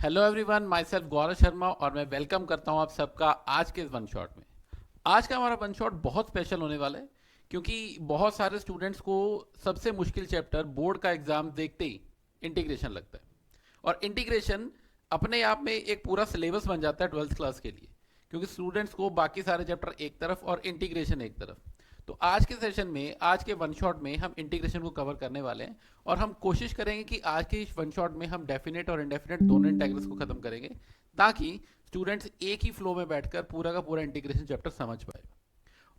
Hello everyone, my self Gaurav Sharma और मैं welcome करता हूं आप सबका आज के इस वन शॉट में। आज का हमारा वन शॉट बहुत स्पेशल होने वाला है क्योंकि बहुत सारे स्टूडेंट्स को सबसे मुश्किल चैप्टर बोर्ड का एग्जाम देखते ही इंटीग्रेशन लगता है। और इंटीग्रेशन अपने आप में एक पूरा सिलेबस बन जाता है 12th क्लास के लिए, क्योंकि स्टूडेंट्स को बाकी सारे चैप्टर एक तरफ और इंटीग्रेशन एक तरफ। तो आज के सेशन में, आज के वन शॉट में हम इंटीग्रेशन को कवर करने वाले हैं और हम कोशिश करेंगे कि आज के इस वन शॉट में हम डेफिनेट और इनडेफिनेट दोनों इंटीग्रल्स को खत्म करेंगे, ताकि स्टूडेंट्स एक ही फ्लो में बैठकर पूरा का पूरा इंटीग्रेशन चैप्टर समझ पाए।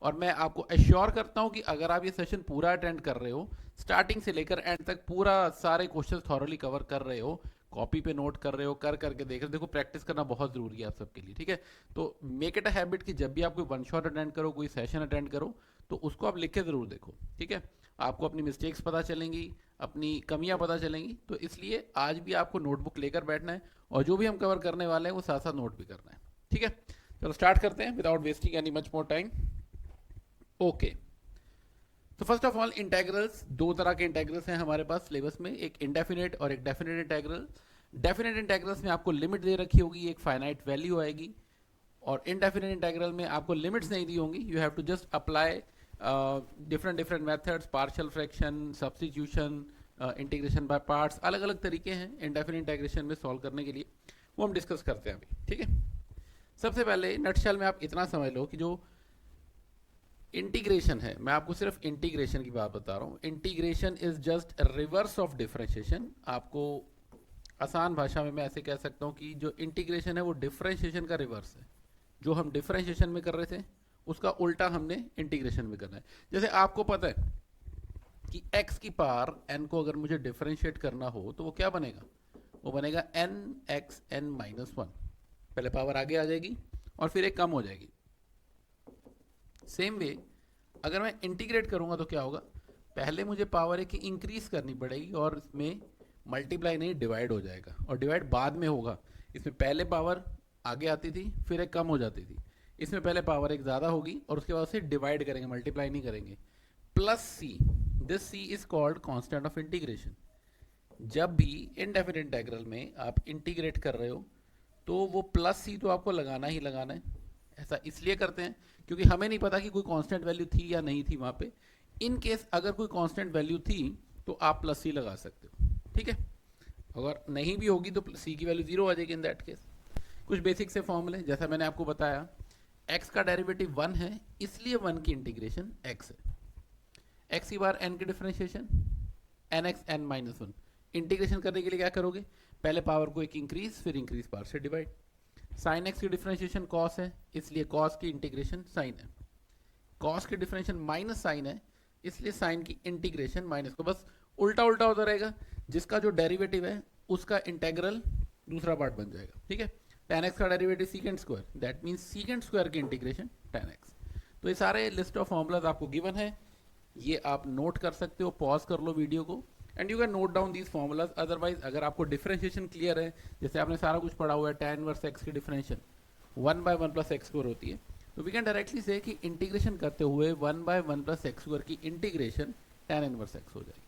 और मैं आपको एश्योर करता हूं कि अगर आप ये सेशन पूरा अटेंड कर रहे हो, स्टार्टिंग से लेकर एंड तक पूरा सारे क्वेश्चंस थॉरली कवर कर रहे हो, कॉपी पे नोट कर रहे हो, कर करके देख रहे हो, देखो प्रैक्टिस करना बहुत जरूरी है आप सबके लिए, ठीक है। तो मेक इट अ हैबिट कि जब भी आप कोई वन शॉट अटेंड करो, कोई सेशन अटेंड करो, तो उसको आप लिख के जरूर देखो, ठीक है। आपको अपनी मिस्टेक्स पता चलेंगी, अपनी कमियां पता चलेंगी, तो इसलिए आज भी आपको नोटबुक लेकर बैठना है और जो भी हम कवर करने वाले हैं वो साथ साथ नोट भी करना है, ठीक है। चलो स्टार्ट करते हैं without wasting any much more time. Okay, तो फर्स्ट ऑफ ऑल इंटेग्रल्स, दो तरह के इंटेग्रल्स हैं हमारे पास सिलेबस में, एक इंडेफिनेट और एक डेफिनेट इंटेग्रल। डेफिनेट इंटेग्रल्स में आपको लिमिट दे रखी होगी, एक फाइनाइट वैल्यू आएगी, और इनडेफिनेट इंटेग्रल में आपको लिमिट्स नहीं दी होंगी। You have to just apply different different methods, partial fraction, substitution, integration by parts, अलग अलग तरीके हैं इनडेफिनेट इंटीग्रेशन में सॉल्व करने के लिए, वो हम डिस्कस करते हैं अभी, ठीक है। सबसे पहले नटशेल में आप इतना समझ लो कि जो इंटीग्रेशन है, मैं आपको सिर्फ इंटीग्रेशन की बात बता रहा हूँ। Integration is just reverse of differentiation. आपको आसान भाषा में मैं ऐसे कह सकता हूँ कि जो इंटीग्रेशन है वो डिफरेंशिएशन का रिवर्स है। जो हम डिफरेंशिएशन में कर रहे थे उसका उल्टा हमने इंटीग्रेशन में करना है। जैसे आपको पता है कि x की पावर n को अगर मुझे डिफरेंशिएट करना हो तो वो क्या बनेगा, वो बनेगा n x n minus one. पहले पावर आगे आ जाएगी और फिर एक कम हो जाएगी। सेम वे अगर मैं इंटीग्रेट करूंगा तो क्या होगा, पहले मुझे पावर एक इंक्रीज करनी पड़ेगी और इसमें मल्टीप्लाई नहीं डिवाइड हो जाएगा, और डिवाइड बाद में होगा। इसमें पहले पावर आगे आती थी फिर एक कम हो जाती थी, इसमें पहले पावर एक ज़्यादा होगी और उसके बाद से डिवाइड करेंगे, मल्टीप्लाई नहीं करेंगे। Plus C, this C is called constant of integration. जब भी इनडेफिनेट इंटीग्रल में आप इंटीग्रेट कर रहे हो तो वो प्लस सी तो आपको लगाना ही लगाना है। ऐसा इसलिए करते हैं क्योंकि हमें नहीं पता कि कोई कांस्टेंट वैल्यू थी या नहीं थी वहां पे। इन केस अगर कोई कांस्टेंट वैल्यू थी तो आप प्लस सी लगा सकते हो, ठीक है। अगर नहीं भी होगी तो सी की वैल्यू जीरो आ जाएगी इन दैट केस। कुछ बेसिक से फॉर्मूले, जैसा मैंने आपको बताया, x का डेरिवेटिव 1 है इसलिए 1 की इंटीग्रेशन x है। x की बार n की differentiation n x n minus one. Integration करने के लिए क्या करोगे, पहले पावर को एक इंक्रीज फिर इंक्रीज पावर से डिवाइड। साइन एक्स की डिफरेंशिएशन कॉस है इसलिए कॉस की इंटीग्रेशन साइन है। कॉस की डिफरेंशिएशन माइनस साइन है इसलिए साइन की इंटीग्रेशन माइनस को, बस उल्टा उल्टा होता रहेगा। जिसका जो डेरिवेटिव है उसका इंटेग्रल दूसरा पार्ट बन जाएगा, ठीक है। tan x का derivative secant square, that means secant square की इंटीग्रेशन tan x। तो ये सारे लिस्ट ऑफ फॉर्मूलाज आपको गिवन है, ये आप नोट कर सकते हो, पॉज कर लो वीडियो को and you can note down these formulas. Otherwise अगर आपको डिफरेंशिएशन क्लियर है, जैसे आपने सारा कुछ पढ़ा हुआ है, tan इनवर्स x की differentiation 1 by 1 plus x square होती है, तो वी कैन डायरेक्टली से कि इंटीग्रेशन करते हुए 1 बाय 1 प्लस एक्स स्क्वायर की इंटीग्रेशन tan इनवर्स x हो जाएगी।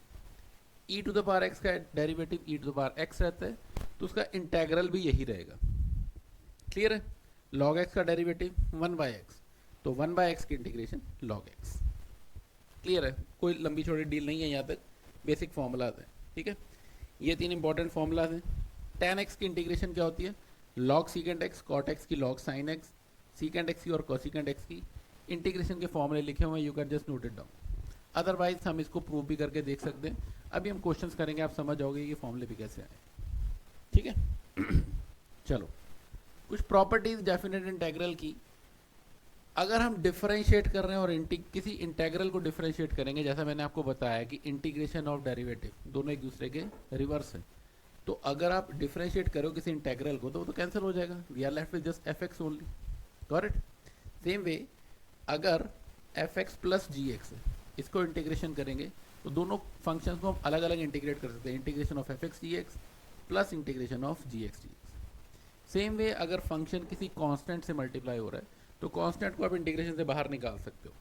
e to the power x का derivative e to the power x रहता है, तो उसका इंटेग्रल भी यही रहेगा। क्लियर है, log x का डेरिवेटिव 1 बाय x, तो 1 बाय x की इंटीग्रेशन log x। क्लियर है, कोई लंबी छोटी डील नहीं है यहाँ तक, बेसिक फॉर्मूलाज है, ठीक है। ये तीन इंपॉर्टेंट फॉर्मूलाज हैं। tan x की इंटीग्रेशन क्या होती है, log secant x, cot x की log sin x, secant x की और cosecant x की इंटीग्रेशन के फॉर्मूले लिखे हुए हैं, you can just note it down. Otherwise हम इसको प्रूव भी करके देख सकते हैं। अभी हम क्वेश्चंस करेंगे, आप समझ जाओगे ये फॉर्मूले भी कैसे आए, ठीक है। चलो, कुछ प्रॉपर्टीज डेफिनेट इंटीग्रल की। अगर हम डिफरेंशिएट कर रहे हैं और किसी इंटीग्रल को डिफरेंशिएट करेंगे, जैसा मैंने आपको बताया कि इंटीग्रेशन ऑफ डेरिवेटिव दोनों एक दूसरे के रिवर्स है, तो अगर आप डिफरेंशिएट करो किसी इंटीग्रल को तो वो तो कैंसिल हो जाएगा, we are left with just f x only, got it. Same way अगर f x plus g x है, इसको इंटीग्रेशन करेंगे तो दोनों फंक्शंस को हम अलग अलग इंटीग्रेट कर सकते हैं, integration of f x g x plus integration of g x d x. Same way अगर फंक्शन किसी कांस्टेंट से मल्टीप्लाई हो रहा है तो कांस्टेंट को आप इंटीग्रेशन से बाहर निकाल सकते हो।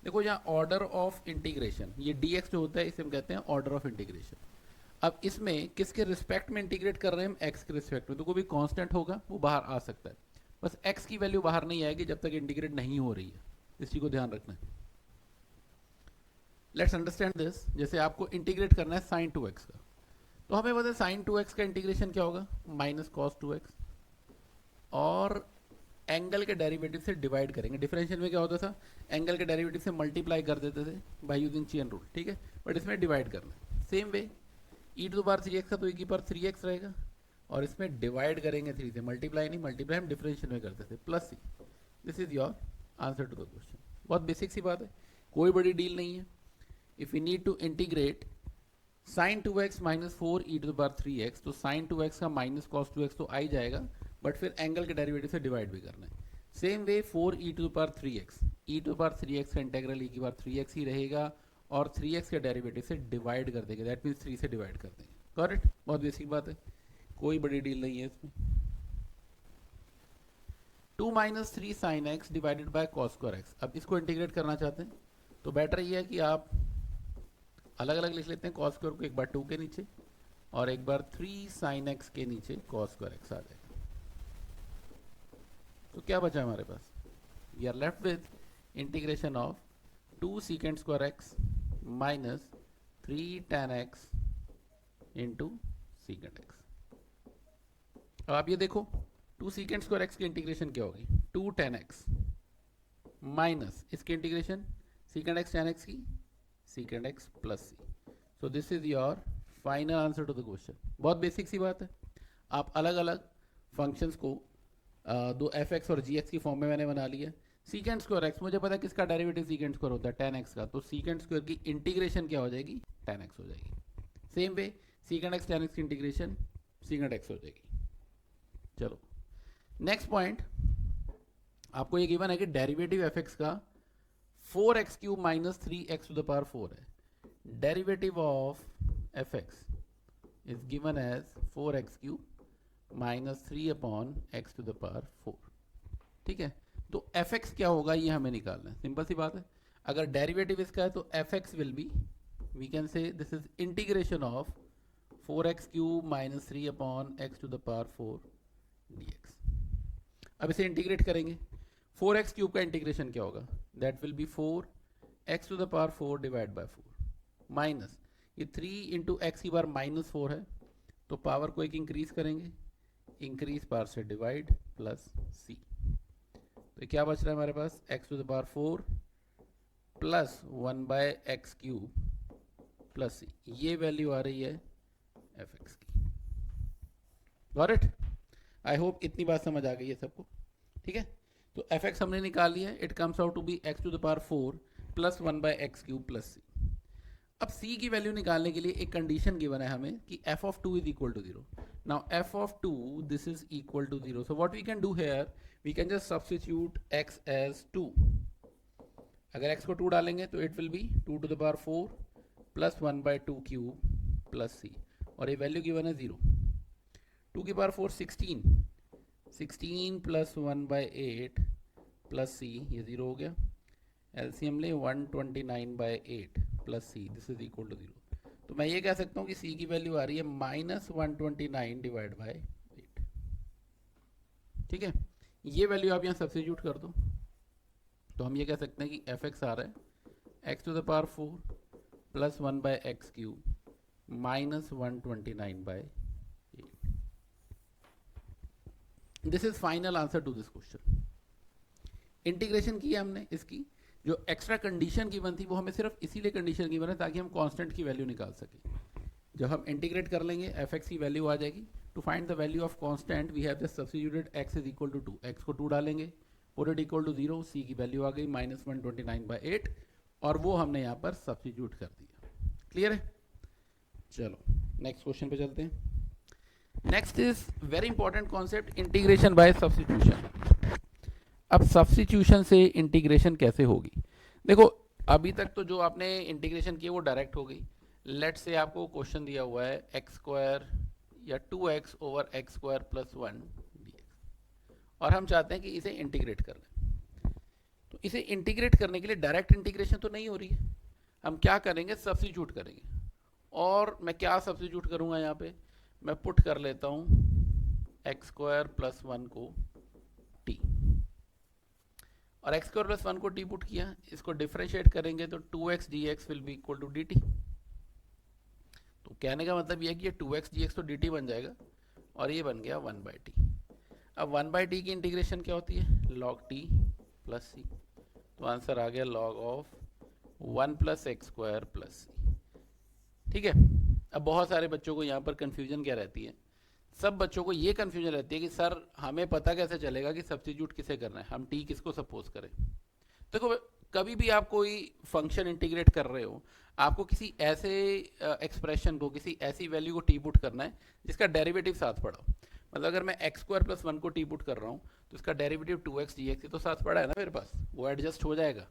देखो यहाँ ऑर्डर ऑफ इंटीग्रेशन, ये डी एक्स जो होता है इसे हम कहते हैं ऑर्डर ऑफ इंटीग्रेशन। अब इसमें किसके रिस्पेक्ट में इंटीग्रेट कर रहे हैं हम, एक्स के रिस्पेक्ट में, तो कोई भी कांस्टेंट होगा वो बाहर आ सकता है, बस एक्स की वैल्यू बाहर नहीं आएगी जब तक इंटीग्रेट नहीं हो रही है, इस चीज को ध्यान रखना है। Let's understand this. जैसे आपको इंटीग्रेट करना है साइन 2x का, तो हमें पता है साइन 2x का इंटीग्रेशन क्या होगा, माइनस कॉस 2x, और एंगल के डेरिवेटिव से डिवाइड करेंगे। डिफरेंशियल में क्या होता था, एंगल के डेरिवेटिव से मल्टीप्लाई कर देते थे बाय यूजिंग चेन रूल, ठीक है, बट इसमें डिवाइड करना है। Same way e to the power 3x का तो ई की पावर 3x रहेगा, और इसमें डिवाइड करेंगे 3 से, मल्टीप्लाई नहीं, मल्टीप्लाई हम डिफरेंशियल में करते थे, plus C. This is your answer to the question. बहुत बेसिक सी बात है, कोई बड़ी डील नहीं है। If you need to integrate sine 2x minus 4 e to the power 3x, तो साइन 2x का माइनस कॉस 2x तो आ ही जाएगा, बट फिर एंगल के डेरिवेटिव से डिवाइड भी करना है। Same way 4 e to the power 3x, e to the power 3x का इंटेग्रल ई की पावर 3x ही रहेगा, और 3x के डेरिवेटिव से डिवाइड कर देंगे, दैट मीन्स 3 से डिवाइड कर देंगे। करेक्ट, बहुत बेसिक बात है, कोई बड़ी डील नहीं है इसमें। 2 minus 3 sine x divided by cos square x. अब इसको इंटीग्रेट करना चाहते हैं तो बेटर ये है कि आप अलग अलग लिख लेते हैं, कॉस स्क्वायर को एक बार 2 के नीचे और एक बार 3 साइन एक्स के नीचे कॉस स्क्वायर एक्स आ जाएगा। तो क्या बचा हमारे पास, we are left with integration of 2 secant square x minus 3 tan x into secant x. अब आप ये देखो 2 सीकेंड स्क्वायर एक्स की इंटीग्रेशन क्या होगी, 2 tan x माइनस इसकी integration secant x tan x की secant x plus c. So this is your final answer to the question. बहुत बेसिक सी बात है, आप अलग अलग फंक्शंस को दो एफ एक्स और जी एक्स की फॉर्म में मैंने बना लिया। सीकेंड स्क्वायर एक्स, मुझे पता है किसका डेरिवेटिव सीकेंड स्क्वायर होता है, tan x का, तो सीकेंड स्क्वायर की इंटीग्रेशन क्या हो जाएगी, tan x हो जाएगी। Same way सीकेंड x tan x की इंटीग्रेशन सीकेंड x हो जाएगी। चलो नेक्स्ट पॉइंट, आपको ये गिवन है कि डेरिवेटिव एफ एक्स का 4x cube minus 3x to the power 4 है। Derivative of f x is given as 4x cube minus 3 upon x to the power 4, ठीक है। तो एफ एक्स क्या होगा ये हमें निकालना है, सिंपल सी बात है। अगर डेरिवेटिव इसका है तो f x will be, we can say this is integration of 4x cube minus 3 upon x to the power 4 dx। अब इसे इंटीग्रेट करेंगे, 4x क्यूब का इंटीग्रेशन क्या होगा, that will be 4x to the power 4 divide by 4 minus ये 3 into x की बार minus 4 है, तो पावर को एक इंक्रीज करेंगे, इंक्रीज पावर से डिवाइड प्लस सी। तो क्या बच रहा है हमारे पास, x to the power 4 plus 1 by x cube plus c, ये वैल्यू आ रही है एफ एक्स की। गॉट इट, आई होप इतनी बात समझ आ गई है सबको, ठीक है। तो एफ एक्स हमने निकाल लिया है, it comes out to be x to the power 4 plus 1 by x cube plus c. अब c की वैल्यू निकालने के लिए एक कंडीशन गिवन है हमें कि f of 2 is equal to 0. Now f of 2 this is equal to 0. So what we can do here, we can just substitute x as 2. अगर x को 2 डालेंगे तो it will be 2 to the power 4 plus 1 by 2 cube plus c, और ये value given है 0। 2 की power 4 16, 16 plus 1 by 8 plus c, ये 0 हो गया। एलसीएम ले 129 by 8 plus C, this is equal to 0। तो मैं ये कह सकता हूँ कि सी की वैल्यू आ रही है माइनस 129 डिवाइड बाय 8, ठीक है। ये वैल्यू आप यहाँ सब्स्टिट्यूट कर दो तो हम ये कह सकते हैं कि एफ एक्स आ रहा है x to the power 4 plus 1 by x cube minus 129 by 8। This is final answer to this question. Integration की हमने, इसकी जो एक्स्ट्रा कंडीशन गिवन थी वो हमें सिर्फ इसीलिए कंडीशन गिवन है ताकि हम कांस्टेंट की वैल्यू निकाल सकें। जब हम इंटीग्रेट कर लेंगे एफ एक्स की वैल्यू आ जाएगी। To find the value of constant we have just substituted X is equal to 2, X को 2 डालेंगे, put it equal to 0, C की वैल्यू आ गई माइनस 129 बाय 8, और वो हमने यहाँ पर सब्स्टिट्यूट कर दिया। क्लियर है, चलो नेक्स्ट क्वेश्चन पे चलते हैं। Next is very important concept, integration by substitution. अब सब्स्टिट्यूशन से इंटीग्रेशन कैसे होगी, देखो अभी तक तो जो आपने इंटीग्रेशन की वो डायरेक्ट हो गई। लेट से आपको क्वेश्चन दिया हुआ है एक्स स्क्वायर या 2x over x square plus 1 dx, और हम चाहते हैं कि इसे इंटीग्रेट कर लें। तो इसे इंटीग्रेट करने के लिए डायरेक्ट इंटीग्रेशन तो नहीं हो रही है, हम क्या करेंगे, सब्स्टिट्यूट करेंगे। और मैं क्या सब्स्टिट्यूट करूँगा यहाँ पे, मैं पुट कर लेता हूँ एक्स स्क्वायर प्लस 1 को टी, और एक्स स्क्वायर प्लस 1 को टी पुट किया, इसको डिफ्रेंशिएट करेंगे तो 2x dx will be equal to dt। तो कहने का मतलब ये है कि ये 2x dx तो dt बन जाएगा और ये बन गया 1/t। अब 1/t की इंटीग्रेशन क्या होती है, log t प्लस c, तो आंसर आ गया log of 1 plus x square plus c। ठीक है। अब बहुत सारे बच्चों को यहाँ पर कंफ्यूजन क्या रहती है, सब बच्चों को ये कंफ्यूजन रहती है कि सर हमें पता कैसे चलेगा कि सब्स्टिट्यूट किसे करना है, हम टी किसको सपोज करें। देखो कभी भी आप कोई फंक्शन इंटीग्रेट कर रहे हो, आपको किसी ऐसे एक्सप्रेशन को, किसी ऐसी वैल्यू को टी पुट करना है जिसका डेरिवेटिव साथ पड़ा। मतलब अगर मैं एक्स स्क्वायर प्लस 1 को टी पुट कर रहा हूँ तो इसका डेरिवेटिव 2x dx तो साथ पड़ा है ना मेरे पास, वो एडजस्ट हो जाएगा।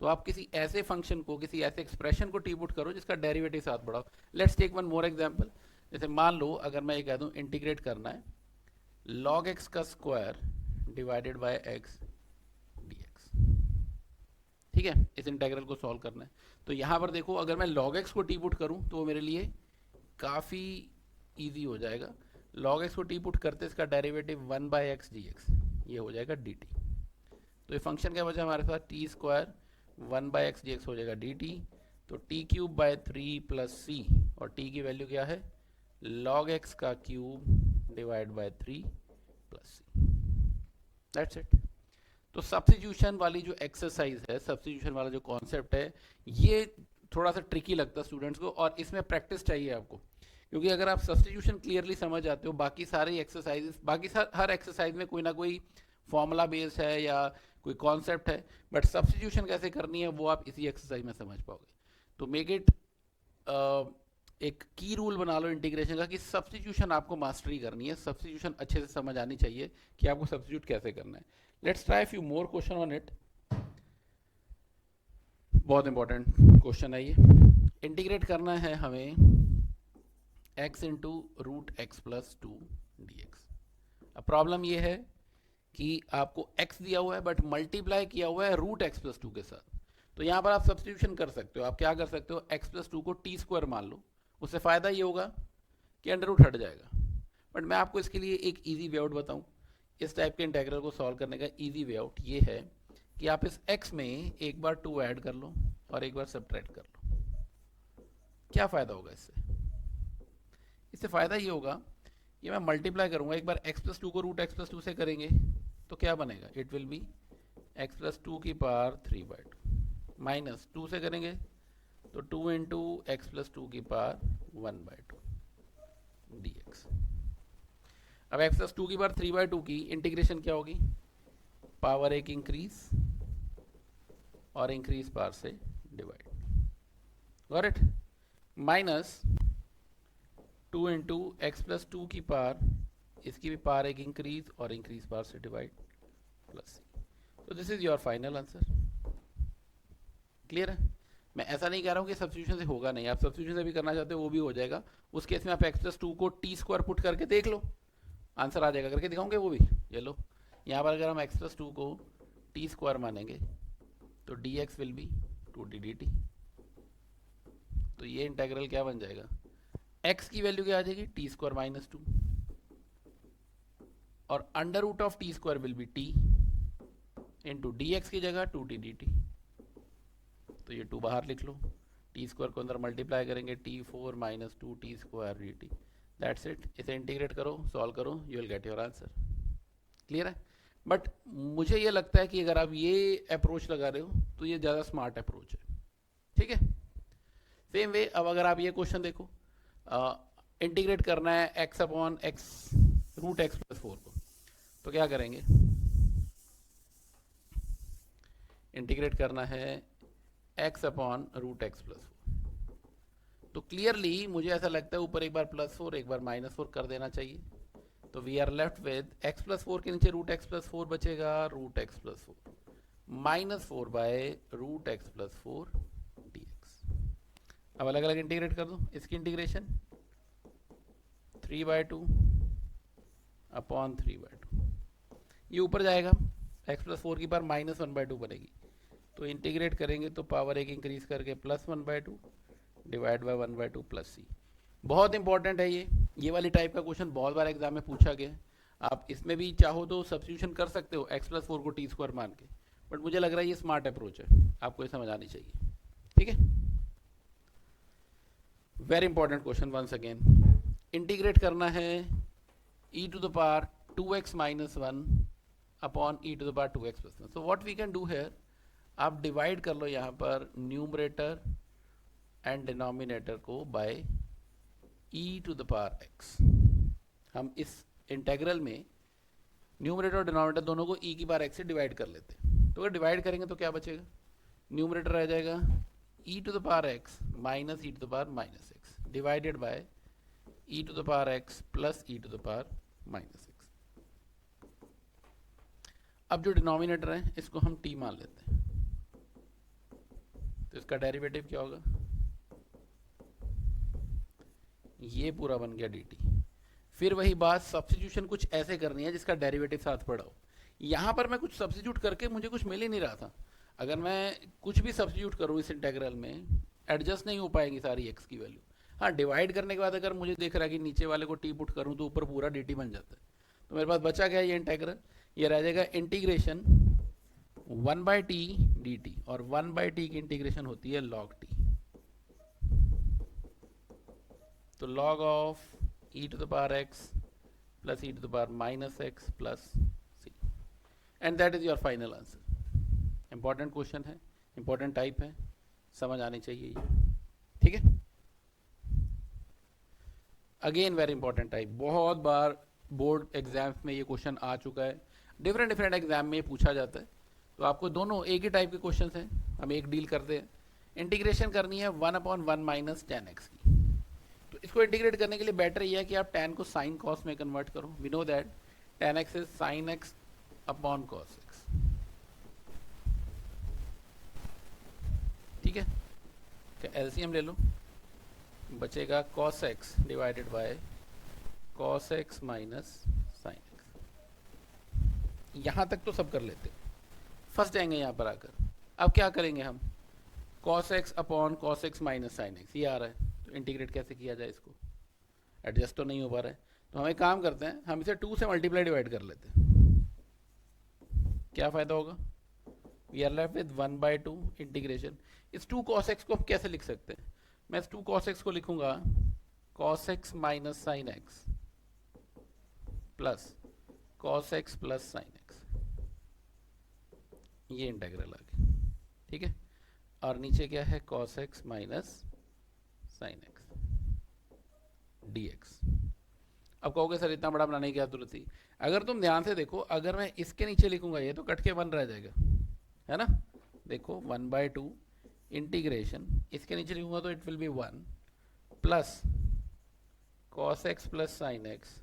तो आप किसी ऐसे फंक्शन को, किसी ऐसे एक्सप्रेशन को टी पुट करो जिसका डेरिवेटिव साथ पड़ा हो। Let's take one more example. जैसे मान लो अगर मैं ये कह दूं इंटीग्रेट करना है log x का square divided by x dx, ठीक है, इस इंटीग्रल को सॉल्व करना है। तो यहाँ पर देखो अगर मैं log x को टी पुट करूँ तो वो मेरे लिए काफ़ी इजी हो जाएगा। log x को टी पुट करते इसका डेरिवेटिव 1/x dx, ये हो जाएगा dt। तो ये फंक्शन क्या बचा हमारे पास, टी स्क्वायर 1/x dx हो जाएगा dt। तो t cube by 3 plus c, और टी की वैल्यू क्या है, log x का cube divide by 3 plus c. That's it. तो सब्स्टिट्यूशन वाली जो एक्सरसाइज है, सब्स्टिट्यूशन वाला जो कॉन्सेप्ट है, ये थोड़ा सा ट्रिकी लगता है स्टूडेंट्स को, और इसमें प्रैक्टिस चाहिए आपको। क्योंकि अगर आप सब्स्टिट्यूशन क्लियरली समझ जाते हो, बाकी सारे एक्सरसाइजेस, हर एक्सरसाइज में कोई ना कोई फॉर्मूला बेस्ड है या कोई कॉन्सेप्ट है, बट सब्स्टिट्यूशन कैसे करनी है वो आप इसी एक्सरसाइज में समझ पाओगे। तो मेक इट एक की रूल बना लो इंटीग्रेशन का कि सब्स्टिट्यूशन आपको मास्टरी करनी है, सब्स्टिट्यूशन अच्छे से समझ आनी चाहिए कि आपको सब्स्टिट्यूट कैसे करना है। Let's try few more question on it. बहुत इंपॉर्टेंट क्वेश्चन है ये। इंटीग्रेट करना है हमें x into root x plus 2 dx। अब प्रॉब्लम ये है कि आपको x दिया हुआ है बट मल्टीप्लाई किया हुआ है रूट एक्स प्लस 2 के साथ। तो यहाँ पर आप सब्स्टिट्यूशन कर सकते हो। आप क्या कर सकते हो, x प्लस 2 को टी स्क्वायर मान लो, उससे फ़ायदा ये होगा कि अंडर रूट हट जाएगा। बट मैं आपको इसके लिए एक इजी वे आउट बताऊँ। इस टाइप के इंटीग्रल को सॉल्व करने का इजी वे आउट ये है कि आप इस x में एक बार 2 ऐड कर लो और एक बार सब्ट्रैक्ट कर लो। क्या फ़ायदा होगा इससे, इससे फ़ायदा ये होगा कि मैं मल्टीप्लाई करूँगा, एक बार x प्लस 2 को रूट एक्स प्लस 2 से करेंगे तो क्या बनेगा, it will B x plus 2 की पावर 3/2, माइनस 2 से करेंगे तो 2 इंटू एक्स प्लस 2 की पावर 1/2 dx। अब x प्लस 2 की पावर 3/2 की इंटीग्रेशन क्या होगी, पावर एक इंक्रीज और इंक्रीज पावर से divide, got it, minus 2 into x plus 2 की पावर, इसकी भी पावर एक इंक्रीज और इंक्रीज पावर से डिवाइड प्लस। तो this is your final answer. Clear है। मैं ऐसा नहीं कह रहा हूँ कि सब्स्टिट्यूशन से होगा नहीं, आप सब्स्टिट्यूशन से भी करना चाहते हो वो भी हो जाएगा। उस केस में आप एक्स प्लस 2 को टी स्क्वायर पुट करके देख लो, आंसर आ जाएगा। करके दिखाऊंगे वो भी, ये लो। यहाँ पर अगर हम एक्स प्लस 2 को टी स्क्वायर मानेंगे तो D x will B 2d dt। तो ये इंटेग्रल क्या बन जाएगा, x की वैल्यू क्या आ जाएगी, टी स्क्वायर माइनस 2, और under root of t square will be t into d x की जगह 2d dt। तो ये 2 बाहर लिख लो, टी स्क्वायर को अंदर मल्टीप्लाई करेंगे, t4 minus 2t square dt। That's it. इसे इंटीग्रेट करो, सॉल्व करो, you will get your answer. Clear है। बट मुझे ये लगता है कि अगर आप ये अप्रोच लगा रहे हो तो ये ज़्यादा स्मार्ट अप्रोच है। ठीक है। सेम वे अब अगर आप ये क्वेश्चन देखो, इंटीग्रेट करना है x upon x root x plus 4 को, तो क्या करेंगे, इंटीग्रेट करना है x upon root x plus 4। तो क्लियरली मुझे ऐसा लगता है ऊपर एक बार +4 एक बार -4 कर देना चाहिए। तो we are left with x plus 4 के नीचे रूट एक्स प्लस 4 बचेगा, root x plus 4 -4 by root x plus 4 dx। अब अलग अलग इंटीग्रेट कर दो। इसकी इंटीग्रेशन 3/2 अपॉन 3/2, ये ऊपर जाएगा, x प्लस 4 की पावर -1/2 बनेगी। तो इंटीग्रेट करेंगे तो पावर एक इंक्रीज करके +1/2 डिवाइड बाय 1/2 प्लस सी। बहुत इंपॉर्टेंट है ये वाली टाइप का क्वेश्चन बहुत बार एग्जाम में पूछा गया है। आप इसमें भी चाहो तो सब्स्टिट्यूशन कर सकते हो x+4 को टी स्क्वायर मान के, बट मुझे लग रहा है ये स्मार्ट अप्रोच है, आपको ये समझ आनी चाहिए। ठीक है, very important question once again. Integrate करना है e to the power 2x minus 1 upon e to the power 2x plus 1। So what we can do here, आप डिवाइड कर लो यहाँ पर न्यूमरेटर एंड डिनोमिनेटर को by e to the power x। हम इस इंटेग्रल में न्यूमरेटर और डिनोमिनेटर दोनों को e की पावर x से डिवाइड कर लेते हैं। तो अगर डिवाइड करेंगे तो क्या बचेगा, न्यूमरेटर रह जाएगा e to the power x minus e to the power minus x divided by e to the power x plus e to the power minus x। अब जो डिनोमिनेटर है इसको हम t मान लेते हैं, तो इसका डेरिवेटिव क्या होगा, ये पूरा बन गया dt। फिर वही बात, सब्स्टिट्यूशन कुछ ऐसे करनी है जिसका डेरिवेटिव साथ पड़ा हो। यहाँ पर मैं कुछ सब्स्टिट्यूट करके मुझे कुछ मिल ही नहीं रहा था। अगर मैं कुछ भी सब्स्टिट्यूट करूँ इस इंटेग्रल में, एडजस्ट नहीं हो पाएगी सारी x की वैल्यू। हाँ, डिवाइड करने के बाद अगर मुझे दिख रहा है कि नीचे वाले को t पुट करूँ तो ऊपर पूरा dt बन जाता है। तो मेरे पास बचा क्या ये इंटेग्रल, ये रह जाएगा इंटीग्रेशन 1/t dt, और 1/t की इंटीग्रेशन होती है log t। तो log of e to the power x plus e to the power minus x plus c, and that is your final answer। important question है, important type है, समझ आनी चाहिए ये। ठीक है, अगेन वेरी इंपॉर्टेंट टाइप, बहुत बार बोर्ड एग्जाम्स में ये क्वेश्चन आ चुका है, डिफरेंट एग्जाम में ये पूछा जाता है। तो आपको दोनों एक ही टाइप के क्वेश्चन हैं, हम एक डील करते हैं। इंटीग्रेशन करनी है 1/1 माइनस 10x की। तो इसको इंटीग्रेट करने के लिए बेटर ये है कि आप tan को साइन कॉस में कन्वर्ट करो। We know that tan x is sine x upon cos x। ठीक है, क्या एलसीएम ले लो, बचेगा cos x divided by cos x minus sine x। यहां तक तो सब कर लेते, फंस जाएंगे यहां पर आकर। अब क्या करेंगे हम, cos x upon cos x minus sine x, ये आ रहा है, तो इंटीग्रेट कैसे किया जाए, इसको एडजस्ट तो नहीं हो पा रहा है। तो हम एक काम करते हैं, हम इसे 2 से मल्टीप्लाई डिवाइड कर लेते हैं। क्या फायदा होगा, we are left with 1/2 integration. इस 2 cos x को हम कैसे लिख सकते हैं, मैं इस 2 cos x को लिखूंगा cos x minus sine x plus cos x plus sine x, ये इंटेग्रल आ गया। ठीक है, और नीचे क्या है, cos x minus sine x dx। अब कहोगे सर इतना बड़ा बनाने की क्या जरूरत थी, अगर तुम ध्यान से देखो, अगर मैं इसके नीचे लिखूंगा ये तो कट के 1 रह जाएगा, है ना। देखो 1/2 इंटीग्रेशन, इसके नीचे लिखूंगा तो it will be 1 plus cos x plus sine x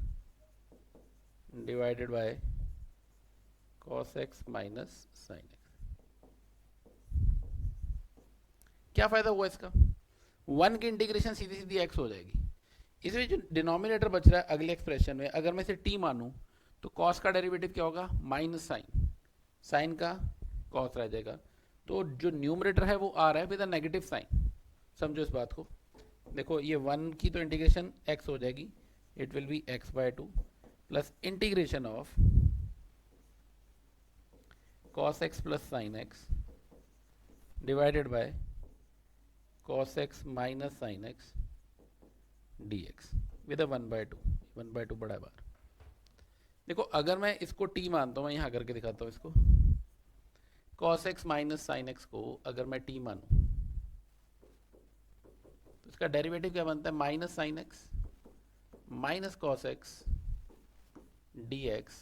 divided by cos x minus sine x। क्या फायदा हुआ इसका, 1 की इंटीग्रेशन सीधी सीधी x हो जाएगी। इसमें जो डिनोमिनेटर बच रहा है अगले एक्सप्रेशन में, अगर मैं इसे t मानूं तो cos का डेरिवेटिव क्या होगा, माइनस साइन, साइन का cos रह जाएगा। तो जो न्यूमरेटर है वो आ रहा है विद अ नेगेटिव साइन, समझो इस बात को। देखो ये 1 की तो इंटीग्रेशन x हो जाएगी, it will be x/2 plus integration of cos x plus sine x divided by cos x minus sine x dx with a 1/2 बड़ा बार। देखो अगर मैं इसको t मानता हूँ, मैं यहाँ करके दिखाता हूँ इसको, cos x minus sine x को अगर मैं t मानूं तो इसका डेरिवेटिव क्या बनता है, minus sine x minus cos x dx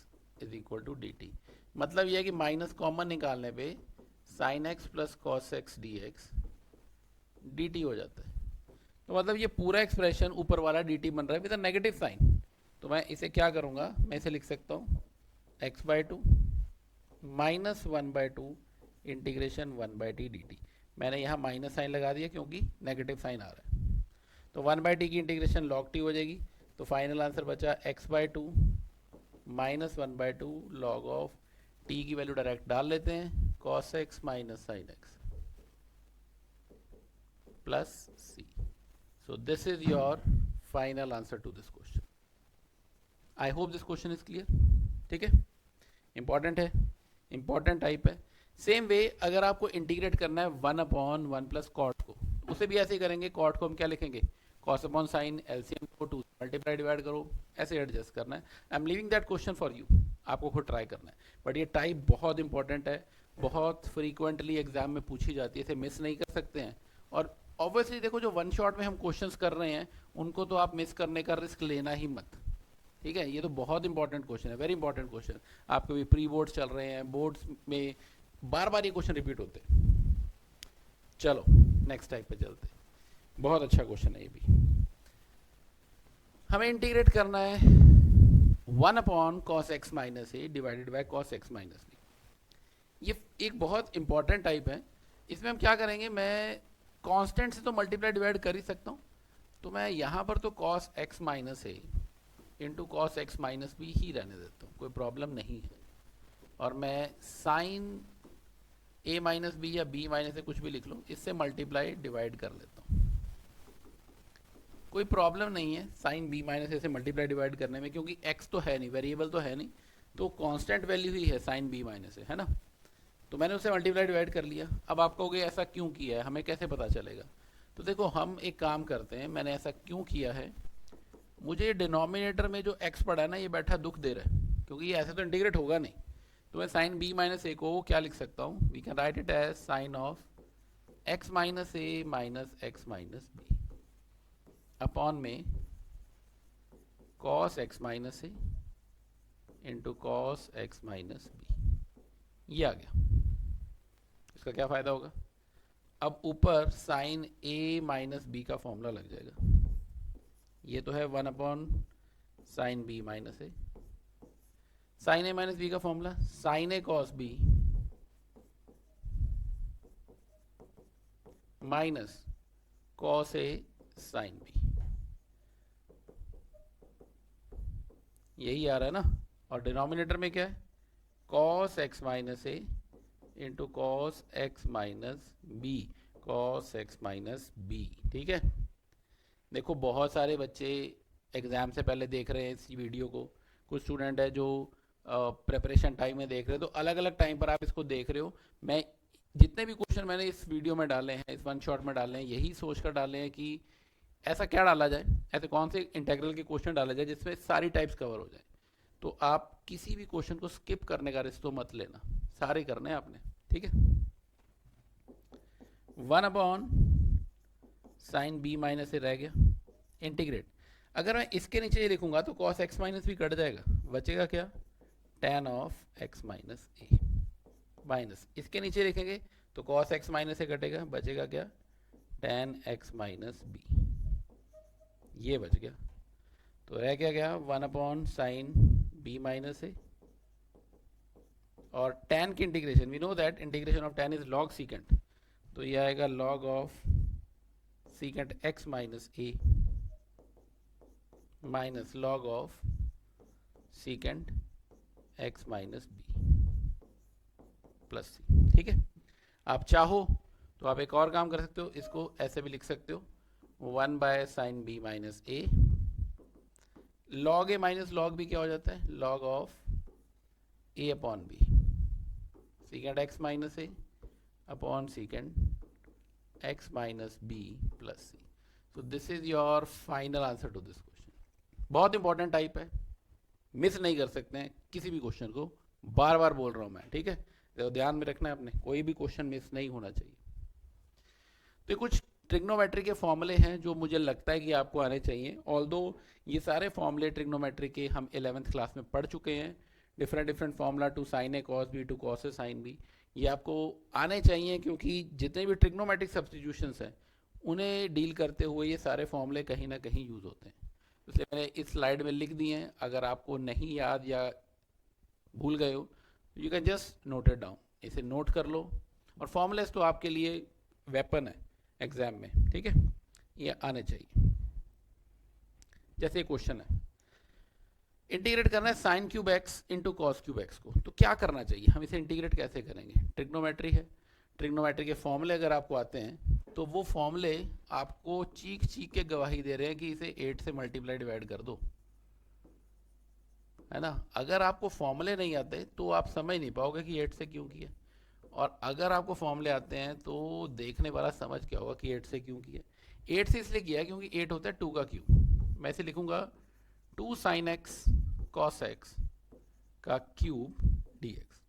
is equal to dt। मतलब यह है कि माइनस कॉमन निकालने पे sine x plus cos x dx dt हो जाता है। तो मतलब ये पूरा एक्सप्रेशन ऊपर वाला dt बन रहा है विद अ नेगेटिव साइन। तो मैं इसे क्या करूंगा, मैं इसे लिख सकता हूँ x/2 minus 1/2 integration 1/t dt। मैंने यहाँ माइनस साइन लगा दिया क्योंकि नेगेटिव साइन आ रहा है। तो 1/t की इंटीग्रेशन log t हो जाएगी। तो फाइनल आंसर बचा x/2 minus 1/2 log of t की वैल्यू डायरेक्ट डाल लेते हैं, cos x minus sine x plus c। So this is your final answer to this question. I hope this question is clear. ठीक है, important है, important type है. Same way अगर आपको इंटीग्रेट करना है 1/1 प्लस कॉट को, उसे भी ऐसे ही करेंगे. कॉट को हम क्या लिखेंगे, कॉस अपॉन साइन, एलसीएम को 2 मल्टीप्लाई डिवाइड करो, ऐसे एडजस्ट करना है. I am leaving that question for you, आपको खुद ट्राई करना है. बट ये टाइप बहुत इंपॉर्टेंट है, बहुत फ्रीक्वेंटली एग्जाम में पूछी जाती है, इसे मिस नहीं कर सकते हैं. और ऑब्वियसली देखो, जो वन शॉट में हम क्वेश्चंस कर रहे हैं उनको तो आप मिस करने का रिस्क लेना ही मत. ठीक है, ये तो बहुत इंपॉर्टेंट क्वेश्चन है, वेरी इंपॉर्टेंट क्वेश्चन. आपके भी प्री बोर्ड्स चल रहे हैं, बोर्ड्स में बार बार ये क्वेश्चन रिपीट होते हैं. चलो नेक्स्ट टाइप पे चलते हैं. बहुत अच्छा क्वेश्चन है ये भी. हमें इंटीग्रेट करना है 1/cos x minus a divided by cos x minus b. ये एक बहुत इंपॉर्टेंट टाइप है. इसमें हम क्या करेंगे, मैं कांस्टेंट से तो मल्टीप्लाई डिवाइड कर ही सकता हूँ, तो मैं यहाँ पर तो cos x minus a into cos x minus b ही रहने देता हूँ, कोई प्रॉब्लम नहीं है. और मैं साइन a माइनस बी या b माइनस ए कुछ भी लिख लूँ, इससे मल्टीप्लाई डिवाइड कर लेता हूँ, कोई प्रॉब्लम नहीं है साइन b माइनस ए से मल्टीप्लाई डिवाइड करने में, क्योंकि x तो है नहीं, वेरिएबल तो है नहीं, तो कांस्टेंट वैल्यू ही है साइन b माइनस ए, है ना. तो मैंने उससे मल्टीप्लाई डिवाइड कर लिया. अब आप कहोगे ऐसा क्यों किया है, हमें कैसे पता चलेगा. तो देखो, हम एक काम करते हैं, मैंने ऐसा क्यों किया है, मुझे डिनोमिनेटर में जो x पड़ा है ना, ये बैठा दुख दे रहा है, क्योंकि ये ऐसे तो इंटीग्रेट होगा नहीं. तो मैं साइन b माइनस ए को क्या लिख सकता हूँ, we can write it as sine of x minus a minus x minus b upon में cos x minus a into cos x minus b. ये आ गया. इसका क्या फ़ायदा होगा, अब ऊपर साइन a माइनस बी का फॉर्मूला लग जाएगा. ये तो है 1/sin b minus a, sine a minus b का formula sine a cos b माइनस cos a sin b, यही आ रहा है ना. और डिनोमिनेटर में क्या है, cos x minus a into cos x minus b, cos x minus b. ठीक है, देखो बहुत सारे बच्चे एग्ज़ाम से पहले देख रहे हैं इस वीडियो को, कुछ स्टूडेंट है जो प्रिपरेशन टाइम में देख रहे हैं, तो अलग अलग टाइम पर आप इसको देख रहे हो. मैं जितने भी क्वेश्चन मैंने इस वीडियो में डाले हैं, इस वन शॉट में डाले हैं, यही सोच कर डाले हैं कि ऐसा क्या डाला जाए, ऐसे कौन से इंटीग्रल के क्वेश्चन डाला जाए जिसमें सारी टाइप्स कवर हो जाए. तो आप किसी भी क्वेश्चन को स्किप करने का रिस्क तो मत लेना, सारे करने हैं आपने. ठीक है, 1/sin b माइनस ए रह गया, इंटीग्रेट. अगर मैं इसके नीचे ये लिखूंगा तो cos x माइनस भी कट जाएगा, बचेगा क्या, tan of x minus a minus, इसके नीचे लिखेंगे तो cos x माइनस ए कटेगा, बचेगा क्या, tan x माइनस बी. ये बच गया. तो रह क्या गया 1/sin b माइनस ए, और tan की integration, we know that integration of tan is log secant, तो ये आएगा log of secant x minus a minus log of secant x minus b plus c. ठीक है, आप चाहो तो आप एक और काम कर सकते हो, इसको ऐसे भी लिख सकते हो 1/sin b minus a, log a माइनस log b क्या हो जाता है, log of a upon b, secant x minus a upon secant x minus b plus c. So this is your final answer to this question. बहुत important type है, miss नहीं कर सकते हैं किसी भी क्वेश्चन को, बार बार बोल रहा हूँ मैं. ठीक है, तो ध्यान में रखना है आपने, कोई भी क्वेश्चन मिस नहीं होना चाहिए. तो कुछ ट्रिग्नोमेट्री के फॉर्मूले हैं जो मुझे लगता है कि आपको आने चाहिए. ऑल्दो ये सारे फॉर्मूले ट्रिग्नोमेट्री के हम 11th क्लास में पढ़ चुके हैं. Different formula two sine a cos b two cos a sine b, ये आपको आने चाहिए, क्योंकि जितने भी ट्रिग्नोमेट्रिक सब्स्टिट्यूशंस हैं उन्हें डील करते हुए ये सारे फॉर्मूले कहीं ना कहीं यूज़ होते हैं. इसलिए मैंने इस स्लाइड में लिख दिए हैं, अगर आपको नहीं याद या भूल गए हो you can just note it down, इसे नोट कर लो. और फॉर्मूलेस तो आपके लिए वेपन है एग्जाम में. ठीक है, ये आने चाहिए. जैसे क्वेश्चन है, इंटीग्रेट करना है sine cube x into cos cube x को, तो क्या करना चाहिए, हम इसे इंटीग्रेट कैसे करेंगे. ट्रिग्नोमेट्री है, ट्रिग्नोमेट्री के फॉर्मूले अगर आपको आते हैं तो वो फॉर्मूले आपको चीख चीख के गवाही दे रहे हैं कि इसे 8 से मल्टीप्लाई डिवाइड कर दो, है ना। अगर आपको फॉर्मूले नहीं आते तो आप समझ नहीं पाओगे कि 8 से क्यों किया, और अगर आपको फॉर्मूले आते हैं तो देखने वाला समझ क्या होगा कि 8 से क्यों किया। 8 से इसलिए किया क्योंकि 8 होता है 2 का क्यूब। मैं इसे लिखूंगा 2 साइन एक्स कॉस एक्स का क्यूब dx।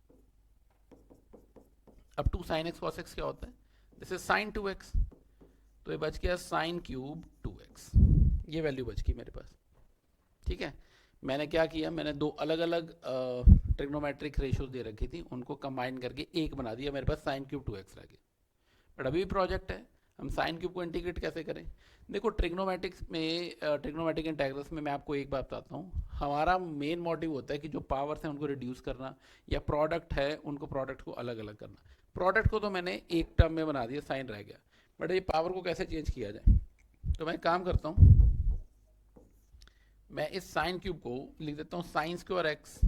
अब 2 साइन एक्स कॉस एक्स क्या होता है, दिस इज साइन 2x, तो ये बच गया साइन क्यूब 2x, ये वैल्यू बच गई मेरे पास। ठीक है, मैंने क्या किया, मैंने दो अलग अलग ट्रिग्नोमेट्रिक रेशियोज दे रखी थी, उनको कंबाइन करके एक बना दिया, मेरे पास साइन क्यूब 2x रह गया। बट अभी भी प्रोजेक्ट है, हम साइन क्यूब को इंटीग्रेट कैसे करें। देखो ट्रिग्नोमेट्रिक्स में, ट्रिग्नोमेट्रिक इंटीग्रल्स में मैं आपको एक बात बताता हूँ, हमारा मेन मोटिव होता है कि जो पावर्स हैं उनको रिड्यूस करना, या प्रोडक्ट है उनको प्रोडक्ट को अलग अलग करना। प्रोडक्ट को तो मैंने एक टर्म में बना दिया, साइन रह गया, बट ये पावर को कैसे चेंज किया जाए। तो मैं काम करता हूँ, मैं इस साइन क्यूब को लिख देता हूँ sine square x,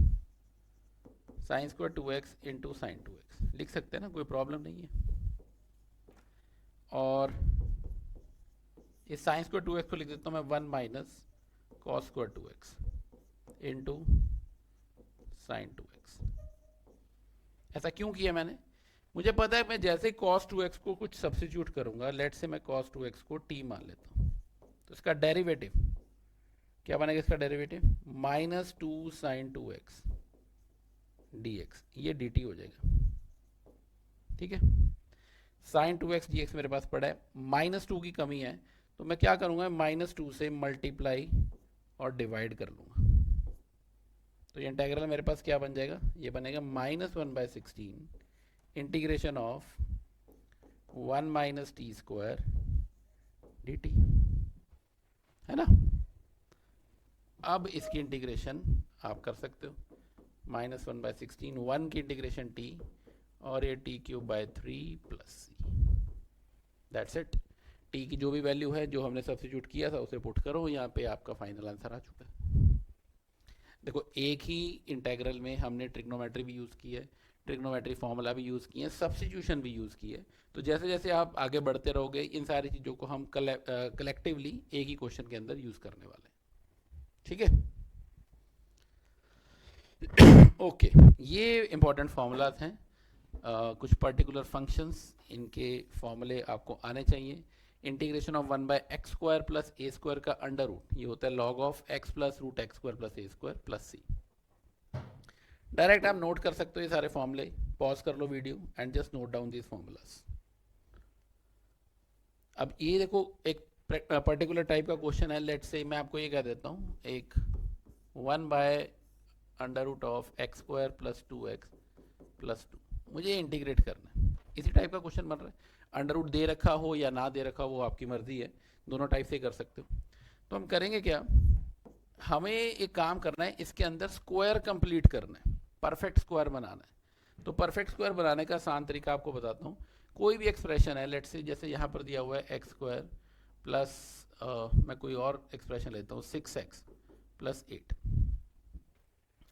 sine square 2x into sine 2x, लिख सकते हैं ना, कोई प्रॉब्लम नहीं है। और इस साइन स्क्वायर 2x को लिख देता हूँ मैं 1 minus cos square 2x into sine 2x। ऐसा क्यों किया मैंने, मुझे पता है मैं जैसे कॉस 2x को कुछ सब्स्टिट्यूट करूंगा, लेट से मैं कॉस 2x को t मान लेता हूँ, तो इसका डेरिवेटिव क्या बनेगा, इसका derivative minus 2 sine 2x dx, ये dt हो जाएगा। ठीक है, साइन 2x dx मेरे पास पड़ा है, -2 की कमी है, तो मैं क्या करूंगा, -2 से मल्टीप्लाई और डिवाइड कर लूंगा, तो ये इंटीग्रल मेरे पास क्या बन जाएगा, ये बनेगा -1/16 integration of 1 minus t square dt, है ना। अब इसकी इंटीग्रेशन आप कर सकते हो, -1/16, 1 की इंटीग्रेशन t, और ये t³/3 plus c, that's it. t की जो भी वैल्यू है जो हमने सब्स्टिट्यूट किया था उसे पुट करो, यहाँ पे आपका फाइनल आंसर आ चुका है। देखो एक ही इंटीग्रल में हमने ट्रिग्नोमेट्री भी यूज़ की है, ट्रिग्नोमेट्री फॉर्मूला भी यूज़ किए हैं, सब्स्टिट्यूशन भी यूज़ की है, तो जैसे जैसे आप आगे बढ़ते रहोगे इन सारी चीज़ों को हम कलेक्टिवली एक ही क्वेश्चन के अंदर यूज़ करने वाले हैं। ठीक है, ओके ये इंपॉर्टेंट फार्मूलाज हैं, कुछ पर्टिकुलर फंक्शंस, इनके फॉर्मूले आपको आने चाहिए। Integration of 1/x² plus a² का अंडर रूट, ये होता है log of x plus root x² plus a² plus c। Direct आप नोट कर सकते हो ये सारे फॉर्मूले, पॉज कर लो video and just note down these formulas. अब ये देखो एक पर्टिकुलर टाइप का क्वेश्चन है, लेट्स से मैं आपको ये कह देता हूँ, एक 1/√ऑफ x² प्लस 2x प्लस 2, मुझे इंटीग्रेट करना है, इसी टाइप का क्वेश्चन बन रहा है। अंडर रूट दे रखा हो या ना दे रखा हो वो आपकी मर्जी है, दोनों टाइप से कर सकते हो। तो हम करेंगे क्या, हमें एक काम करना है, इसके अंदर स्क्वायर कंप्लीट करना है, परफेक्ट स्क्वायर बनाना है। तो परफेक्ट स्क्वायर बनाने का आसान तरीका आपको बताता हूँ, कोई भी एक्सप्रेशन है, लेट्स से जैसे यहाँ पर दिया हुआ है x² प्लस मैं कोई और एक्सप्रेशन लेता हूँ 6x प्लस 8,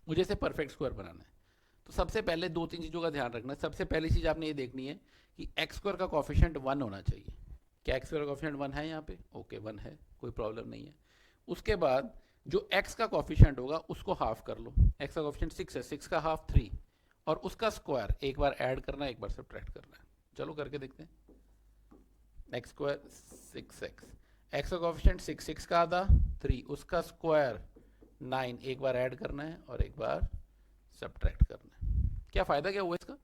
मुझे इसे परफेक्ट स्क्वायर बनाना है। तो सबसे पहले 2-3 चीज़ों का ध्यान रखना है। सबसे पहली चीज़ आपने ये देखनी है कि x² का कोफिशिएंट 1 होना चाहिए। क्या x² का कोफिशिएंट 1 है यहाँ पे, ओके 1 है, कोई प्रॉब्लम नहीं है। उसके बाद जो x का कोफिशिएंट होगा उसको हाफ कर लो, x का कोफिशिएंट 6 है, 6 का हाफ 3, और उसका स्क्वायर एक बार ऐड करना है, एक बार सब्ट्रैक्ट करना है। चलो करके देखते हैं, x² 6x, x का कोफिशिएंट 6, 6 का आधा 3, उसका स्क्वायर 9, एक बार ऐड करना है और एक बार सब्ट्रैक्ट करना है। क्या फ़ायदा क्या हुआ इसका,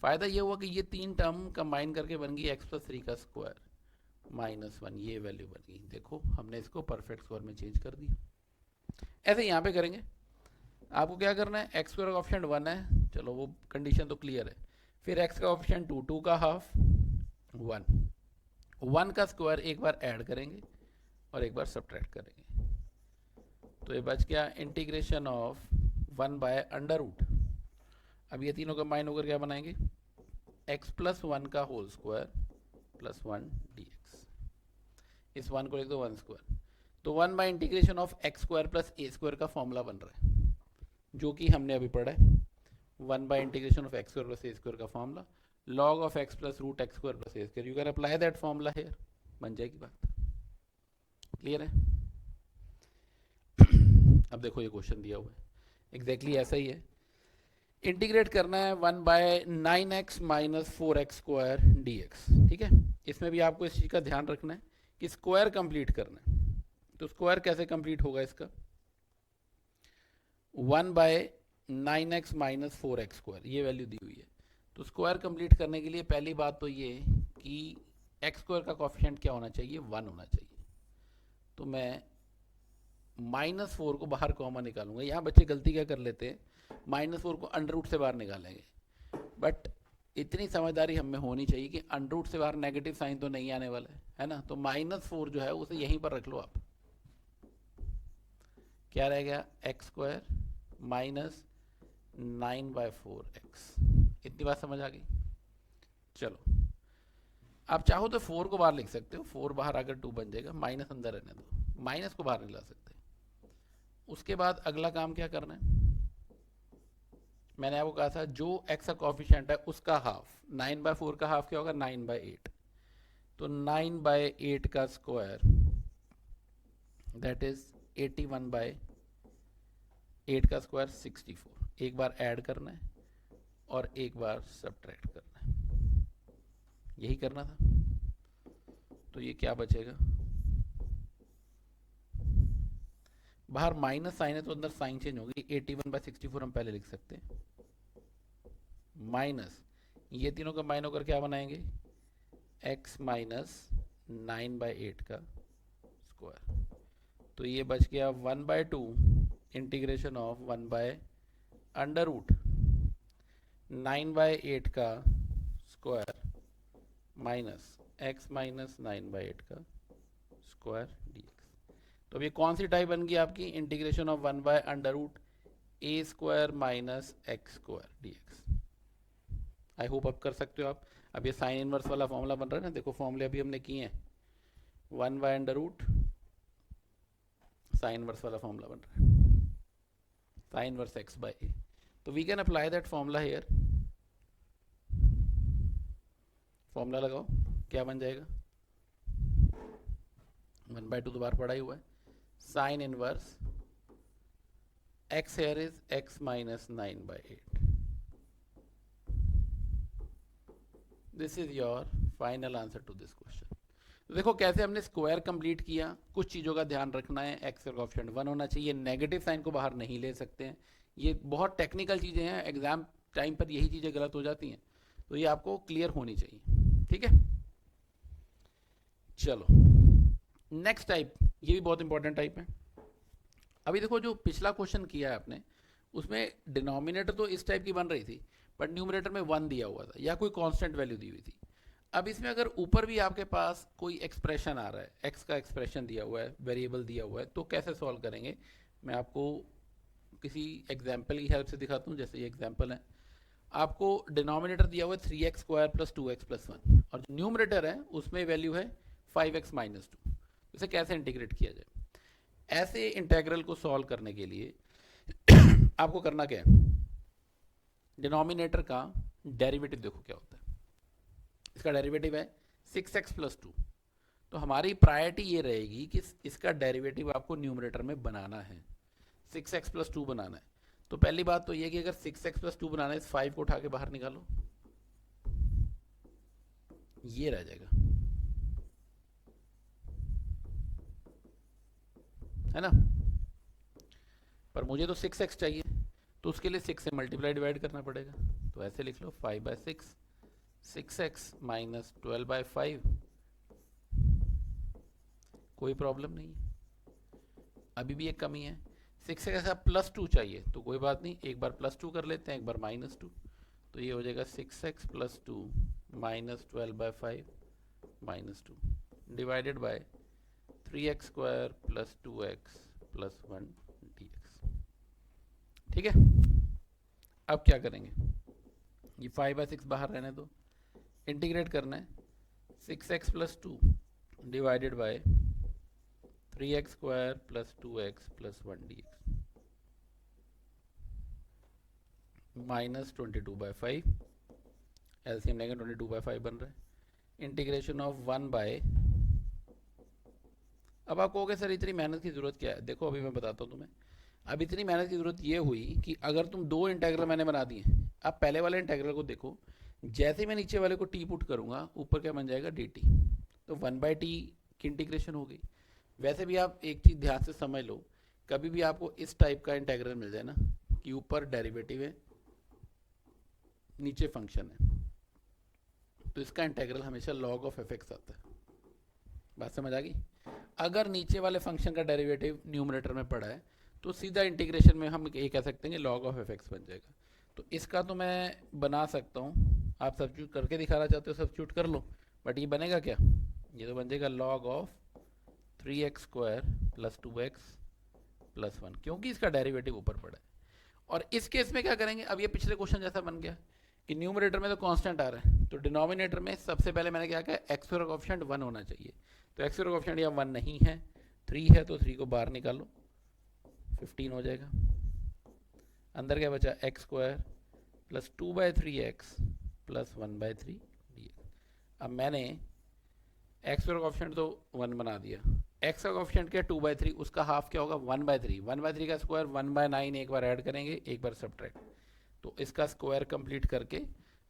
फ़ायदा ये हुआ कि ये 3 टर्म कंबाइन करके बन गई x प्लस 3 का स्क्वायर -1, ये वैल्यू बन गई। देखो हमने इसको परफेक्ट स्क्वायर में चेंज कर दिया। ऐसे यहाँ पे करेंगे, आपको क्या करना है, x² का ऑप्शन 1 है, चलो वो कंडीशन तो क्लियर है। फिर x का ऑप्शन 2, 2 का हाफ 1, 1 का स्क्वायर एक बार ऐड करेंगे और एक बार सब्ट्रैक्ट करेंगे, तो ये बच गया इंटीग्रेशन ऑफ 1/√। अब ये तीनों कंबाइन होकर क्या बनाएंगे, x प्लस 1 का होल स्क्वायर प्लस 1 dx, इस 1 को लिख दो 1 स्क्वायर, तो 1/इंटीग्रेशन ऑफ x² प्लस a² का फॉर्मूला बन रहा है जो कि हमने अभी पढ़ा है, 1/इंटीग्रेशन ऑफ x² प्लस a² का formula. log of x plus root x square plus a square. You can apply that formula here. बन जाएगी बात. क्लियर है? अब देखो ये क्वेश्चन दिया हुआ है एग्जैक्टली ऐसा ही है. इंटीग्रेट करना है 1/9x minus 4x square dx. ठीक है, इसमें भी आपको इस चीज़ का ध्यान रखना है कि स्क्वायर कंप्लीट करना है. तो स्क्वायर कैसे कंप्लीट होगा इसका? 1/9x माइनस 4x स्क्वायर, ये वैल्यू दी हुई है. तो स्क्वायर कंप्लीट करने के लिए पहली बात तो ये कि x स्क्वायर का कोफिशिएंट क्या होना चाहिए? 1 होना चाहिए. तो मैं -4 को बाहर कॉमन निकालूंगा. यहाँ बच्चे गलती क्या कर लेते हैं, -4 को अंडर रूट से बाहर निकालेंगे. बट इतनी समझदारी हम में होनी चाहिए कि अंडर रूट से बाहर नेगेटिव साइन तो नहीं आने वाला है ना. तो -4 जो है उसे यहीं पर रख लो आप. क्या रह गया? x square minus 9/4x. इतनी बात समझ आ गई? चलो, आप चाहो तो 4 को बाहर लिख सकते हो. 4 बाहर अगर 2 बन जाएगा, माइनस अंदर रहने दो, माइनस को बाहर नहीं ला सकते. उसके बाद अगला काम क्या करना है? मैंने आपको कहा था जो x का कोफिशिएंट है उसका हाफ. 9/4 का हाफ क्या होगा? 9/8. तो 9/8 का स्क्वायर दैट इज 81/8 का स्क्वायर 64. एक बार ऐड करना है और एक बार सब्ट्रैक्ट करना है. यही करना था. तो ये क्या बचेगा? बाहर माइनस साइन है तो अंदर साइन चेंज होगी. 81/64 हम पहले लिख सकते हैं, माइनस ये तीनों कंबाइन होकर क्या बनाएंगे? x माइनस 9/8 का स्क्वायर. तो ये बच गया 1/2 इंटीग्रेशन ऑफ 1/√9/8 का स्क्वायर माइनस x माइनस 9/8 का स्क्वायर dx. तो ये कौन सी टाइप बन गई आपकी? Integration of 1/√a square minus x square dx. I hope अब कर सकते हो आप. अब ये साइन इनवर्स वाला फॉर्मूला बन रहा है ना. देखो फॉर्मूले अभी हमने किए हैं. 1/√ साइन इनवर्स वाला फॉर्मूला बन रहा है, साइन इनवर्स x/a. तो we can apply that formula here. Formula लगाओ, क्या बन जाएगा? 1/2 तो बार पड़ा ही हुआ है. Sine inverse x here is x minus 9/8. This is your final answer to this question. तो देखो कैसे हमने स्क्वायर कंप्लीट किया. कुछ चीज़ों का ध्यान रखना है. x का कोफिशिएंट 1 होना चाहिए. नेगेटिव साइन को बाहर नहीं ले सकते हैं. ये बहुत टेक्निकल चीज़ें हैं. एग्जाम टाइम पर यही चीज़ें गलत हो जाती हैं. तो ये आपको क्लियर होनी चाहिए. ठीक है, चलो नेक्स्ट टाइप. ये भी बहुत इंपॉर्टेंट टाइप है. अभी देखो जो पिछला क्वेश्चन किया है आपने, उसमें डिनोमिनेटर तो इस टाइप की बन रही थी, बट न्यूमरेटर में 1 दिया हुआ था या कोई कांस्टेंट वैल्यू दी हुई थी. अब इसमें अगर ऊपर भी आपके पास कोई एक्सप्रेशन आ रहा है, x का एक्सप्रेशन दिया हुआ है, वेरिएबल दिया हुआ है, तो कैसे सॉल्व करेंगे? मैं आपको किसी एग्जाम्पल की हेल्प से दिखाता हूँ. जैसे ये एग्जाम्पल है, आपको डिनोमिनेटर दिया हुआ है 3x square plus 2x plus 1 और जो न्यूमरेटर है उसमें वैल्यू है 5x माइनस 2. इसे कैसे इंटीग्रेट किया जाए? ऐसे इंटेग्रल को सॉल्व करने के लिए आपको करना क्या है? डिनोमिनेटर का डेरिवेटिव देखो क्या होता है. इसका डेरिवेटिव है 6x प्लस 2. तो हमारी प्रायोरिटी ये रहेगी कि इसका डेरिवेटिव आपको न्यूमरेटर में बनाना है. 6x प्लस 2 बनाना है. तो पहली बात तो ये कि अगर 6x प्लस 2 बनाना है, इस 5 को उठा के बाहर निकालो, ये रह जाएगा, है ना. पर मुझे तो 6x चाहिए, तो उसके लिए 6 से मल्टीप्लाई डिवाइड करना पड़ेगा. तो ऐसे लिख लो 5/6, 6x माइनस 12/5. कोई प्रॉब्लम नहीं है. अभी भी एक कमी है. 6 के साथ प्लस 2 चाहिए, तो कोई बात नहीं, एक बार प्लस 2 कर लेते हैं, एक बार माइनस 2. तो ये हो जाएगा 6x plus 2 minus 12/5 minus 2 divided bye 3x square plus 2x plus 1 dx. ठीक है, अब क्या करेंगे? ये 5/6 बाहर रहने दो. इंटीग्रेट करना है 6x plus 2 divided bye 3x square plus 2x plus 1 dx minus 22/5 LCM लेंगे 22/5 बन रहा है। इंटीग्रेशन ऑफ 1 बाय, अब आप कहोगे सर इतनी मेहनत की ज़रूरत क्या है? देखो अभी मैं बताता हूँ तुम्हें। अब इतनी मेहनत की ज़रूरत ये हुई कि अगर तुम दो इंटेग्रल मैंने बना दिए, अब पहले वाले इंटेग्रल को देखो, जैसे मैं नीचे वाले को टी पुट करूँगा ऊपर क्या बन जाएगा डी टी, तो 1/t की इंटीग्रेशन हो गई। वैसे भी आप एक चीज़ ध्यान से समझ लो, कभी भी आपको इस टाइप का इंटेग्रल मिल जाए ना कि ऊपर डेरिवेटिव है नीचे फंक्शन है, तो इसका इंटेग्रल हमेशा log ऑफ एफ आता है। बात समझ आ गई? अगर नीचे वाले फंक्शन का डेरिवेटिव न्यूमरेटर में पड़ा है तो सीधा इंटीग्रेशन में हम ये कह सकते हैं कि log ऑफ एफ बन जाएगा। तो इसका तो मैं बना सकता हूँ, आप सब्स्टिट्यूट करके दिखाना चाहते हो सब्स्टिट्यूट कर लो, बट ये बनेगा क्या? ये तो बन जाएगा log of 3x² plus 2x plus 1, क्योंकि इसका डेरिवेटिव ऊपर पड़ा है। और इस केस में क्या करेंगे, अब ये पिछले क्वेश्चन जैसा बन गया कि न्यूमरेटर में तो कांस्टेंट आ रहा है, तो डिनोमिनेटर में सबसे पहले मैंने क्या कहा, एक्स का कोएफिशिएंट 1 होना चाहिए। तो एक्स का कोएफिशिएंट यहाँ 1 नहीं है, 3 है, तो 3 को बाहर निकालो, 15 हो जाएगा। अंदर क्या बचा, x² plus 2/3x plus 1/3 dx। अब मैंने एक्स का कोएफिशिएंट तो 1 बना दिया, एक्स का कोएफिशिएंट क्या 2/3, उसका हाफ क्या होगा 1/3, 1/3 का स्क्वायर 1/9, एक बार ऐड करेंगे एक बार सब्ट्रैक्ट। तो इसका स्क्वायर कंप्लीट करके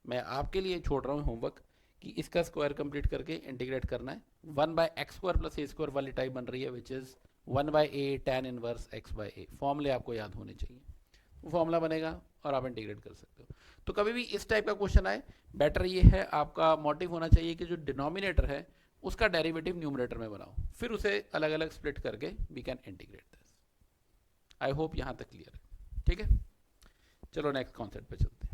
मैं आपके लिए छोड़ रहा हूँ होमवर्क कि इसका स्क्वायर कंप्लीट करके इंटीग्रेट करना है। 1/x² प्लस a² वाली टाइप बन रही है which is 1/a tan inverse x/a। फॉर्मूले आपको याद होने चाहिए, वो फॉर्मूला बनेगा और आप इंटीग्रेट कर सकते हो। तो कभी भी इस टाइप का क्वेश्चन आए, बेटर ये है आपका मोटिव होना चाहिए कि जो डिनोमिनेटर है उसका डेरिवेटिव न्यूमरेटर में बनाओ, फिर उसे अलग अलग स्प्लिट करके we can integrate this. I hope यहाँ तक क्लियर है, ठीक है। चलो नेक्स्ट कॉन्सेप्ट पे चलते हैं।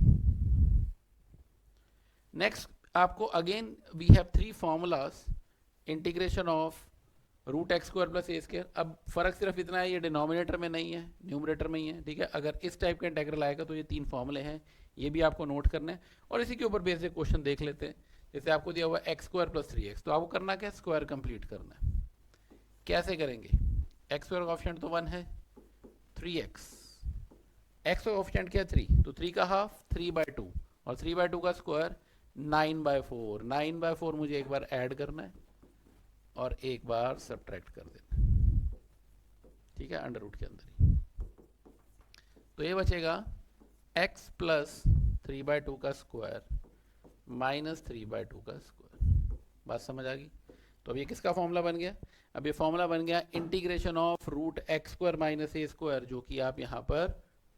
नेक्स्ट आपको again we have 3 formulas, integration of √x² plus a²। अब फर्क सिर्फ इतना है, ये डिनोमिनेटर में नहीं है न्यूमरेटर में ही है, ठीक है। अगर इस टाइप का इंटीग्रल आएगा तो ये 3 फॉर्मूले हैं, ये भी आपको नोट करना है। और इसी के ऊपर बेसिक क्वेश्चन देख लेते हैं। जैसे आपको दिया हुआ x² प्लस 3x, तो आपको करना क्या, स्क्वायर कंप्लीट करना है। कैसे करेंगे, x² का कोएफिशिएंट तो 1 है, 3x, x का कोएफिशिएंट क्या है 3, तो 3 का हाफ 3/2 और 3/2 का स्क्वायर 9/4। 9/4 मुझे एक बार ऐड करना है और एक बार सब्ट्रैक्ट कर देना, ठीक है, अंडर रूट के अंदर ही। तो ये बचेगा x प्लस 3/2 का स्क्वायर माइनस 3/2 का स्क्वायर। बात समझ आ गई? तो अब ये किसका फॉर्मूला बन गया, अब ये फॉर्मूला बन गया integration of √x² minus a², जो कि आप यहाँ पर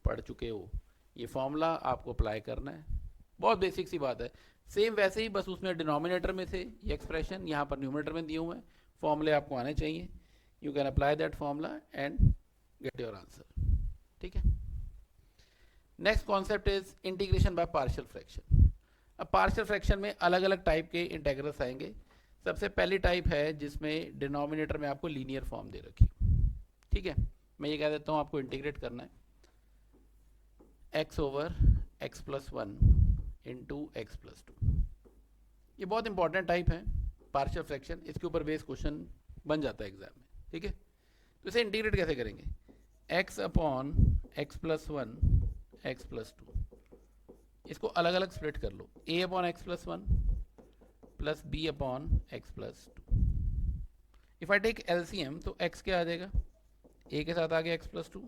पढ़ चुके हो। ये फॉर्मूला आपको अप्लाई करना है, बहुत बेसिक सी बात है। सेम वैसे ही, बस उसमें डिनोमिनेटर में थे ये एक्सप्रेशन, यहाँ पर न्यूमरेटर में दिए हुए हैं। फॉर्मूले आपको आने चाहिए, you can apply that formula and get your answer, ठीक है। Next concept is integration by partial fraction. अब पार्शियल फ्रैक्शन में अलग अलग टाइप के इंटेग्रल्स आएंगे। सबसे पहली टाइप है जिसमें डिनोमिनेटर में आपको लीनियर फॉर्म दे रखी, ठीक है। मैं ये कह देता हूँ आपको इंटीग्रेट करना है x/x plus 1 into x plus 2। ये बहुत इंपॉर्टेंट टाइप है पार्शियल फ्रैक्शन, इसके ऊपर बेस क्वेश्चन बन जाता है एग्जाम में, ठीक है। तो इसे इंटीग्रेट कैसे करेंगे, x/x प्लस 1 x प्लस 2, इसको अलग अलग स्प्लिट कर लो, a/x plus 1 plus b/x plus 2। If I take LCM तो x क्या आ जाएगा, a के साथ आ गया x प्लस 2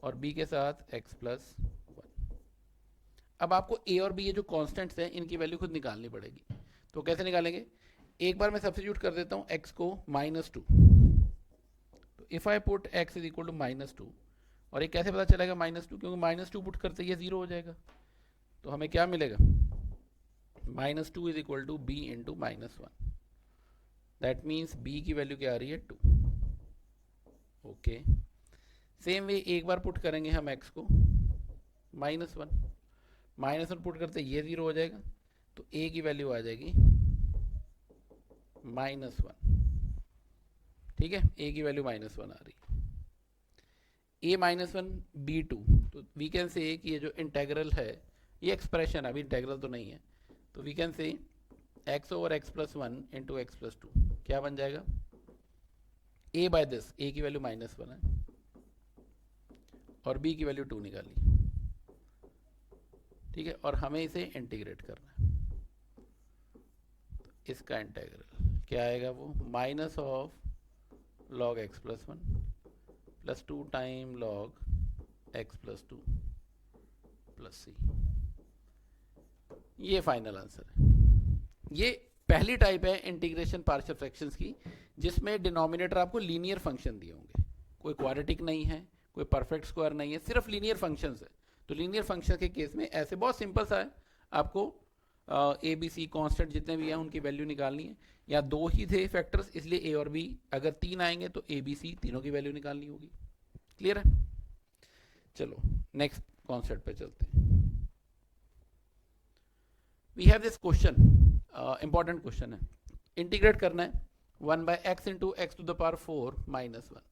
और b के साथ x प्लस 1। अब आपको a और b ये जो कॉन्स्टेंट्स हैं इनकी वैल्यू खुद निकालनी पड़ेगी। तो कैसे निकालेंगे, एक बार मैं सब्स्टिट्यूट कर देता हूँ x को -2, तो if I put x is equal to -2, और ये कैसे पता चलेगा -2, क्योंकि -2 पुट करते ही 0 हो जाएगा। तो हमें क्या मिलेगा, -2 is equal to b into -1, that means b की वैल्यू क्या आ रही है 2, ओके। सेम वे एक बार पुट करेंगे हम x को -1 पुट करते ये 0 हो जाएगा, तो a की वैल्यू आ जाएगी -1, ठीक है, a की वैल्यू -1 आ रही है, a -1 b2। तो वी कैन से कि ये जो इंटेग्रल है, ये एक्सप्रेशन अभी इंटेग्रल तो नहीं है, तो वी कैन से x/x plus 1 into x plus 2 क्या बन जाएगा, a बाय दिस, a की वैल्यू -1 है और b की वैल्यू 2 निकाली, ठीक है, और हमें इसे इंटीग्रेट करना है। इसका इंटेग्रल क्या आएगा, वो minus of log x plus one plus 2 time log x plus 2 plus c. ये फाइनल आंसर है। ये पहली टाइप है इंटीग्रेशन पार्शियल फ्रैक्शंस की, जिसमें डिनोमिनेटर आपको लीनियर फंक्शन दिए होंगे, कोई क्वाड्रेटिक नहीं है, कोई परफेक्ट स्क्वायर नहीं है, सिर्फ लीनियर फंक्शंस है। तो लीनियर फंक्शन के केस में ऐसे बहुत सिंपल सा है, आपको ए बी सी कॉन्स्टेंट जितने भी हैं उनकी वैल्यू निकालनी है, या दो ही थे फैक्टर्स इसलिए ए और बी, अगर तीन आएंगे तो ए बी सी तीनों की वैल्यू निकालनी होगी। क्लियर है? चलो नेक्स्ट कॉन्सेप्ट पे चलते हैं। We have this question, important question है, इंटीग्रेट करना है 1 by x into x to the power 4 minus 1।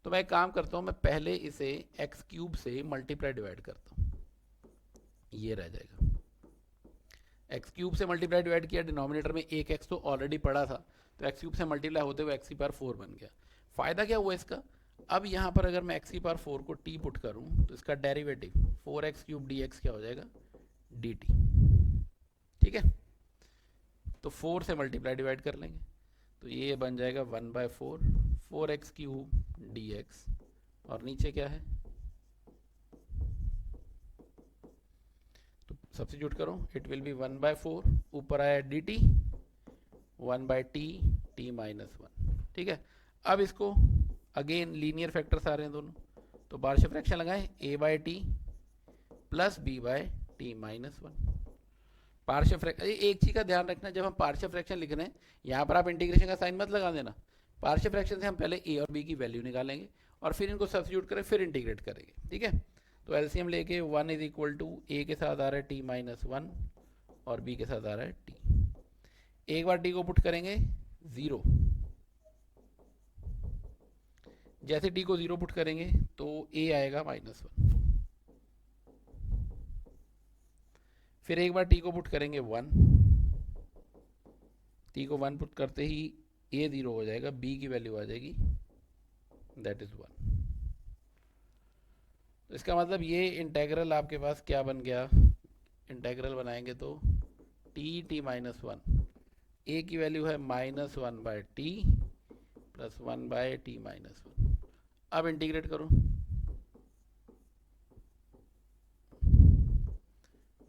तो मैं एक काम करता हूँ, मैं पहले इसे एक्स क्यूब से मल्टीप्लाई डिवाइड करता हूँ, ये रह जाएगा। एक्स क्यूब से मल्टीप्लाई डिवाइड किया, डिनोमिनेटर में एक एक्स तो ऑलरेडी पड़ा था, तो एक्स क्यूब से मल्टीप्लाई होते हुए एक्स की पावर 4 बन गया। फायदा क्या हुआ इसका, अब यहाँ पर अगर मैं एक्स की पावर 4 को टी पुट करूँ तो इसका derivative 4x cube d x क्या हो जाएगा, डी टी। ठीक है, तो 4 से मल्टीप्लाई डिवाइड कर लेंगे, तो ये बन जाएगा 1 bye 4x cube d x, और नीचे क्या है, तो सब्स्टिट्यूट करो, इट विल बी 1 बाय 4, ऊपर आया d t 1 by t t minus 1। ठीक है, अब इसको अगेन लीनियर फैक्टर्स आ रहे हैं दोनों, तो पार्शियल फ्रैक्शन लगाएं, a by t plus b by t minus 1। Partial fraction, एक चीज़ का ध्यान रखना, जब हम पार्शियल फ्रैक्शन लिख रहे हैं यहाँ पर आप इंटीग्रेशन का साइन मत लगा देना। पार्शियल फ्रैक्शन से हम पहले a और b की वैल्यू निकालेंगे और फिर इनको सब्स्टिट्यूट करें, फिर इंटीग्रेट करेंगे। ठीक है, तो एलसीएम लेके 1 इज इक्वल टू a के साथ आ रहा है t माइनस 1 और b के साथ आ रहा है t। एक बार t को पुट करेंगे 0, जैसे t को 0 पुट करेंगे तो a आएगा माइनस 1, फिर एक बार t को पुट करेंगे 1, t को 1 पुट करते ही a 0 हो जाएगा, b की वैल्यू आ जाएगी दैट इज 1। तो इसका मतलब ये इंटेग्रल आपके पास क्या बन गया, इंटेग्रल बनाएंगे तो t माइनस 1, a की वैल्यू है minus 1 by t plus 1 by t minus 1। अब इंटीग्रेट करो,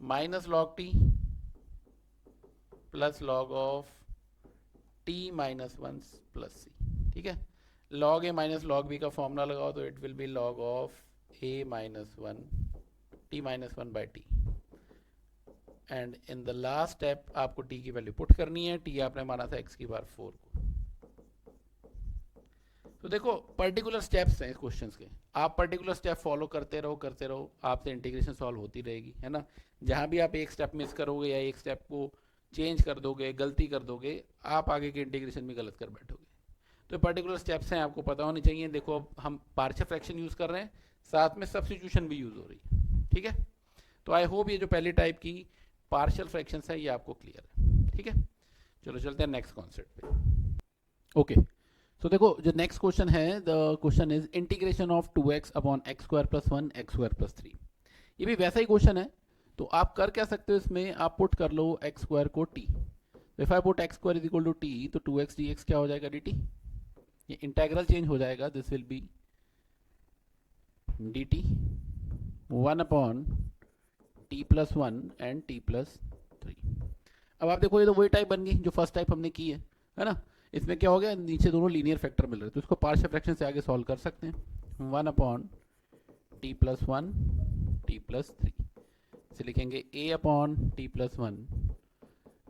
minus log t plus log of t minus 1 plus c. ठीक है, log a minus log b का फॉर्मूला लगाओ तो it will be log of a minus 1 t minus 1 by t, and in the last step आपको t की value put करनी है, T आपने माना था एक्स की पावर 4 को। तो देखो पर्टिकुलर स्टेप्स हैं इस क्वेश्चन के, आप पर्टिकुलर स्टेप फॉलो करते रहो, आपसे इंटीग्रेशन सॉल्व होती रहेगी, है ना। जहाँ भी आप एक स्टेप मिस करोगे या एक स्टेप को चेंज कर दोगे, गलती कर दोगे, आप आगे के इंटीग्रेशन में गलत कर बैठोगे। तो पर्टिकुलर स्टेप्स हैं, आपको पता होने चाहिए। देखो अब हम पार्शियल फ्रैक्शन यूज़ कर रहे हैं, साथ में सब्स्टिट्यूशन भी यूज़ हो रही है। ठीक है, तो आई होप ये जो पहली टाइप की पार्शियल फ्रैक्शन है ये आपको क्लियर है। ठीक है, चलो चलते हैं नेक्स्ट कॉन्सेप्ट पे। ओके, तो देखो जो नेक्स्ट क्वेश्चन है, the question is integration of 2x upon x square plus 1 x square plus 3। ये भी वैसा ही क्वेश्चन है, तो आप कर क्या सकते हो इसमें, आप पुट कर लो एक्स स्क्वायर को t, if I put x square is equal to t तो 2x dx क्या हो जाएगा dt, ये इंटेग्रल चेंज हो जाएगा, this will be dt 1 upon t plus 1 and t plus 3। अब आप देखो ये तो वही टाइप बन गई जो फर्स्ट टाइप हमने की है ना। इसमें क्या हो गया, नीचे दोनों लीनियर फैक्टर मिल रहे हैं, तो इसको पार्शियल फ्रैक्शन से आगे सॉल्व कर सकते हैं। 1 upon T plus 1 T plus 3 से लिखेंगे a upon T plus 1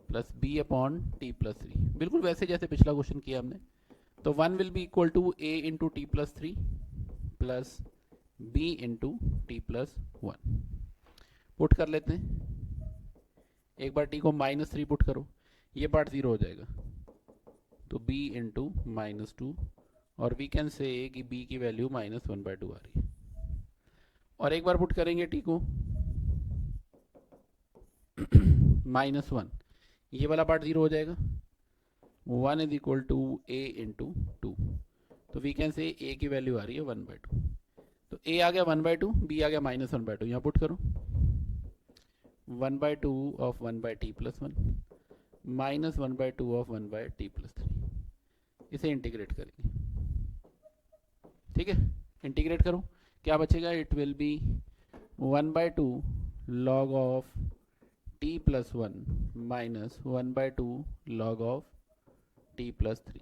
plus b upon T plus 3, बिल्कुल वैसे जैसे पिछला क्वेश्चन किया हमने। तो 1 will be equal to a into t plus 3 plus b into t plus 1। Put कर लेते हैं, एक बार t को माइनस 3 पुट करो, ये पार्ट 0 हो जाएगा, तो b इंटू माइनस 2, और वी कैन से कि b की वैल्यू माइनस 1/2 आ रही है। और एक बार पुट करेंगे t को माइनस 1, ये वाला पार्ट 0 हो जाएगा, 1 is equal to a into 2, तो वी कैन से a की वैल्यू आ रही है 1/2, तो a आ गया 1/2, b आ गया माइनस 1/2, यहाँ पुट करो 1/2 of 1/t plus 1, minus 1/2 of 1/t+3, इसे इंटीग्रेट करेंगे। ठीक है, इंटीग्रेट करो, क्या बचेगा? It will be 1/2 log of t+1 minus 1/2 log of t+3।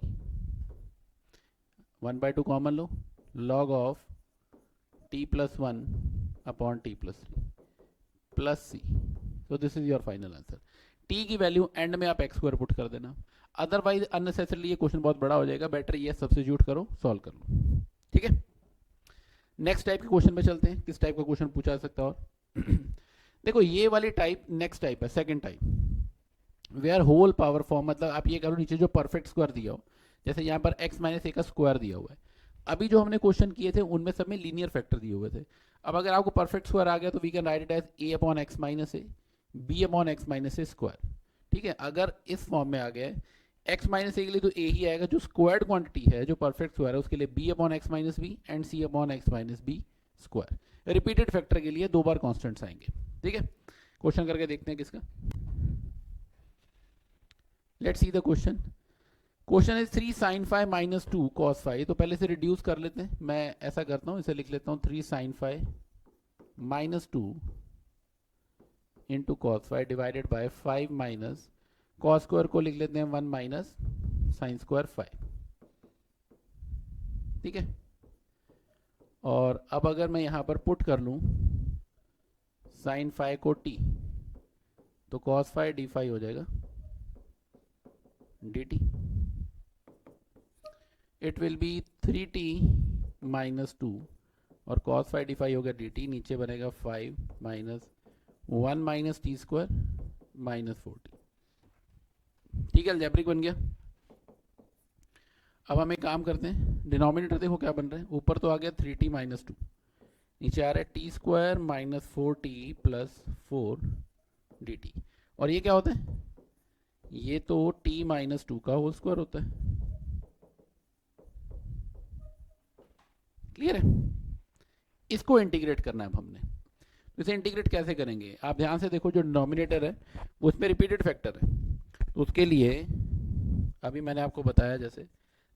1/2 common लो, log of t+1 upon t+3 plus c. So this is your final answer. t की value end में आप x² पुट कर देना, अदरवाइज अननेसेसरली ये question बहुत बड़ा हो जाएगा, बेटर ये सब्स्टिट्यूट करो, सॉल्व कर लो। ठीक है, नेक्स्ट टाइप के क्वेश्चन पे चलते हैं। किस टाइप का क्वेश्चन पूछा जा सकता है और देखो ये वाली टाइप नेक्स्ट टाइप है, second type, where whole power form, मतलब आप ये करो नीचे जो परफेक्ट स्क्वायर दिया हो, जैसे यहाँ पर x - a का स्क्वायर दिया हुआ है। अभी जो हमने क्वेश्चन किए थे उनमें सब में लीनियर फैक्टर दिए हुए थे। अब अगर आपको परफेक्ट स्क्वायर आ गया तो we can write it as a/x - a, b/x - a square. ठीक है, अगर इस फॉर्म में आ गया है x - a के लिए तो a ही आएगा, जो स्क्वायर्ड क्वांटिटी है जो परफेक्ट स्क्वायर है उसके लिए b/x - b and c/x - b square. Repeated factor के लिए 2 बार कॉन्स्टेंट्स आएंगे। ठीक है, क्वेश्चन करके देखते हैं किसका। Let's see the question. Question is 3 sin phi - 2 cos phi। तो पहले से रिड्यूस कर लेते हैं, मैं ऐसा करता हूँ, इसे लिख लेता हूँ 3 sin phi - 2 into cos phi divided by 5 minus cos square को लिख लेते हैं 1 माइनस साइन स्क्वायर phi। ठीक है, और अब अगर मैं यहाँ पर पुट कर लूँ sin phi को t, तो cos phi d phi हो जाएगा dt। It will B 3t - 2 और cos phi d phi हो गया dt, नीचे बनेगा 5 minus 1 minus t square minus 4t। ठीक है, अलजेब्रिक बन गया। अब हम एक काम करते हैं, डिनोमिनेटर देखो क्या बन रहा है, ऊपर तो आ गया 3t - 2, नीचे आ रहा है T square minus 4t plus 4 dt। और ये क्या होता है? ये तो t - 2 का होल स्क्वायर होता है। क्लियर है? इसको इंटीग्रेट करना है अब हमने। तो इसे इंटीग्रेट कैसे करेंगे? आप ध्यान से देखो, जो डिनोमिनेटर है उसमें रिपीटेड फैक्टर है, तो उसके लिए अभी मैंने आपको बताया जैसे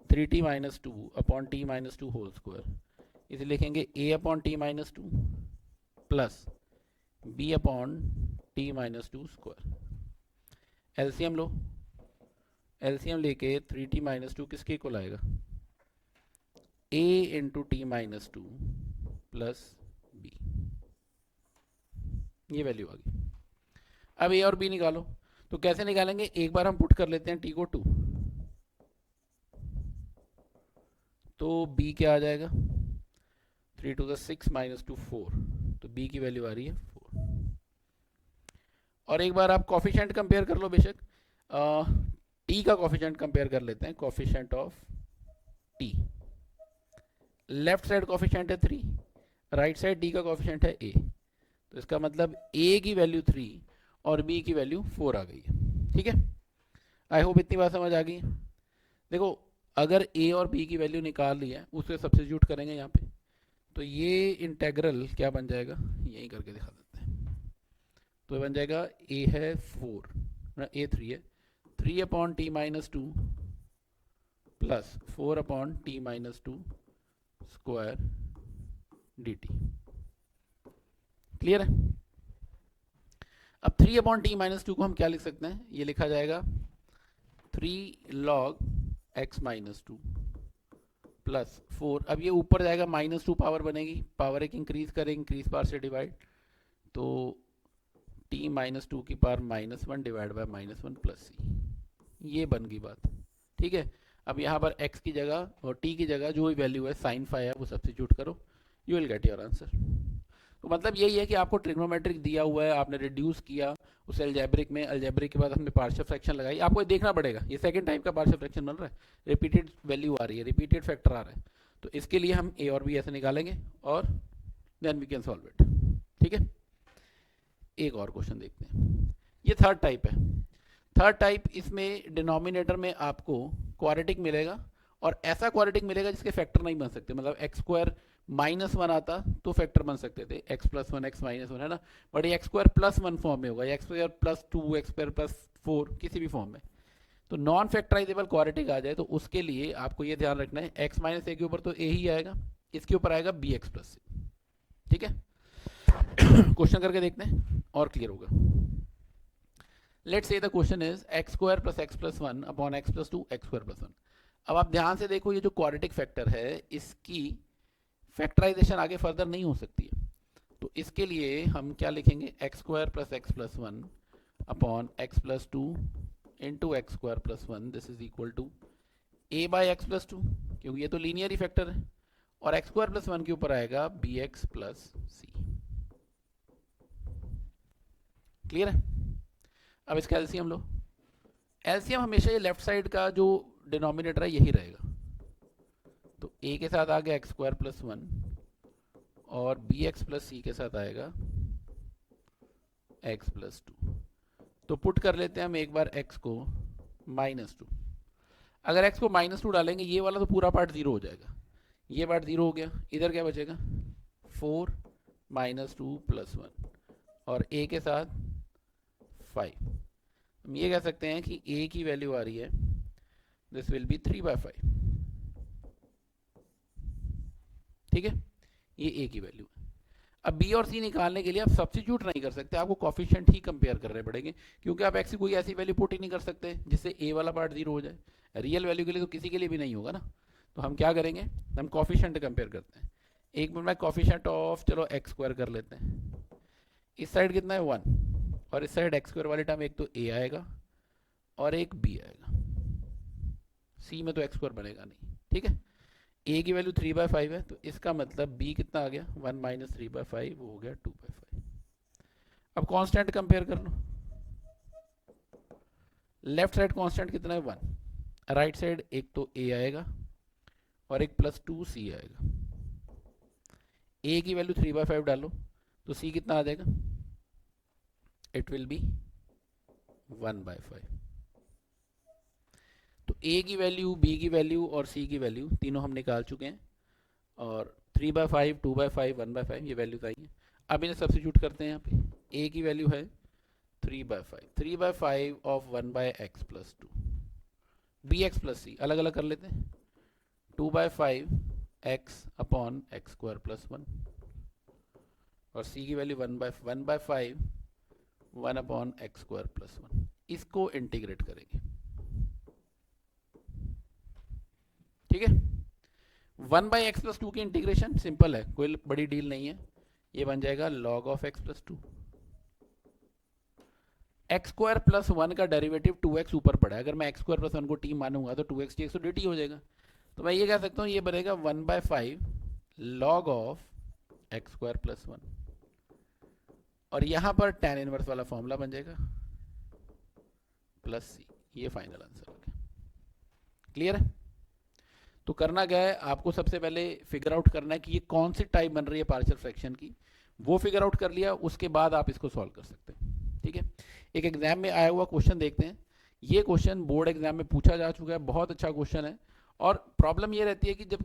3t - 2 upon t - 2 whole square, इसे लिखेंगे a upon t - 2 plus b upon t - 2 square. LCM लो, एलसीएम लेके 3t - 2 किसके इक्वल आएगा? a into T - 2 plus b, ये वैल्यू आ गई। अब a और b निकालो, तो कैसे निकालेंगे? एक बार हम पुट कर लेते हैं t को 2, तो b क्या आ जाएगा? 3 to the 6 - 2 4, तो b की वैल्यू आ रही है 4। और एक बार आप कॉफिशिएंट कंपेयर कर लो, बेशक t का कॉफिशिएंट कंपेयर कर लेते हैं, coefficient of t। Left side coefficient है 3, राइट साइड d का कॉफिशिएंट है a, तो इसका मतलब a की वैल्यू 3 और b की वैल्यू 4 आ गई है। ठीक है, आई होप इतनी बात समझ आ गई। देखो, अगर a और b की वैल्यू निकाल ली है, उसे सब्स्टिट्यूट करेंगे यहाँ पे, तो ये इंटेग्रल क्या बन जाएगा, यही करके दिखा देते हैं। तो ये बन जाएगा a है 4, a 3 है, 3 upon t - 2 plus 4 upon t - 2 square dt। Clear है? अब 3 अपॉन t - 2 को हम क्या लिख सकते हैं? ये लिखा जाएगा 3 log x - 2 प्लस 4। अब ये ऊपर जाएगा -2 पावर बनेगी, पावर एक इंक्रीज करें, इंक्रीज पावर से डिवाइड, तो t - 2 की power -1 divide by -1 plus c, ये बन गई बात। ठीक है, अब यहाँ पर x की जगह और t की जगह जो वैल्यू है sin phi है वो सब्स्टिट्यूट करो, you will get your answer. तो मतलब यही है कि आपको ट्रिग्नोमेट्रिक दिया हुआ है, आपने रिड्यूस किया उसे अलजेब्रिक में, अलजेब्रिक के बाद हमने पार्शियल फ्रैक्शन लगाई, आपको देखना पड़ेगा ये सेकंड टाइप का पार्शियल फ्रैक्शन बन रहा है, रिपीटेड वैल्यू आ रही है, रिपीटेड फैक्टर आ रहा है, तो इसके लिए हम a और b ऐसे निकालेंगे और then we can solve it. ठीक है, एक और क्वेश्चन देखते हैं, ये थर्ड टाइप है। थर्ड टाइप, इसमें डिनोमिनेटर में आपको क्वाड्रेटिक मिलेगा और ऐसा क्वाड्रेटिक मिलेगा जिसके फैक्टर नहीं बन सकते, मतलब x² -1 आता तो फैक्टर बन सकते थे, x plus one x minus one, है ना, बट ये x² + 1 फॉर्म में होगा, x² + 2 x² + 4 किसी भी फॉर्म में। तो नॉन फैक्टराइजेबल क्वाड्रेटिक आ जाए तो उसके लिए आपको ये ध्यान रखना है, x - a के ऊपर तो a ही आएगा, इसके ऊपर आएगा bx + c। ठीक है, क्वेश्चन करके देखते हैं और क्लियर होगा। Let's say the question is x² + x + 1 upon x + 2 x² + 1। अब आप ध्यान से देखो, ये जो क्वाड्रेटिक फैक्टर है इसकी फैक्टराइजेशन आगे फर्दर नहीं हो सकती है, तो इसके लिए हम क्या लिखेंगे, x² + x + 1 upon x + 2 into x² + 1, this is equal to a/x + 2, क्योंकि ये तो लीनियर ही फैक्टर है, और x² + 1 के ऊपर आएगा bx + c। क्लियर है? अब इसका एलसीएम लो। एलसीएम हमेशा ये लेफ्ट साइड का जो डिनोमिनेटर है यही रहेगा, तो a के साथ आ गया x² + 1 और bx + c के साथ आएगा x + 2। तो पुट कर लेते हैं हम एक बार x को -2। अगर x को -2 डालेंगे ये वाला तो पूरा पार्ट 0 हो जाएगा, ये पार्ट 0 हो गया, इधर क्या बचेगा 4 - 2 + 1 और a के साथ 5। हम ये कह सकते हैं कि a की वैल्यू आ रही है, दिस विल बी 3/5। ठीक है, ये a की वैल्यू है। अब b और c निकालने के लिए आप सब्स्टिट्यूट नहीं कर सकते, आपको कोफिशिएंट ही कंपेयर करने पड़ेंगे, क्योंकि आप x की कोई ऐसी वैल्यू पुट ही नहीं कर सकते जिससे a वाला पार्ट 0 हो जाए। रियल वैल्यू के लिए तो किसी के लिए भी नहीं होगा ना, तो हम क्या करेंगे, हम कोफिशिएंट कंपेयर करते हैं। एक मिनट में कोफिशिएंट ऑफ, चलो x² कर लेते हैं, इस साइड कितना है 1 और इस साइड x² वाले टर्म एक तो a आएगा और एक b आएगा, c में तो x² बनेगा नहीं। ठीक है, a की वैल्यू 3/5 है, तो इसका मतलब b कितना आ गया 1 - 3/5, वो हो गया 2/5। अब कांस्टेंट कंपेयर कर लो, लेफ्ट साइड कांस्टेंट कितना है 1, राइट साइड एक तो a आएगा और एक +2c आएगा। a की वैल्यू 3/5 डालो तो c कितना आ जाएगा, इट विल बी 1/5। तो a की वैल्यू, b की वैल्यू और c की वैल्यू तीनों हम निकाल चुके हैं, और 3/5 2/5 1/5 ये वैल्यूज आई हैं। अब इन्हें सब्स्टिट्यूट करते हैं यहाँ पे। a की वैल्यू है 3/5, 3/5 ऑफ 1/x + 2, bx + c अलग अलग कर लेते हैं, 2/5 x अपॉन x² + 1 और c की वैल्यू 1/5 1 अपॉन x² + 1। इसको इंटीग्रेट करेंगे। ठीक है, 1/x + 2 की इंटीग्रेशन सिंपल है, कोई बड़ी डील नहीं है, ये बन जाएगा log of x + 2। x² + 1 का डेरिवेटिव 2x ऊपर पड़ा है, अगर मैं x² + 1 को t मानूंगा तो 2x dx तो dt हो जाएगा, तो मैं ये कह सकता हूँ ये बनेगा 1/5 log of x² + 1 और यहां पर tan इनवर्स वाला फॉर्मूला बन जाएगा +c। ये फाइनल आंसर हो गया। क्लियर है? तो करना क्या है, आपको सबसे पहले फिगर आउट करना है कि ये कौन सी टाइप बन रही है पार्शियल फ्रैक्शन की, वो फिगर आउट कर लिया, उसके बाद आप इसको सॉल्व कर सकते हैं। ठीक है, एक एग्जाम में आया हुआ क्वेश्चन देखते हैं। ये क्वेश्चन बोर्ड एग्जाम में पूछा जा चुका है, बहुत अच्छा क्वेश्चन है, और प्रॉब्लम ये रहती है कि जब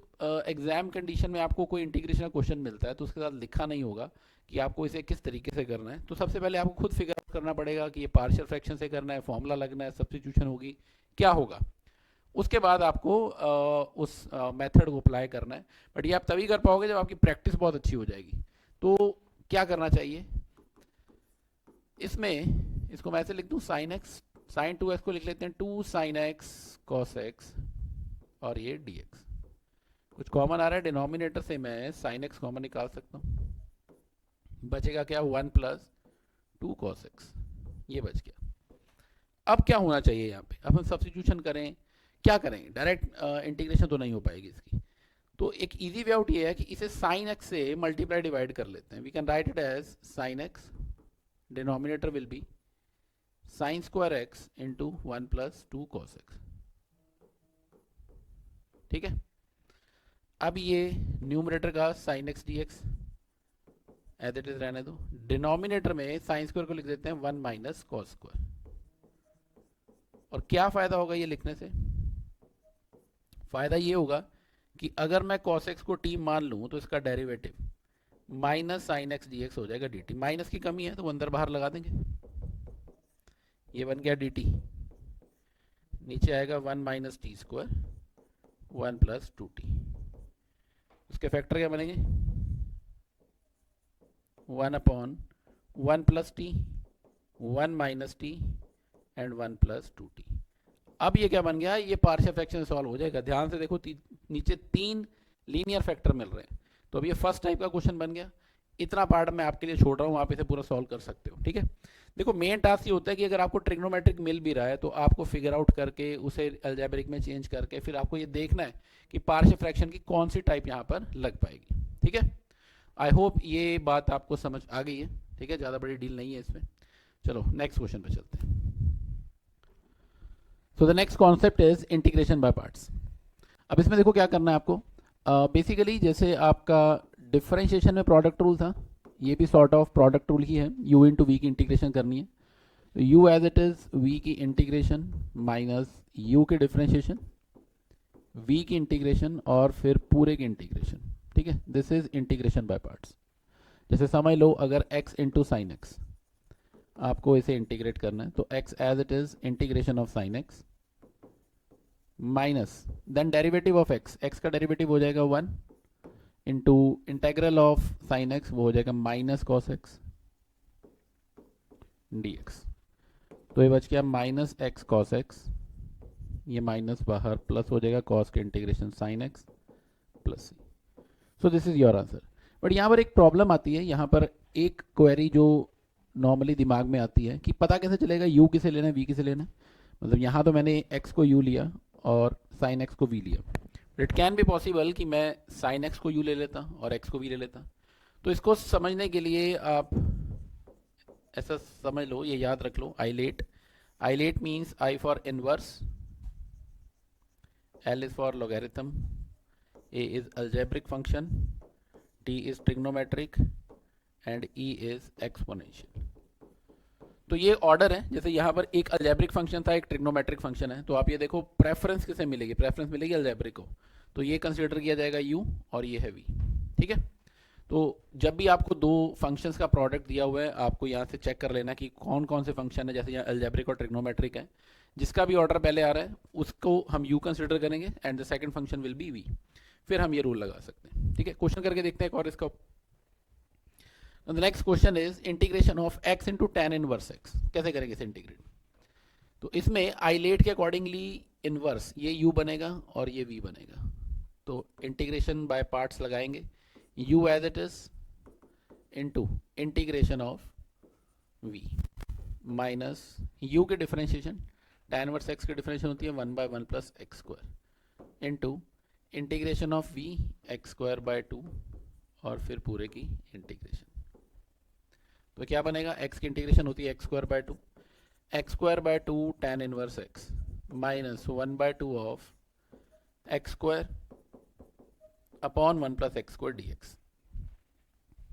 एग्जाम कंडीशन में आपको कोई इंटीग्रेशन का क्वेश्चन मिलता है तो उसके साथ लिखा नहीं होगा कि आपको इसे किस तरीके से करना है, तो सबसे पहले आपको खुद फिगर आउट करना पड़ेगा कि ये पार्शियल फ्रैक्शन से करना है, फॉर्मूला लगना है, सब्स्टिट्यूशन होगी, क्या होगा, उसके बाद आपको उस मेथड को अप्लाई करना है। बट ये आप तभी कर पाओगे जब आपकी प्रैक्टिस बहुत अच्छी हो जाएगी। तो क्या करना चाहिए इसमें, इसको मैं ऐसे लिख दूं sin x, sin 2x को लिख लेते हैं 2 sin x cos x और ये dx। कुछ कॉमन आ रहा है डिनोमिनेटर से, मैं sin x कॉमन निकाल सकता हूँ, बचेगा क्या 1 + 2 cos x, ये बच गया। अब क्या होना चाहिए यहाँ पे, अब हम सब्स्टिट्यूशन करें, क्या करेंगे, डायरेक्ट इंटीग्रेशन तो नहीं हो पाएगी इसकी, तो एक इजी वे आउट ये है कि इसे sin x से मल्टीप्लाई डिवाइड कर लेते हैं। We can write it as sin x, denominator will be sin² x into 1 + 2 cos x। ठीक है, अब ये न्यूमरेटर का sin x dx as it is रहने दो, डिनोमिनेटर में sin² को लिख देते हैं 1 - cos²। और क्या फायदा होगा ये लिखने से, फायदा ये होगा कि अगर मैं cos x को t मान लूँ तो इसका derivative minus sign x d x हो जाएगा dt। माइनस की कमी है तो वो अंदर बाहर लगा देंगे, ये बन गया dt, नीचे आएगा 1 minus t square 1 plus 2t। उसके फैक्टर क्या बनेंगे, 1 upon 1 plus T 1 minus T and 1 plus 2t। अब ये क्या बन गया, ये पार्शियल फ्रैक्शन सॉल्व हो जाएगा। ध्यान से देखो नीचे 3 लीनियर फैक्टर मिल रहे हैं, तो अब ये फर्स्ट टाइप का क्वेश्चन बन गया। इतना पार्ट मैं आपके लिए छोड़ रहा हूँ, आप इसे पूरा सॉल्व कर सकते हो, ठीक है। देखो मेन टास्क ये होता है कि अगर आपको ट्रिग्नोमेट्रिक मिल भी रहा है तो आपको फिगर आउट करके उसे अलजेब्रिक में चेंज करके फिर आपको ये देखना है कि पार्शियल फ्रैक्शन की कौन सी टाइप यहाँ पर लग पाएगी, ठीक है। आई होप ये बात आपको समझ आ गई है, ठीक है, ज़्यादा बड़ी डील नहीं है इसमें। चलो नेक्स्ट क्वेश्चन पे चलते हैं। So the next concept is integration by parts. अब इसमें देखो क्या करना है आपको, बेसिकली जैसे आपका डिफरेंशिएशन में प्रोडक्ट रूल था, ये भी सॉर्ट ऑफ प्रोडक्ट रूल ही है। u इंटू वी की इंटीग्रेशन करनी है, तो u as it is v की इंटीग्रेशन माइनस u की डिफरेंशिएशन, v की इंटीग्रेशन और फिर पूरे की इंटीग्रेशन, ठीक है। This is integration by parts. जैसे समझ लो अगर x इंटू साइन एक्स आपको इसे इंटीग्रेट करना है, तो x as it is integration of sine x minus then derivative of x का डेरिवेटिव हो जाएगा 1 into integral of sine x, वो हो जाएगा minus cos x d x. तो ये बच गया माइनस एक्स कॉस एक्स, ये माइनस बाहर प्लस हो जाएगा कॉस के integration sine x plus c. So this is your answer. But यहाँ पर एक प्रॉब्लम आती है, यहाँ पर एक क्वेरी जो नॉर्मली दिमाग में आती है कि पता कैसे चलेगा u किसे लेना है v किसे लेना है। मतलब यहाँ तो मैंने x को u लिया और साइन x को v लिया, इट कैन बी पॉसिबल कि मैं साइन x को u ले लेता और x को v ले लेता। तो इसको समझने के लिए आप ऐसा समझ लो, ये याद रख लो, ILATE. ILATE means I for inverse, L is for logarithm, A is algebraic function, T is trigonometric and E is exponential। तो ये ऑर्डर है, जैसे यहाँ पर एक अलजेब्रिक फंक्शन था, एक ट्रिग्नोमेट्रिक फंक्शन है, तो आप ये देखो प्रेफरेंस किसे मिलेगी, प्रेफरेंस मिलेगी अलजेब्रिक को, तो ये कंसीडर किया जाएगा u और ये है v, ठीक है। तो जब भी आपको दो फंक्शंस का प्रोडक्ट दिया हुआ है, आपको यहाँ से चेक कर लेना कि कौन कौन से फंक्शन है, जैसे यहाँ अलजेब्रिक और ट्रिग्नोमेट्रिक है, जिसका भी ऑर्डर पहले आ रहा है उसको हम u कंसिडर करेंगे and the second function will be v, फिर हम ये रूल लगा सकते हैं, ठीक है। क्वेश्चन करके देखते हैं एक और इसका। The next question is integration of x into tan inverse x। कैसे करेंगे इसे इंटीग्रेट, तो इसमें आइलेट के अकॉर्डिंगली इनवर्स ये u बनेगा और ये v बनेगा, तो इंटीग्रेशन बाय पार्ट्स लगाएंगे, u as it is into integration of v minus u के डिफरेंशिएशन, tan इनवर्स x की डिफरेंशिएशन होती है 1 by 1 plus x square into integration of v x square by 2 और फिर पूरे की इंटीग्रेशन। तो क्या बनेगा, x की इंटीग्रेशन होती है x square by 2, x square by 2 tan inverse x minus 1 by 2 of x square upon 1 plus x square d x,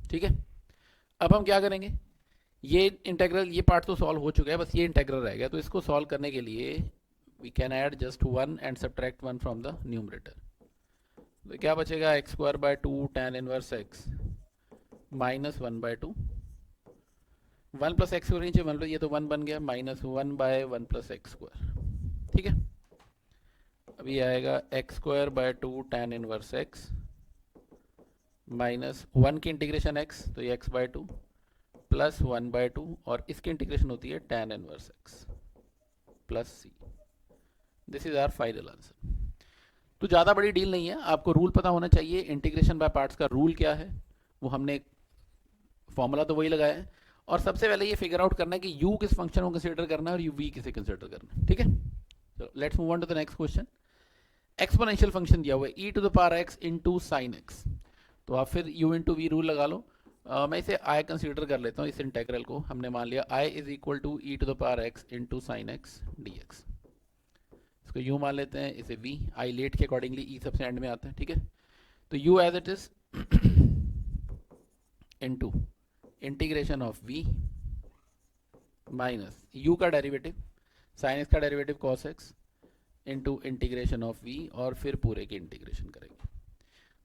ठीक है। अब हम क्या करेंगे, ये इंटेग्रल, ये पार्ट तो सॉल्व हो चुका है, बस ये इंटेग्रल रह गया, तो इसको सॉल्व करने के लिए we can add just 1 and subtract 1 from the numerator. तो क्या बचेगा, x square by 2 tan inverse x minus 1 by 2, 1 plus x square नीचे 1 प्लस, ये तो 1 बन गया, minus 1 by 1 plus x square, ठीक है। अभी आएगा x square by 2 tan inverse x minus 1 की इंटीग्रेशन x, तो ये x बाय 2 प्लस 1 बाय 2 और इसकी इंटीग्रेशन होती है tan inverse x plus c। This is our final answer. तो ज़्यादा बड़ी डील नहीं है, आपको रूल पता होना चाहिए। इंटीग्रेशन बाय पार्ट्स का रूल क्या है, वो हमने फॉर्मूला तो वही लगाया है, और सबसे पहले ये फिगर आउट करना है कि u किस फंक्शन को कंसीडर करना है और v किसे कंसीडर करना है, ठीक है। चलो let's move on to the next question. Exponential function दिया हुआ है e to the power x into sine x, तो आप फिर u इंटू वी रूल लगा लो। मैं इसे i कंसीडर कर लेता हूँ, इस इंटेग्रल को हमने मान लिया i is equal to e to the power x into sine x d x. इसको u मान लेते हैं, इसे v, आई लेट के अकॉर्डिंगली e सबसे एंड में आता है, ठीक है। तो u as it is into integration of v minus u का डेरिवेटिव साइन एक्स का derivative cos x into integration of v और फिर पूरे की इंटीग्रेशन करेंगे।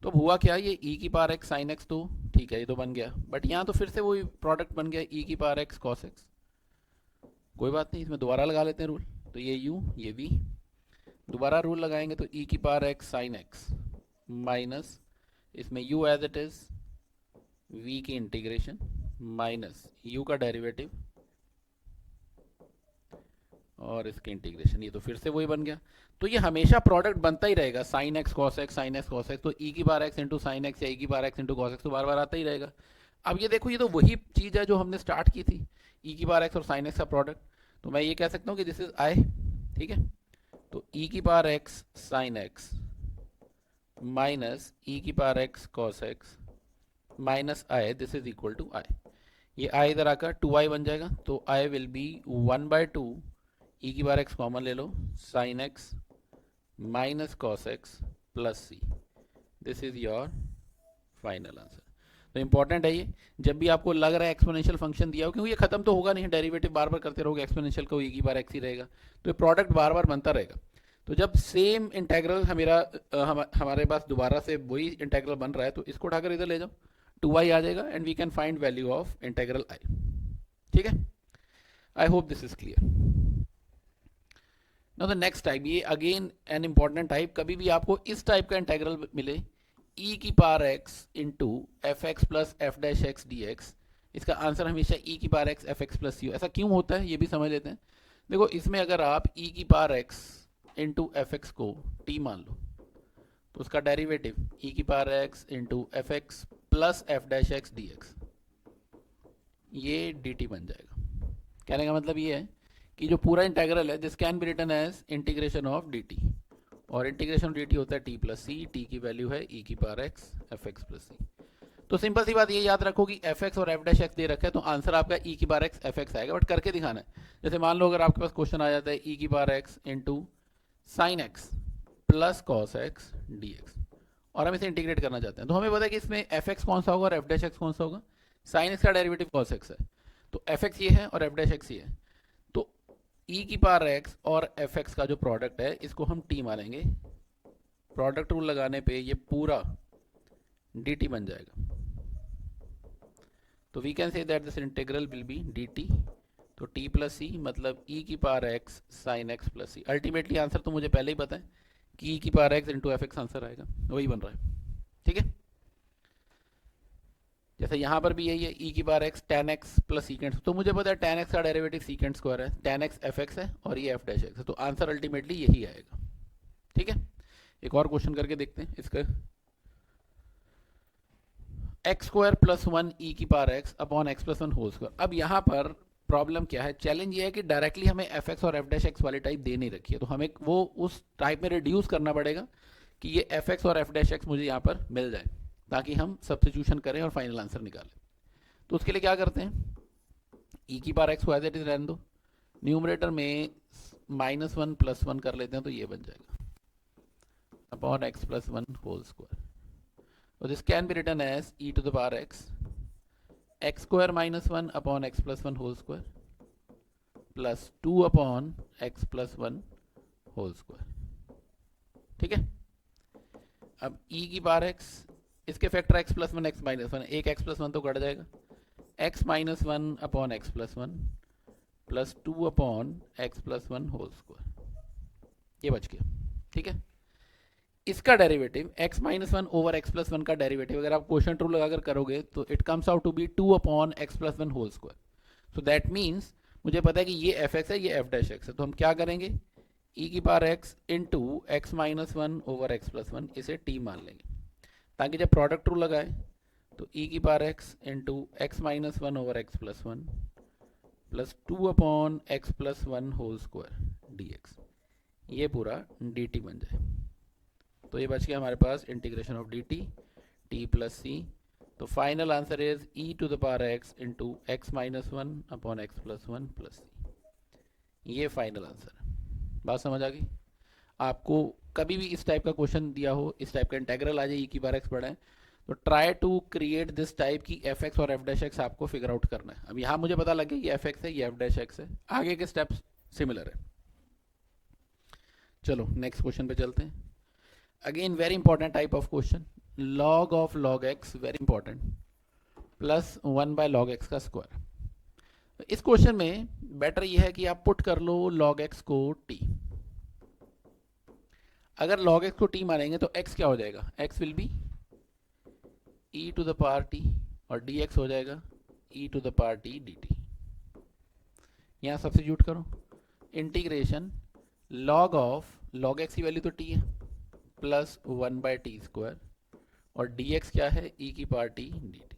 तो अब हुआ क्या, ये e की पावर x sin x तो ठीक है, ये तो बन गया, बट यहाँ तो फिर से वही प्रोडक्ट बन गया e की पावर x cos x। कोई बात नहीं, इसमें दोबारा लगा लेते हैं रूल। तो ये u ये v, दोबारा रूल लगाएंगे तो e की power x sin x minus इसमें u as it is v की इंटीग्रेशन माइनस u का डेरिवेटिव और इसके इंटीग्रेशन, ये तो फिर से वही बन गया। तो ये हमेशा प्रोडक्ट बनता ही रहेगा, sine x cos x sine x cos x, तो ई की बार एक्स इंटू साइन एक्स या ई की बार एक्स इंटू कॉस एक्स तो बार बार आता ही रहेगा। अब ये देखो, ये तो वही चीज़ है जो हमने स्टार्ट की थी, ई की बार एक्स और साइन एक्स का प्रोडक्ट। तो मैं ये कह सकता हूँ कि दिस इज आई, ठीक है। तो ई की power x sine x minus e की power x cos x minus i, this is equal to i. ये आई इधर आकर 2i बन जाएगा, तो आई विल बी 1/2 ई की बार एक्स कॉमन ले लो, sine x minus cos x plus C, this is your final answer. तो इंपॉर्टेंट है ये, जब भी आपको लग रहा है एक्सपोनेंशियल फंक्शन दिया हो, क्योंकि ये खत्म तो होगा नहीं, डेरिवेटिव बार बार करते रहोगे, एक्सपोनेंशियल को ई की बार एक्स ही रहेगा, तो ये प्रोडक्ट बार बार बनता रहेगा। तो जब सेम इंटेग्रल हमारे पास दोबारा से वही इंटेग्रल बन रहा है, तो इसको उठाकर इधर ले जाओ, 2i आ जाएगा and we can find value of integral i, ठीक है। I hope this is clear. Now the next type, ये अगेन एन इंपॉर्टेंट टाइप, कभी भी आपको इस टाइप का इंटेग्रल मिले e की power x into f x plus f dash x d x, इसका आंसर हमेशा e की power x f x plus c हो। ऐसा क्यों होता है ये भी समझ लेते हैं। देखो, इसमें अगर आप e की power x into f x को t मान लो, तो उसका डेरिवेटिव e की power x into f x plus f dash x d x, ये dt बन जाएगा। कहने का मतलब ये है कि जो पूरा इंटेग्रल है, this can be written as integration of dt, और इंटीग्रेशन ऑफ dt होता है t प्लस सी, t की वैल्यू है e की power x f x plus c. तो सिंपल सी बात ये याद रखो कि एफ एक्स और एफ डैश एक्स दे रखा है, तो आंसर आपका e की पावर x एफ एक्स आएगा, बट करके दिखाना है। जैसे मान लो अगर आपके पास क्वेश्चन आ जाता है e की power x into sine x plus cos x d x, और हम इसे इंटीग्रेट करना चाहते हैं, तो हमें पता है कि इसमें एफ एक्स कौन सा होगा और एफ डैश एक्स कौन सा होगा। साइन एक्स का डेरिवेटिव कॉस एक्स है, तो एफ एक्स ये है और एफ डैश एक्स ये है, तो e की पावर x और एफ एक्स का जो प्रोडक्ट है, इसको हम t मानेंगे। प्रोडक्ट रूल लगाने पे ये पूरा dt बन जाएगा, तो we can say that this integral will be dt, तो t प्लस सी मतलब e की power x sine x plus c. Ultimately answer तो मुझे पहले ही पता है कि e की power x into f x answer आएगा, वही बन रहा है, ठीक है। जैसे यहाँ पर भी यही है, e की power x tan x plus सीकेंड, तो मुझे पता है tan x का डेरिवेटिव सीकेंड स्क्वायर है, tan x एफ एक्स है और ये एफ डैश एक्स है, तो आंसर अल्टीमेटली यही आएगा, ठीक है। एक और क्वेश्चन करके देखते हैं इसका, एक्स स्क्वायर प्लस 1 ई की power x upon x plus 1 whole square. अब यहाँ पर प्रॉब्लम क्या है, चैलेंज ये है कि डायरेक्टली हमें एफ एक्स और एफ डैश एक्स वाली टाइप दे नहीं रखी है, तो हमें वो उस टाइप में रिड्यूस करना पड़ेगा कि ये एफ एक्स और एफ डैश एक्स मुझे यहाँ पर मिल जाए, ताकि हम सब्स्टिट्यूशन करें और फाइनल आंसर निकालें। तो उसके लिए क्या करते हैं, ई की पावर एक्स को एज इट इज रहने दो, न्यूमरेटर में -1 + 1 कर लेते हैं, तो ये बन जाएगा upon x plus 1 whole square, और this can be written as e to the power x square -1 upon x plus 1 whole square plus 2 upon x plus 1 whole square, ठीक है। अब e की पावर x, इसके factor x plus 1 x minus 1, एक x plus 1 तो cut जाएगा, x minus 1 upon x plus 1 plus 2 upon x plus 1 whole square, ये बच गया, ठीक है। इसका derivative x minus 1 over x plus 1 का डेरिवेटिव अगर आप क्वेश्चन रूल लगाकर करोगे तो it comes out to be 2 upon x plus 1 whole square. So that means मुझे पता है कि ये एफ एक्स है, ये एफ डैश एक्स है, तो हम क्या करेंगे, e की power x into x minus 1 over x plus 1, इसे t मान लेंगे, ताकि जब प्रोडक्ट रूल लगाए तो e की power x into x minus 1 over x plus 1 plus 2 upon x plus 1 whole square d x, ये पूरा dt बन जाए। तो ये बच गया हमारे पास integration of dt t plus c, तो final answer is e to the power x into x minus 1 upon x plus 1 plus c, ये फाइनल आंसर है। बात समझ आ गई। आपको कभी भी इस टाइप का क्वेश्चन दिया हो, इस टाइप का इंटेग्रल आ जाए, e की पावर x पढ़ा है, तो try to create this type की एफ एक्स और एफ डैश एक्स आपको फिगर आउट करना है। अब यहाँ मुझे पता लग गया ये एफ एक्स है, ये एफ डैश एक्स है, आगे के स्टेप्स सिमिलर है। चलो नेक्स्ट क्वेश्चन पे चलते हैं। Again very important type of question, log of log x, very important, plus 1 by log x का स्क्वायर। इस क्वेश्चन में बेटर ये है कि आप पुट कर लो लॉग एक्स को टी। अगर log x को t मानेंगे तो x क्या हो जाएगा, x will be e to the power t और dx हो जाएगा e to the power t dt। यहाँ सब्स्टिट्यूट करो, integration log of log x की वैल्यू तो t है प्लस 1 बाय टी स्क्वायर और dx क्या है e की पावर t dt।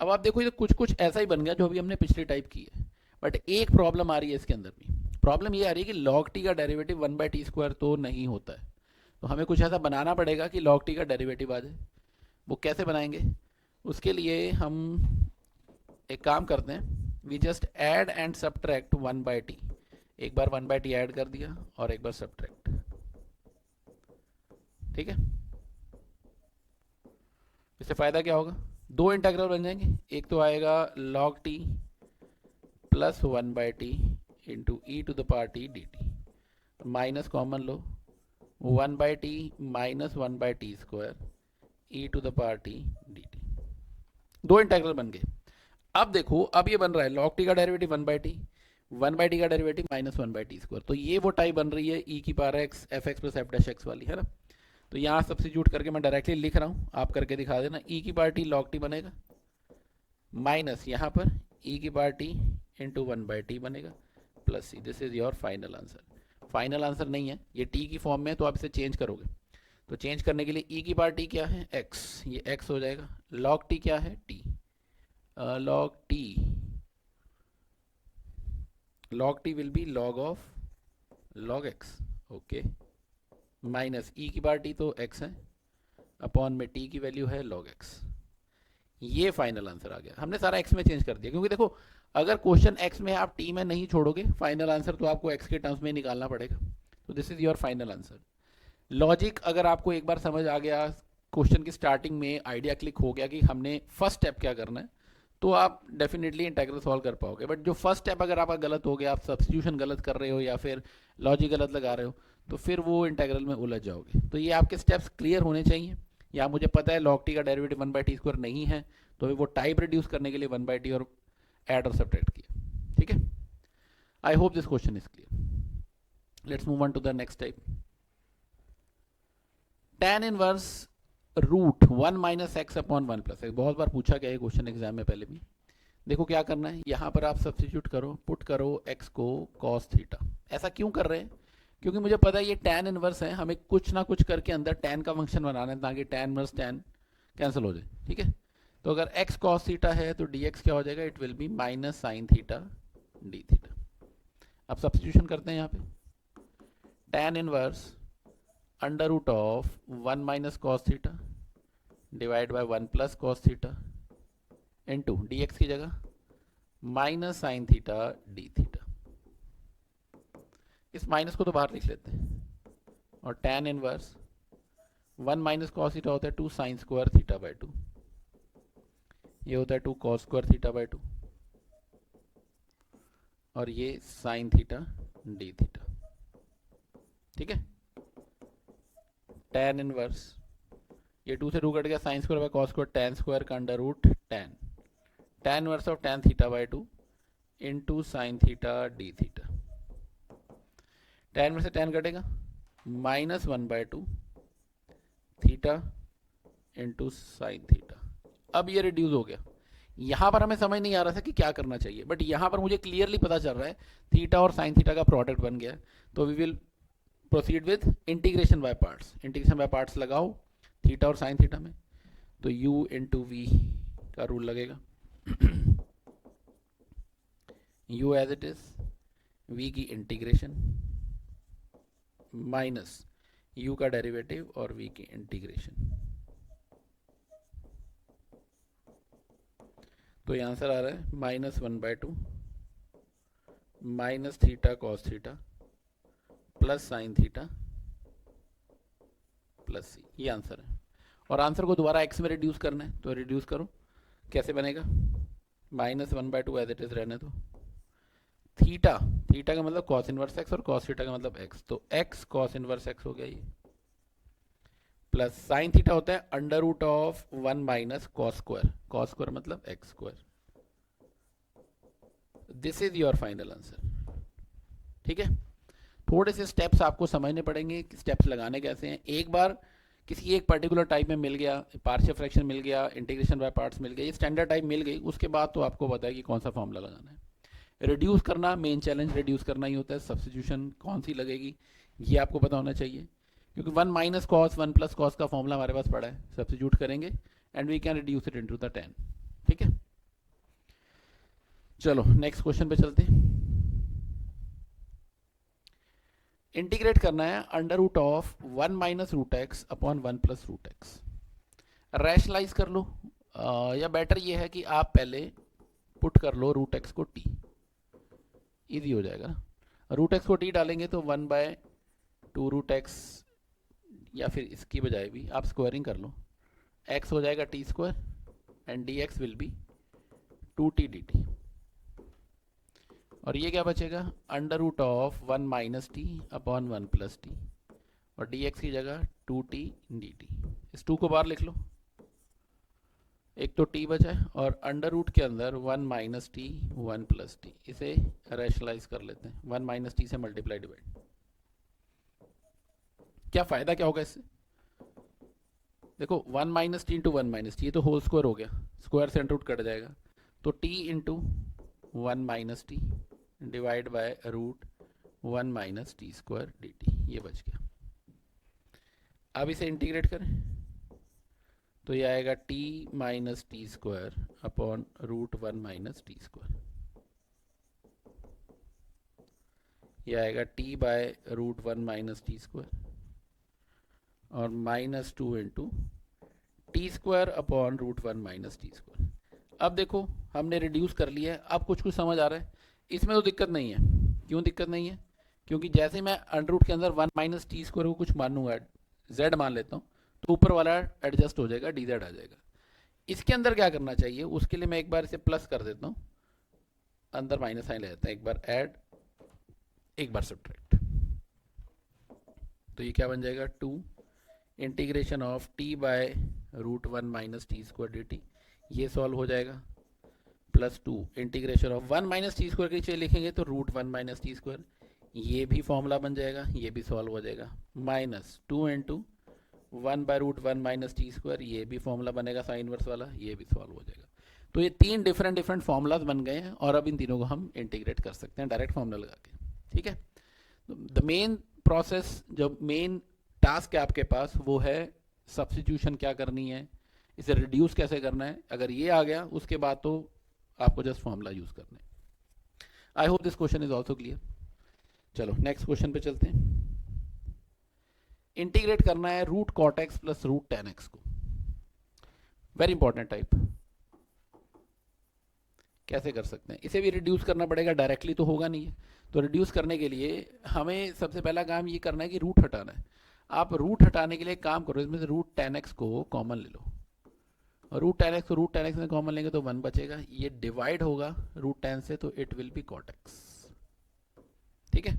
अब आप देखो ये कुछ कुछ ऐसा ही बन गया जो अभी हमने पिछली टाइप की है, बट एक प्रॉब्लम आ रही है इसके अंदर भी। प्रॉब्लम ये आ रही है कि log t का डेरिवेटिव 1 बाय टी स्क्वायर तो नहीं होता है, तो हमें कुछ ऐसा बनाना पड़ेगा कि log t का डेरिवेटिव आ जाए। वो कैसे बनाएंगे, उसके लिए हम एक काम करते हैं, we just add and subtract 1 by t. एक बार 1 बाय टी ऐड कर दिया और एक बार सब्ट्रैक्ट, ठीक है। इससे फायदा क्या होगा, दो इंटीग्रल बन जाएंगे, एक तो आएगा log t plus 1 by t into e to the power t d t, minus common log 1 by t minus 1 by t square e to the power t d t. दो इंटीग्रल बन गए। अब देखो अब ये बन रहा है log t का derivative 1 by t, 1 by t का derivative minus 1 by t square, तो ये वो टाइप बन रही है e की power x f x plus f dash x वाली, है ना। तो यहाँ सब्स्टिट्यूट करके मैं डायरेक्टली लिख रहा हूँ, आप करके दिखा देना। e की पावर टी log t बनेगा माइनस यहाँ पर e की power t into 1 by t बनेगा plus C. This is your final answer. Final answer नहीं है, ये t की फॉर्म में है तो आप इसे चेंज करोगे। तो चेंज करने के लिए e की पावर टी क्या है x, ये x हो जाएगा, log t क्या है t, log t will be log of log x, okay, minus e की पावर t तो x है अपॉन में t की वैल्यू है log x। ये फाइनल आंसर आ गया, हमने सारा x में चेंज कर दिया, क्योंकि देखो अगर क्वेश्चन x में आप t में नहीं छोड़ोगे फाइनल आंसर तो आपको x के टर्म्स में निकालना पड़ेगा। तो this is your final answer. Logic अगर आपको एक बार समझ आ गया, क्वेश्चन की स्टार्टिंग में आइडिया क्लिक हो गया कि हमने फर्स्ट स्टेप क्या करना है, तो आप डेफिनेटली इंटीग्रल सॉल्व कर पाओगे। बट जो फर्स्ट स्टेप अगर आपका गलत हो गया, आप सब्स्टिट्यूशन गलत कर रहे हो या फिर लॉजिक गलत लगा रहे हो, तो फिर वो इंटीग्रल में उलझ जाओगे। तो ये आपके स्टेप्स क्लियर होने चाहिए। या मुझे पता है log t का डेरिवेटिव 1 बाई टी स्क्वायर नहीं है, तो वो टाइप रिड्यूस करने के लिए 1 बाई टी और ऐड और सब्ट्रैक्ट किया, ठीक है। I hope this question is clear. Let's move on to the next type. tan inverse root 1 minus x upon 1 plus x, बहुत बार पूछा गया है क्वेश्चन एग्जाम में पहले भी। देखो क्या करना है, यहाँ पर आप सब्स्टिट्यूट करो, पुट करो x को cos थीटा। ऐसा क्यों कर रहे हैं, क्योंकि मुझे पता है ये tan इनवर्स है, हमें कुछ ना कुछ करके अंदर tan का फंक्शन बनाना है ताकि tan इनवर्स tan कैंसिल हो जाए, ठीक है। तो अगर x cos थीटा है तो dx क्या हो जाएगा, it will be minus sine theta d theta. अब सब्स्टिट्यूशन करते हैं यहाँ पे, tan inverse under root of 1 minus cos theta divide by 1 plus cos theta into dx की जगह minus sine theta d theta. इस माइनस को तो बाहर लिख लेते हैं, और tan inverse 1 minus cos theta होता है 2 साइन स्क्वायर थीटा बाय 2, ये होता है 2 कॉस स्क्वायर थीटा बाय 2, और ये साइन थीटा डी थीटा, ठीक है। tan इनवर्स ये 2 से 2 कट गया, sine square by cos square tan square का under root tan inverse of tan theta by 2 into sine theta d theta. tan में से tan कटेगा, minus 1 by 2 theta into sine theta. अब ये reduce हो गया। यहाँ पर हमें समझ नहीं आ रहा था कि क्या करना चाहिए, बट यहाँ पर मुझे क्लियरली पता चल रहा है थीटा और साइन थीटा का प्रोडक्ट बन गया। तो we will proceed with integration by parts. Integration by parts लगाओ थीटा और साइन थीटा में, तो u इंटू वी का रूल लगेगा, u as it is, v की इंटीग्रेशन माइनस u का डेरिवेटिव और v की इंटीग्रेशन। तो ये आंसर आ रहा है minus 1 by 2 minus theta cos theta plus sine theta plus c, ये आंसर है। और आंसर को दोबारा x में रिड्यूस करना है, तो रिड्यूस करो, कैसे बनेगा, minus 1 by 2 as it is रहने दो, थीटा का मतलब कॉस इनवर्स x और कॉस थीटा का मतलब x, तो x कॉस इनवर्स x हो गया ये, प्लस साइन थीटा होता है under root of 1 minus cos square मतलब x square. This is your final answer. ठीक है, थोड़े से स्टेप्स आपको समझने पड़ेंगे कि स्टेप्स लगाने कैसे हैं। एक बार किसी एक पर्टिकुलर टाइप में मिल गया, पार्शियल फ्रैक्शन मिल गया, इंटीग्रेशन बाय पार्ट्स मिल गया, ये स्टैंडर्ड टाइप मिल गई, उसके बाद तो आपको पता है कि कौन सा फॉर्मूला लगाना है। रिड्यूस करना मेन चैलेंज, रिड्यूस करना ही होता है। सब्स्टिट्यूशन कौन सी लगेगी ये आपको पता होना चाहिए, क्योंकि 1 माइनस कॉस 1 प्लस कॉस का फॉर्मूला हमारे पास पड़ा है, सब्स्टिट्यूट करेंगे and we can reduce it into the tan। ठीक है, चलो नेक्स्ट क्वेश्चन पे चलते हैं। इंटीग्रेट करना है under root of 1 minus root x upon 1 plus root x. Rationalise कर लो, या बेटर ये है कि आप पहले पुट कर लो रूट एक्स को टी, इजी हो जाएगा। रूट एक्स को टी डालेंगे तो 1/2 रूट एक्स, या फिर इसकी बजाय भी आप स्क्वायरिंग कर लो, एक्स हो जाएगा t square and d x will be 2t dt। और ये क्या बचेगा, under root of 1 minus t upon 1 plus t, और डी एक्स की जगह 2t dt। इस 2 को बाहर लिख लो, एक तो t बचा है, और अंडर रूट के अंदर 1 माइनस टी 1 प्लस टी, इसे रैशनलाइज कर लेते हैं। 1 माइनस टी से मल्टीप्लाई डिवाइड, क्या फायदा क्या होगा इससे, देखो 1 minus T into 1 minus T, ये तो होल स्क्वायर हो गया, स्क्वायर से रूट कट जाएगा, तो t into 1 minus t divide by root 1 minus t square d t, ये बच गया। अब इसे इंटीग्रेट करें तो ये आएगा t minus t square upon root 1 minus t square, ये आएगा t by root 1 minus t square और minus 2 into t square upon root 1 minus t square. अब देखो हमने रिड्यूस कर लिया है, अब कुछ कुछ समझ आ रहा है, इसमें तो दिक्कत नहीं है। क्यों दिक्कत नहीं है, क्योंकि जैसे मैं अंडर रूट के अंदर 1 माइनस टी स्क्वायर को कुछ मानूंगा, z मान लेता हूँ, तो ऊपर वाला एडजस्ट हो जाएगा, dz आ जाएगा। इसके अंदर क्या करना चाहिए, उसके लिए मैं एक बार इसे प्लस कर देता हूँ, अंदर माइनस साइन ले जाता है, एक बार ऐड एक बार सब्ट्रैक्ट, तो ये क्या बन जाएगा 2 integration of t by root 1 minus t square d t, ये सॉल्व हो जाएगा, plus 2 integration of 1 minus t square के नीचे लिखेंगे तो रूट 1 माइनस टी स्क्वायर, ये भी फॉर्मूला बन जाएगा, ये भी सॉल्व हो जाएगा, minus 2 into 1 by root 1 minus t square, ये भी फॉर्मूला बनेगा साइन इनवर्स वाला, ये भी सॉल्व हो जाएगा। तो ये 3 डिफरेंट फॉर्मूलाज बन गए हैं, और अब इन तीनों को हम इंटीग्रेट कर सकते हैं डायरेक्ट फॉर्मूला लगा के। ठीक है, द मेन प्रोसेस, जो मेन टास्क है आपके पास, वो है सब्स्टिट्यूशन क्या करनी है, इसे रिड्यूस कैसे करना है। अगर ये आ गया उसके बाद तो आपको जस्ट फॉर्मूला यूज करना है। I hope this question is also clear. चलो नेक्स्ट क्वेश्चन पे चलते हैं। इंटीग्रेट करना है root cot x plus root tan x को, वेरी इंपॉर्टेंट टाइप। कैसे कर सकते हैं, इसे भी रिड्यूस करना पड़ेगा, डायरेक्टली तो होगा नहीं है, तो रिड्यूस करने के लिए हमें सबसे पहला काम ये करना है कि रूट हटाना है। आप रूट हटाने के लिए काम करो, इसमें से रूट टेन एक्स को कॉमन ले लो, और रूट टेन एक्स को रूट टेन एक्स में कॉमन लेंगे तो 1 बचेगा, ये डिवाइड होगा रूट 10 से, तो it will be cot x. ठीक है,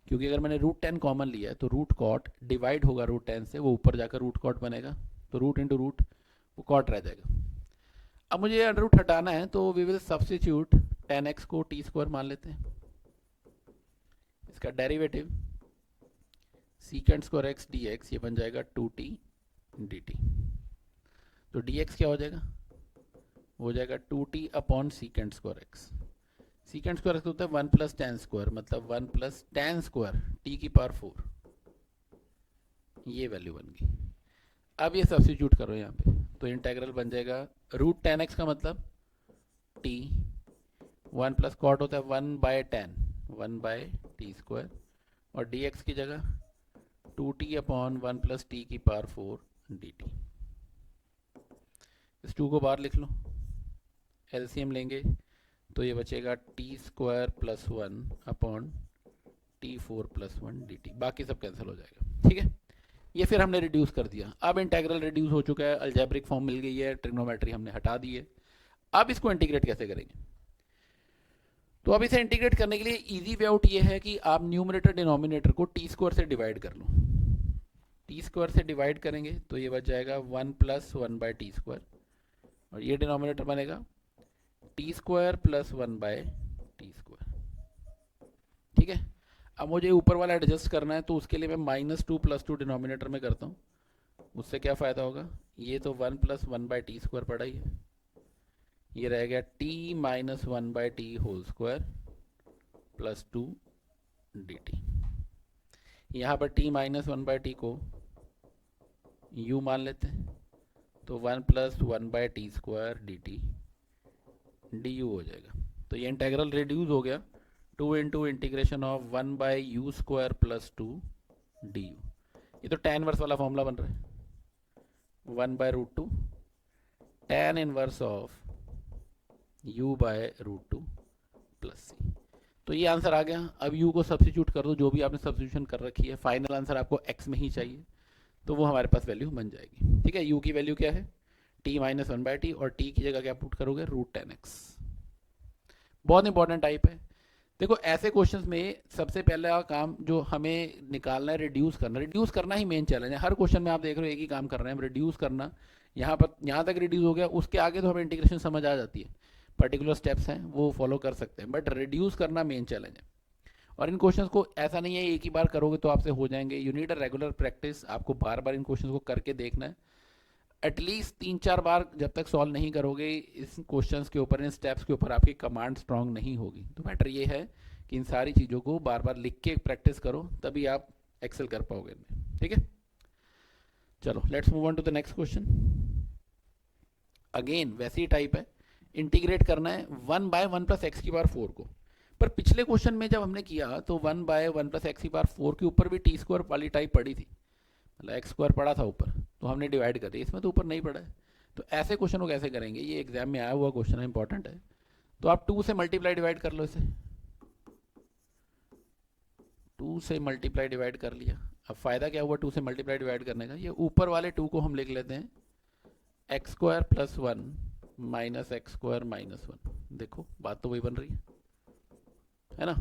क्योंकि अगर मैंने रूट 10 कॉमन लिया है तो रूट कॉट डिवाइड होगा रूट 10 से, वो ऊपर जाकर रूट कॉट बनेगा, तो रूट इंटू रूट वो कॉट रह जाएगा। अब मुझे अंडर रूट हटाना है, तो वी विल सब्स्टिट्यूट 10x को टी स्क्वायर मान लेते हैं, इसका derivative सीकेंड square x d x, ये बन जाएगा 2t dt। तो dx क्या हो जाएगा, हो जाएगा 2t upon सीकेंड square x. सीकेंड square x होता है 1 प्लस टेन स्क्वायर, मतलब 1 प्लस टेन स्क्वायर t की पावर 4, ये वैल्यू बन गई। अब ये सब्स्टिट्यूट करो यहाँ पे, तो इंटेग्रल बन जाएगा रूट 10x का मतलब t, 1 प्लस कॉट होता है 1 बाय 10, 1 बाय टी स्क्वायर, और dx की जगह 2t अपॉन 1 प्लस टी की पावर 4 dt। इस 2 को बाहर लिख लो, एलसीएम लेंगे तो ये बचेगा T square plus 1 upon t4 plus 1 dt, बाकी सब कैंसिल हो जाएगा। ठीक है, ये फिर हमने रिड्यूस कर दिया, अब इंटेग्रल रिड्यूस हो चुका है, अलजेब्रिक फॉर्म मिल गई है, ट्रिग्नोमेट्री हमने हटा दी है। अब इसको इंटीग्रेट कैसे करेंगे, तो अब इसे इंटीग्रेट करने के लिए इजी वे आउट ये है कि आप न्यूमरेटर डिनोमिनेटर को टी स्क्वायर से डिवाइड कर लो। टी स्क्वायर से डिवाइड करेंगे तो ये बच जाएगा 1 प्लस 1/t², और ये डिनोमिनेटर बनेगा t² प्लस 1/t²। ठीक है, अब मुझे ऊपर वाला एडजस्ट करना है, तो उसके लिए मैं -2 + 2 डिनोमिनेटर में करता हूँ। उससे क्या फ़ायदा होगा, ये तो 1 प्लस 1/t² पड़ा ही है, ये रह गया t - 1/t² प्लस 2 dt। यहाँ पर t - 1/t को u मान लेते हैं, तो 1 प्लस 1/t² dt du हो जाएगा। तो ये इंटेग्रल रिड्यूस हो गया 2 into integration of 1/u² plus 2 du। ये तो tan इनवर्स वाला फॉर्मूला बन रहा है, 1/√2 tan inverse of u/√2 plus c। तो ये आंसर आ गया। अब u को सब्स्टिट्यूट कर दो, जो भी आपने सब्स्टिट्यूशन कर रखी है, फाइनल आंसर आपको x में ही चाहिए, तो वो हमारे पास वैल्यू बन जाएगी। ठीक है, u की वैल्यू क्या है, t - 1/t, और t की जगह क्या पुट करोगे, √10x। बहुत इंपॉर्टेंट टाइप है। देखो ऐसे क्वेश्चंस में सबसे पहला काम जो हमें निकालना है, रिड्यूस करना। रिड्यूस करना ही मेन चैलेंज है। हर क्वेश्चन में आप देख रहे हो एक ही काम कर रहे हैं, रिड्यूस करना। यहाँ पर यहाँ तक रिड्यूस हो गया, उसके आगे तो हमें इंटीग्रेशन समझ आ जाती है, पर्टिकुलर स्टेप्स हैं वो फॉलो कर सकते हैं, बट रिड्यूस करना मेन चैलेंज है। और इन क्वेश्चंस को ऐसा नहीं है एक ही बार करोगे तो आपसे हो जाएंगे, you need a regular practice. आपको बार बार इन क्वेश्चंस को करके देखना है, एटलीस्ट 3-4 बार। जब तक सॉल्व नहीं करोगे इस क्वेश्चंस के ऊपर, इन स्टेप्स के ऊपर, आपकी कमांड स्ट्रांग नहीं होगी। तो बेटर ये है कि इन सारी चीज़ों को बार बार लिख के प्रैक्टिस करो, तभी आप एक्सेल कर पाओगे इनमें। ठीक है, चलो let's move on to the next question. Again वैसी टाइप है, इंटीग्रेट करना है 1/1 + x⁴ को। पर पिछले क्वेश्चन में जब हमने किया तो 1/1 + x⁴ के ऊपर भी t² वाली टाइप पड़ी थी, मतलब x² पड़ा था ऊपर, तो हमने डिवाइड कर दिया। इसमें तो ऊपर नहीं पड़ा है, तो ऐसे क्वेश्चन को कैसे करेंगे, ये एग्जाम में आया हुआ क्वेश्चन है, इंपॉर्टेंट है। तो आप 2 से मल्टीप्लाई डिवाइड कर लो, इसे 2 से मल्टीप्लाई डिवाइड कर लिया। अब फायदा क्या हुआ 2 से मल्टीप्लाई डिवाइड करने का, ये ऊपर वाले 2 को हम लिख लेते हैं x² + 1 - x² - 1। देखो बात तो वही बन रही है ना।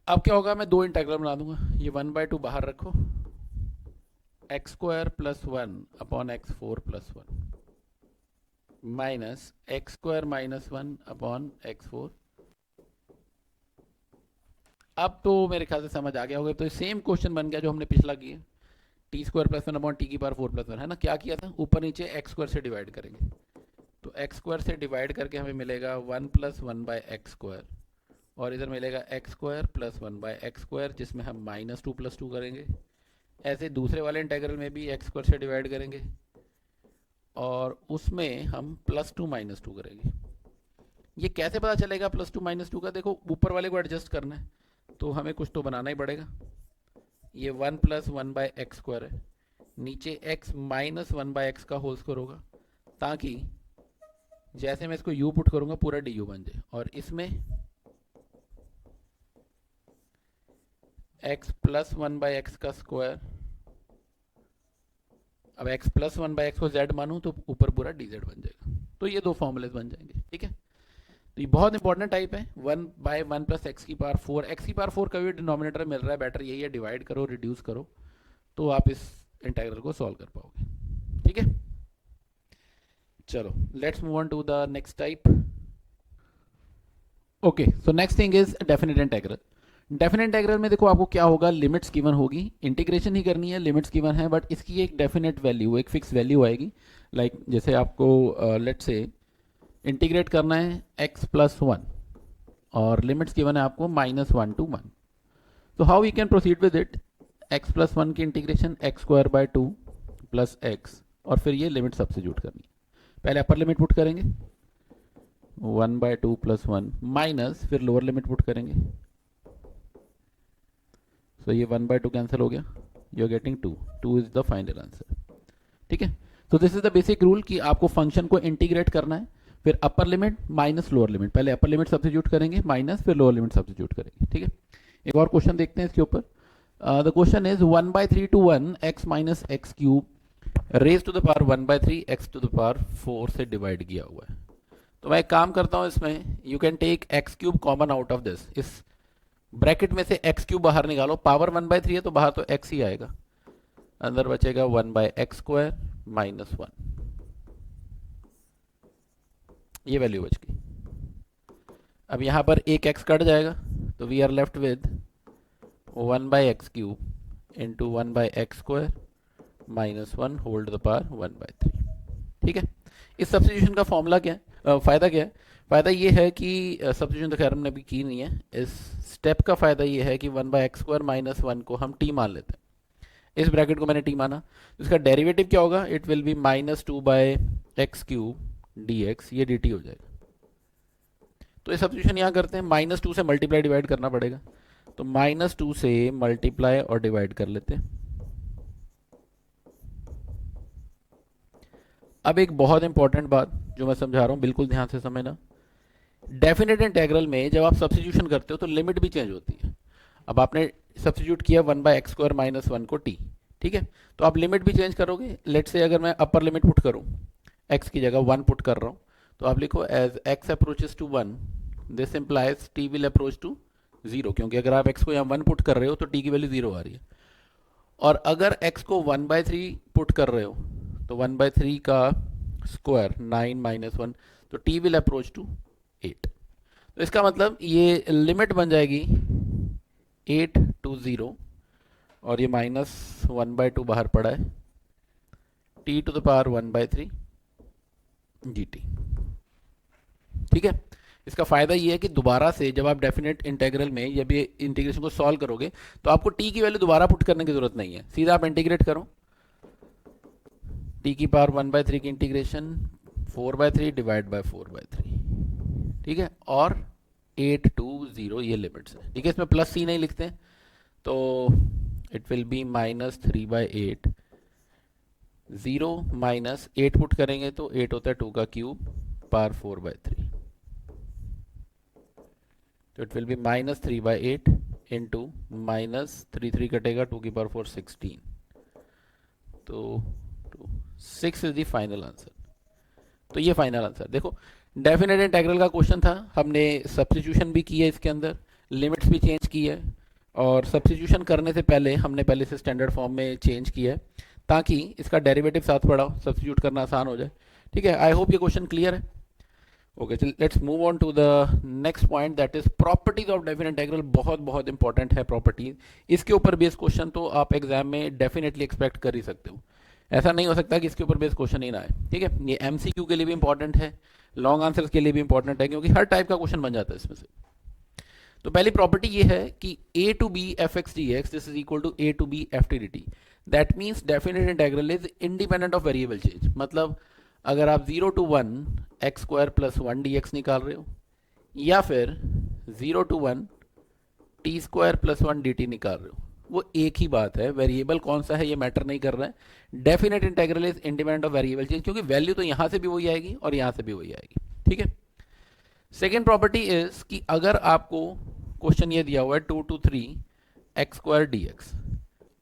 अब क्या होगा, मैं 2 इंटीग्रल बना दूंगा, ये 1/2 बाहर रखो, x² + 1 upon x4 + 1 minus x² - 1 upon x4। अब तो मेरे ख्याल से समझ आ गया होगा। तो सेम क्वेश्चन बन गया जो हमने पिछला किया, t² + 1 अपॉन t⁴ + 1, है ना। क्या किया था, ऊपर नीचे x² से डिवाइड करेंगे, तो x² से डिवाइड करके हमें मिलेगा 1 + 1/x², और इधर मिलेगा x² + 1/x², जिसमें हम -2 + 2 करेंगे। ऐसे दूसरे वाले इंटीग्रल में भी x² से डिवाइड करेंगे, और उसमें हम +2 - 2 करेंगे। ये कैसे पता चलेगा +2 - 2 का, देखो ऊपर वाले को एडजस्ट करना है तो हमें कुछ तो बनाना ही पड़ेगा। ये 1 + 1/x² है, नीचे x - 1/x का होल स्क्वायर होगा, ताकि जैसे मैं इसको u पुट करूंगा पूरा du बन जाए, और इसमें x + 1/x का स्क्वायर। अब x + 1/x को z मानूं तो ऊपर पूरा dz बन जाएगा। तो ये 2 फॉर्मूले बन जाएंगे। ठीक है, तो ये बहुत इंपॉर्टेंट टाइप है, 1/1 + x⁴। x⁴ का भी डिनोमिनेटर मिल रहा है, बेटर यही है, डिवाइड करो, रिड्यूस करो, तो आप इस इंटीग्रल को सॉल्व कर पाओगे। ठीक है, चलो let's move on to the next type. Okay, so next thing is definite integral. Definite integral में देखो आपको क्या होगा, लिमिट्स गिवन होगी, इंटीग्रेशन ही करनी है, लिमिट्स गिवन है, बट इसकी एक डेफिनेट वैल्यू, एक फिक्स वैल्यू आएगी। लाइक जैसे आपको लेट्स से इंटीग्रेट करना है x + 1, और लिमिट्स गिवन है आपको -1 to 1। तो how we can proceed with it, x + 1 की इंटीग्रेशन x² / 2 + x, और फिर ये लिमिट सब्स्टिट्यूट करनी है। पहले अपर लिमिट पुट करेंगे 1/2 + 1 माइनस, फिर लोअर लिमिट पुट करेंगे, सो ये 1/2 कैंसिल हो गया, you are getting 2 is the final answer. ठीक है, तो this is the basic rule कि आपको फंक्शन को इंटीग्रेट करना है, फिर upper limit minus lower limit, पहले अपर लिमिट सब्स्टिट्यूट करेंगे माइनस, फिर लोअर लिमिट सब्स्टिट्यूट करेंगे। ठीक है, एक और क्वेश्चन देखते हैं इसके ऊपर। The question is 1/3 to 1 x - x³ raise to the power 1/3 x⁴ से डिवाइड किया हुआ है। तो मैं एक काम करता हूँ, इसमें you can take x³ common out of this, इस ब्रैकेट में से एक्स क्यूब बाहर निकालो, पावर 1/3 है तो बाहर तो एक्स ही आएगा, अंदर बचेगा 1/x² -1, ये वैल्यू बच गई। अब यहां पर एक x कट जाएगा तो we are left with 1/x³ into 1/x² -1 whole to the power 1/3। ठीक है, इस सब्स्टिट्यूशन का फॉर्मूला क्या है, फायदा क्या है? फायदा ये है कि सब्स्टिट्यूशन तो खैर हमने अभी की नहीं है, इस स्टेप का फायदा ये है कि 1/x² -1 को हम t मान लेते हैं, इस ब्रैकेट को मैंने t माना, तो इसका डेरिवेटिव क्या होगा? It will B -2/x³ dx, ये dt हो जाएगा। तो ये सब्स्टिट्यूशन यहाँ करते हैं, -2 से मल्टीप्लाई डिवाइड करना पड़ेगा, तो -2 से मल्टीप्लाई और डिवाइड कर लेते हैं। अब एक बहुत इंपॉर्टेंट बात जो मैं समझा रहा हूं, बिल्कुल ध्यान से समझना, डेफिनेट इंटेग्रल में जब आप सब्स्टिट्यूशन करते हो तो लिमिट भी चेंज होती है। अब आपने सब्स्टिट्यूट किया 1/x² -1 को t, ठीक है, तो आप लिमिट भी चेंज करोगे। लेट से अगर मैं अपर लिमिट पुट करूं, x की जगह 1 पुट कर रहा हूं, तो आप लिखो as x approaches to 1 this implies t will approach to 0, क्योंकि अगर आप x को यहाँ 1 पुट कर रहे हो तो t की वैल्यू 0 आ रही है। और अगर x को 1/3 पुट कर रहे हो तो 1/3 का स्क्वायर 9 -1, तो t विल अप्रोच टू 8। तो इसका मतलब ये लिमिट बन जाएगी 8 to 0, और ये -1/2 बाहर पड़ा है, t to the power 1/3 dt। ठीक है, इसका फायदा ये है कि दोबारा से जब आप डेफिनेट इंटीग्रल में जब ये इंटीग्रेशन को सॉल्व करोगे तो आपको t की वैल्यू दोबारा पुट करने की जरूरत नहीं है, सीधा आप इंटीग्रेट करो, t की पावर 1/3 की इंटीग्रेशन 4/3 डिवाइड बाय 4/3, ठीक है, और 8 to 0 ये लिमिट्स है। ठीक है, इसमें प्लस c नहीं लिखते हैं, तो इट विल बी -3/8, 0 -8 पुट करेंगे तो 8 होता है 2 का क्यूब पावर 4/3, तो इट विल बी -3/8 इंटू -3 कटेगा 2 की पावर 4 16, तो 6 इज द फाइनल आंसर। तो ये फाइनल आंसर देखो, डेफिनेट इंटीग्रल का क्वेश्चन था, हमने सब्स्टिट्यूशन भी की है इसके अंदर, लिमिट्स भी चेंज की है, और सब्स्टिट्यूशन करने से पहले हमने पहले से स्टैंडर्ड फॉर्म में चेंज किया है ताकि इसका डेरिवेटिव साथ पढ़ाओ, सब्स्टिट्यूट करना आसान हो जाए। ठीक है, आई होप ये क्वेश्चन क्लियर है। ओके, चल let's move on to the next point, that is properties of definite integral. बहुत बहुत इंपॉर्टेंट है प्रॉपर्टीज, इसके ऊपर बेस्ड क्वेश्चन तो आप एग्जाम में डेफिनेटली एक्सपेक्ट कर ही सकते हो, ऐसा नहीं हो सकता कि इसके ऊपर बेस्ड क्वेश्चन ही ना आए। ठीक है, ये एमसीक्यू के लिए भी इंपॉर्टेंट है, लॉन्ग आंसर्स के लिए भी इंपॉर्टेंट है, क्योंकि हर टाइप का क्वेश्चन बन जाता है इसमें से। तो पहली प्रॉपर्टी ये है कि a to b fx dx this is equal to a to b ft dt, that means definite integral is independent of variable change. मतलब अगर आप 0 to 1 x² + 1 dx निकाल रहे हो, या फिर 0 to 1 t² + 1 dt निकाल रहे हो, वो एक ही बात है, वेरिएबल कौन सा है ये मैटर नहीं कर रहा है। Definite integral is independent of variable change, क्योंकि वैल्यू तो यहां से भी वही आएगी और यहां से भी वही आएगी। ठीक है, सेकेंड प्रॉपर्टी इज कि अगर आपको क्वेश्चन ये दिया हुआ है 2 to 3 x² dx,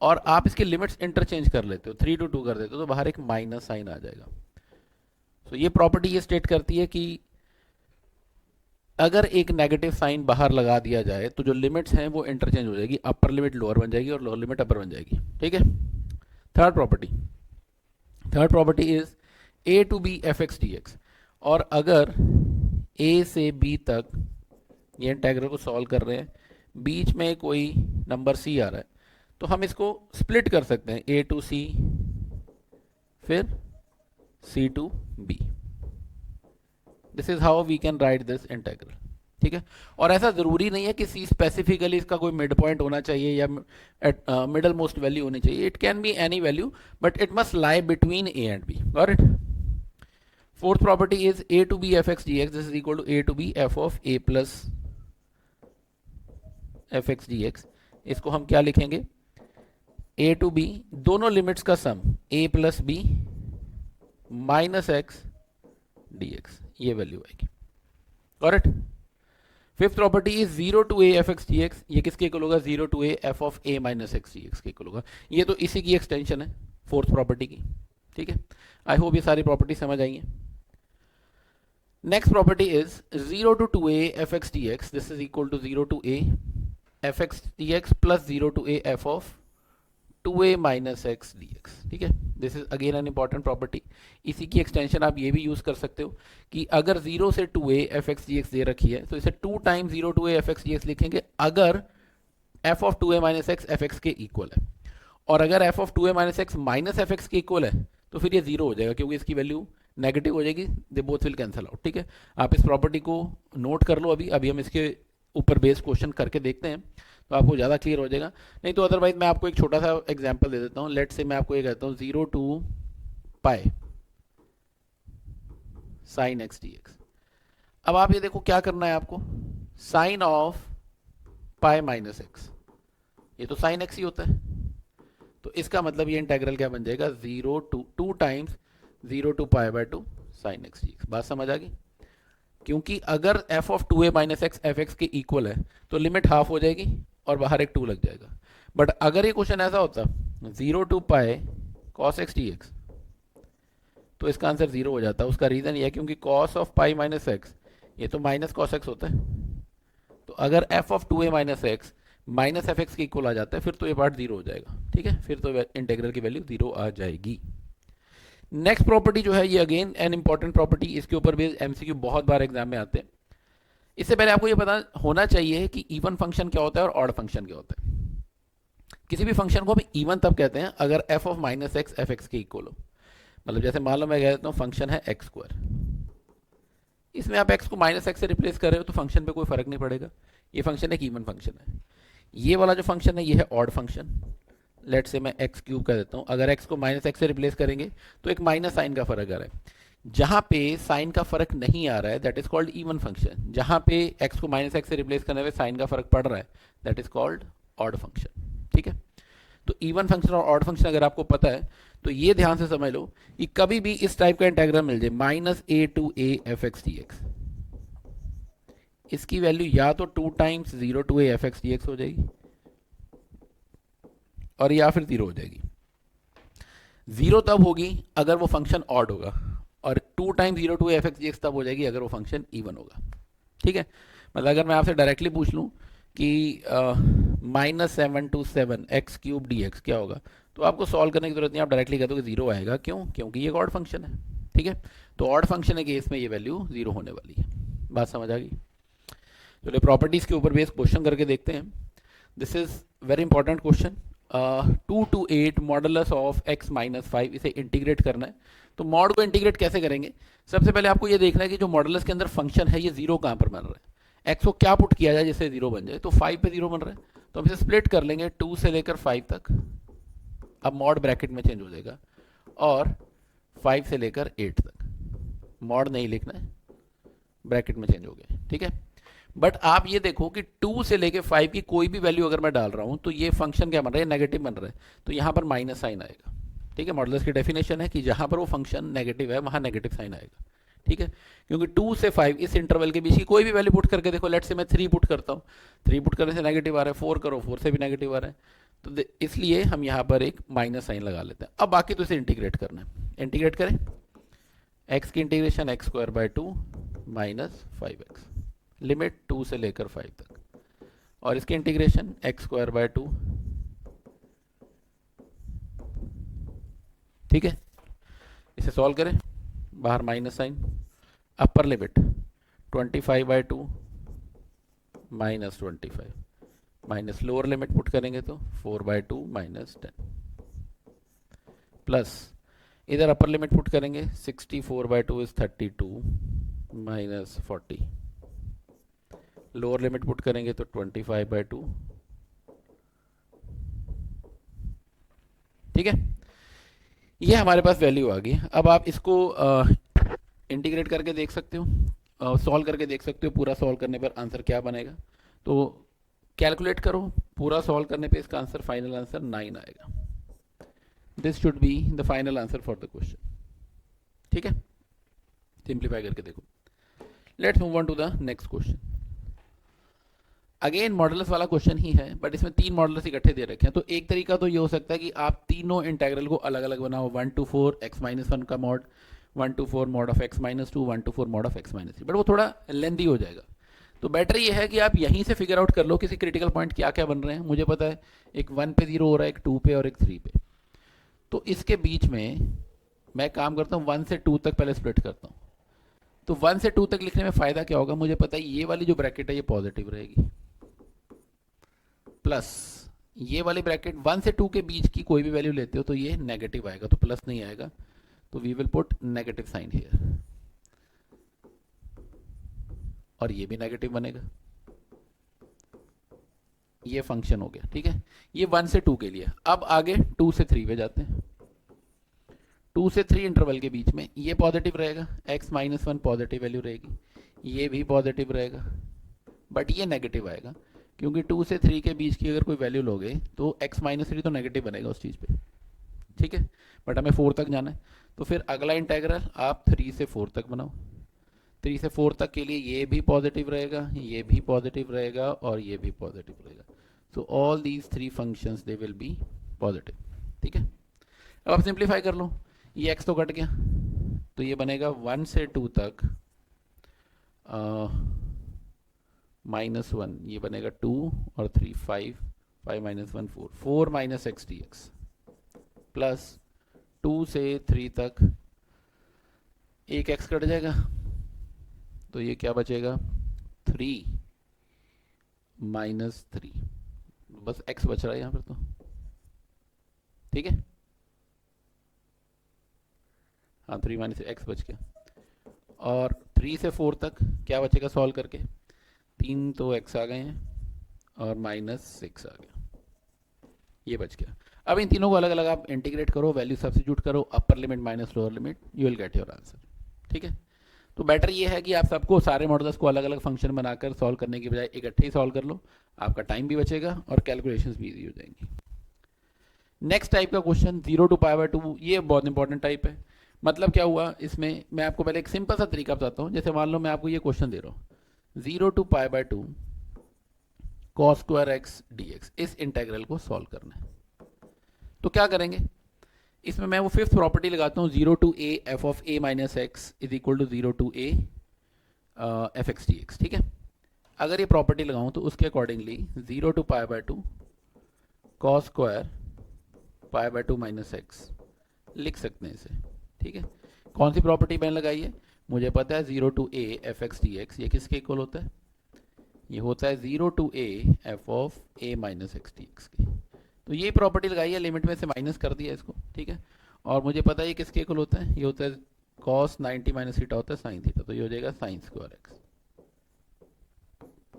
और आप इसके लिमिट्स इंटरचेंज कर लेते हो, 3 to 2 कर देते हो, तो बाहर एक माइनस साइन आ जाएगा। तो ये प्रॉपर्टी ये स्टेट करती है कि अगर एक नेगेटिव साइन बाहर लगा दिया जाए तो जो लिमिट्स हैं वो इंटरचेंज हो जाएगी, अपर लिमिट लोअर बन जाएगी और लोअर लिमिट अपर बन जाएगी। ठीक है, third property is a to b fx dx, और अगर a से b तक ये इंटीग्रल को सॉल्व कर रहे हैं, बीच में कोई नंबर c आ रहा है, तो हम इसको स्प्लिट कर सकते हैं, a to c फिर c to b। This is how we can write this integral. ठीक है, और ऐसा जरूरी नहीं है कि c स्पेसिफिकली इसका कोई मिड पॉइंट होना चाहिए या मिडल मोस्ट वैल्यू होनी चाहिए, it can be any value but it must lie between a and b। Got it. Fourth property is a to b fx dx this is equal to a to b f of a plus fx dx। इसको हम क्या लिखेंगे, a to b दोनों limits का सम a plus b minus x dx, ये value आएगी। Correct. Fifth property is 0 to a fx dx, ये किसके इक्वल होगा, 0 to a f of a minus x dx के इक्वल होगा। ये तो इसी की एक्सटेंशन है फोर्थ प्रॉपर्टी की। ठीक है, आई होप ये सारी प्रॉपर्टी समझ आई है। Next property is 0 to 2a fx dx this is equal to 0 to a f x d x plus 0 to a f of 2a minus x d x. ठीक है, this is again an important property. इसी की extension आप ये भी use कर सकते हो कि अगर 0 से 2a f x d x दे रखी है तो इसे 2 times 0 to a f x d x लिखेंगे अगर f of 2a minus x f x के इक्वल है, और अगर f of 2a minus x minus f x के इक्वल है तो फिर ये 0 हो जाएगा क्योंकि इसकी वैल्यू नेगेटिव हो जाएगी, they both will cancel out. ठीक है, आप इस प्रॉपर्टी को नोट कर लो। अभी हम इसके ऊपर बेस्ड क्वेश्चन करके देखते हैं तो आपको ज़्यादा क्लियर हो जाएगा। नहीं तो अदरवाइज मैं आपको एक छोटा सा एग्जांपल दे देता हूँ। लेट से मैं आपको ये कहता हूँ 0 to pi sine x d x. अब आप ये देखो क्या करना है आपको, sine of pi minus x, ये तो साइन एक्स ही होता है, तो इसका मतलब ये इंटेग्रल क्या बन जाएगा 0 to 2 times 0 to pi by 2 sine x d x. बात समझ आ गई? क्योंकि अगर f of 2a minus x f x के इक्वल है तो लिमिट हाफ हो जाएगी और बाहर एक 2 लग जाएगा। बट अगर ये क्वेश्चन ऐसा होता 0 to pi cos x d x तो इसका आंसर 0 हो जाता है। उसका रीज़न ये है क्योंकि cos of pi minus x ये तो माइनस कॉस एक्स होता है, तो अगर f of 2a minus x minus f x के इक्वल आ जाता है फिर तो ये पार्ट 0 हो जाएगा। ठीक है, फिर तो इंटीग्रल की वैल्यू 0 आ जाएगी। नेक्स्ट प्रॉपर्टी जो है ये अगेन एन इंपॉर्टेंट प्रॉपर्टी, इसके ऊपर भी एमसीक्यू बहुत बार एग्जाम में आते हैं। इससे पहले आपको ये पता होना चाहिए कि इवन फंक्शन क्या होता है और ऑड फंक्शन क्या होता है। किसी भी फंक्शन को हम इवन तब कहते हैं अगर f of minus x f x के इक्वल हो। मतलब जैसे मान लो मैं कह देता हूँ फंक्शन है एक्स स्क्वायर, इसमें आप एक्स को माइनस एक्स से रिप्लेस कर रहे हो तो फंक्शन पे कोई फर्क नहीं पड़ेगा, ये फंक्शन एक इवन फंक्शन है। ये वाला जो फंक्शन है ये है ऑड फंक्शन। लेट से मैं एक्स क्यूब कह देता हूँ, अगर एक्स को माइनस एक्स से रिप्लेस करेंगे तो एक माइनस साइन का फर्क आ रहा है। जहां पे साइन का फर्क नहीं आ रहा है that is called even function. जहां पे एक्स को माइनस एक्स से रिप्लेस करने में साइन का फर्क पड़ रहा है that is called odd function. ठीक है, तो इवन फंक्शन और ऑड फंक्शन अगर आपको पता है तो ये ध्यान से समझ लो कि कभी भी इस टाइप का इंटेग्रल मिल जाए minus a to a f x d x, इसकी वैल्यू या तो 2 times 0 to a f x d x हो जाएगी और या फिर 0 हो जाएगी। 0 तब होगी अगर वो फंक्शन ऑड होगा और 2 times 0 to f x d x तब हो जाएगी अगर वो फंक्शन इवन होगा। ठीक है, मतलब अगर मैं आपसे डायरेक्टली पूछ लूँ कि -7 to 7 x cube d x क्या होगा तो आपको सॉल्व करने की जरूरत नहीं, आप डायरेक्टली कह दो कि 0 आएगा। क्यों? क्योंकि ये ऑड फंक्शन है। ठीक है, तो ऑड फंक्शन के केस में ये वैल्यू 0 होने वाली है। बात समझ आ गई? चलिए प्रॉपर्टीज के ऊपर बेस क्वेश्चन करके देखते हैं। This is very important question. 2 to 8 modulus of x minus 5, इसे इंटीग्रेट करना है। तो मॉड को इंटीग्रेट कैसे करेंगे? सबसे पहले आपको ये देखना है कि जो मॉडुलस के अंदर फंक्शन है ये 0 कहाँ पर बन रहा है, x को क्या पुट किया जाए जिससे 0 बन जाए, तो 5 पे 0 बन रहा है तो हम इसे स्प्लिट कर लेंगे 2 से लेकर 5 तक। अब मॉड ब्रैकेट में चेंज हो जाएगा और 5 से लेकर 8 तक मॉड नहीं लिखना है, ब्रैकेट में चेंज हो गया। ठीक है, बट आप ये देखो कि 2 से लेके 5 की कोई भी वैल्यू अगर मैं डाल रहा हूं तो ये फंक्शन क्या बन रहा है, नेगेटिव बन रहा है, तो यहां पर माइनस साइन आएगा। ठीक है, मॉडुलस की डेफिनेशन है कि जहां पर वो फंक्शन नेगेटिव है वहां नेगेटिव साइन आएगा। ठीक है, क्योंकि 2 से 5 इस इंटरवल के बीच की कोई भी वैल्यू पुट करके देखो, लेट से मैं 3 पुट करता हूँ, 3 पुट करने से नेगेटिव आ रहा है, 4 करो 4 से भी नेगेटिव आ रहा है, तो इसलिए हम यहाँ पर एक माइनस साइन लगा लेते हैं। अब बाकी तो इसे इंटीग्रेट करना है, इंटीग्रेट करें। एक्स की integration x square by 2 minus 5x limit 2 से लेकर 5 तक, और इसके इंटीग्रेशन एक्स स्क्वायर बाय 2। ठीक है, इसे सॉल्व करें, बाहर minus sine, upper limit 25 by 2 minus 25 minus lower limit put करेंगे तो 4 बाय 2 माइनस 10 प्लस इधर अपर लिमिट पुट करेंगे 64 by 2 is 32 minus 40, lower limit put करेंगे तो 25 बाय 2। ठीक है, ये हमारे पास वैल्यू आ गई। अब आप इसको इंटीग्रेट करके देख सकते हो, सॉल्व करके देख सकते हो, पूरा सॉल्व करने पर आंसर क्या बनेगा। तो कैलकुलेट करो, पूरा सॉल्व करने पे इसका आंसर फाइनल आंसर 9 आएगा। This should be the final answer for the question. ठीक है, सिंप्लीफाई करके देखो। Let's move on to the next question. Again modulus वाला क्वेश्चन ही है बट इसमें 3 मॉडुलस इकट्ठे दे रखे हैं। तो एक तरीका तो ये हो सकता है कि आप तीनों इंटेग्रल को अलग अलग बनाओ, 1 to 4 x माइनस 1 का mod, 1 to 4 mod of x minus 2, 1 to 4 mod of x minus 3, but वो थोड़ा लेंदी हो जाएगा। तो बेटर ये है कि आप यहीं से फिगर आउट कर लो किसी क्रिटिकल पॉइंट क्या क्या बन रहे हैं। मुझे पता है एक 1 पे 0 हो रहा है, एक 2 पे और एक 3 पे। तो इसके बीच में मैं काम करता हूँ 1 से 2 तक पहले स्प्लिट करता हूँ। तो 1 से 2 तक लिखने में फ़ायदा क्या होगा, मुझे पता है ये वाली जो ब्रैकेट है ये पॉजिटिव रहेगी, प्लस ये वाली ब्रैकेट 1 से 2 के बीच की कोई भी वैल्यू लेते हो तो ये नेगेटिव आएगा, तो प्लस नहीं आएगा, तो we will put negative sign here, और ये भी नेगेटिव बनेगा। ये फंक्शन हो गया, ठीक है। ये 1 से 2 के लिए। अब आगे 2 से 3 पे जाते हैं। 2 से 3 इंटरवल के बीच में ये पॉजिटिव रहेगा, x माइनस 1 पॉजिटिव वैल्यू रहेगी, ये भी पॉजिटिव रहेगा, बट ये नेगेटिव आएगा क्योंकि 2 से 3 के बीच की अगर कोई वैल्यू लोगे तो x माइनस 3 तो नेगेटिव बनेगा उस चीज़ पे, ठीक है। बट हमें 4 तक जाना है, तो फिर अगला इंटेग्रल आप 3 से 4 तक बनाओ। 3 से 4 तक के लिए ये भी पॉजिटिव रहेगा, ये भी पॉजिटिव रहेगा और ये भी पॉजिटिव रहेगा। So all these 3 functions they will be positive, ठीक है। अब आप सिंप्लीफाई कर लो, ये x तो कट गया, तो ये बनेगा 1 से 2 तक -1, ये बनेगा 2 और 3 5, 5 minus 1 4, 4 minus x d x, plus 2 से 3 तक एक x कट जाएगा, तो ये क्या बचेगा 3 माइनस 3, बस x बच रहा है यहाँ पर, तो ठीक है। हाँ 3 माइनस एक्स बच गया, और 3 से 4 तक क्या बचेगा सॉल्व करके, 3 तो x आ गए हैं और -6 आ गया, ये बच गया। अब इन तीनों को अलग अलग आप इंटीग्रेट करो, वैल्यू सब्स्टिट्यूट करो, अपर limit minus lower limit, you will get your answer, ठीक है। तो बेटर ये है कि आप सबको सारे मॉडल्स को अलग अलग फंक्शन बनाकर सॉल्व करने की बजाय इकट्ठे ही सॉल्व कर लो, आपका टाइम भी बचेगा और कैलकुलेशंस भी ईजी हो जाएंगी। नेक्स्ट टाइप का क्वेश्चन 0 to π/2, ये बहुत इंपॉर्टेंट टाइप है। मतलब क्या हुआ इसमें, मैं आपको पहले एक सिंपल सा तरीका बताता हूँ। जैसे मान लो मैं आपको ये क्वेश्चन दे रहा हूँ 0 to π/2 cos square x dx, इस इंटेग्रल को सॉल्व करना है। तो क्या करेंगे, इसमें मैं वो फिफ्थ प्रॉपर्टी लगाता हूँ 0 to a f of a minus x is equal to 0 to a f x d x, ठीक है। अगर ये प्रॉपर्टी लगाऊं तो उसके accordingly 0 to π/2 cos square π/2 minus x लिख सकते हैं इसे, ठीक है। कौन सी प्रॉपर्टी मैंने लगाई है, मुझे पता है 0 to a f x d x, ये किसके इक्वल होता है, ये होता है 0 to a F of a minus x d x के। तो ये प्रॉपर्टी लगाई है, लिमिट में से माइनस कर दिया इसको, ठीक है। और मुझे पता है ये किसके इक्वल होता है, ये होता है cos 90 माइनस थीटा होता है साइन थीटा, तो ये हो जाएगा साइन स्क्वायर एक्स।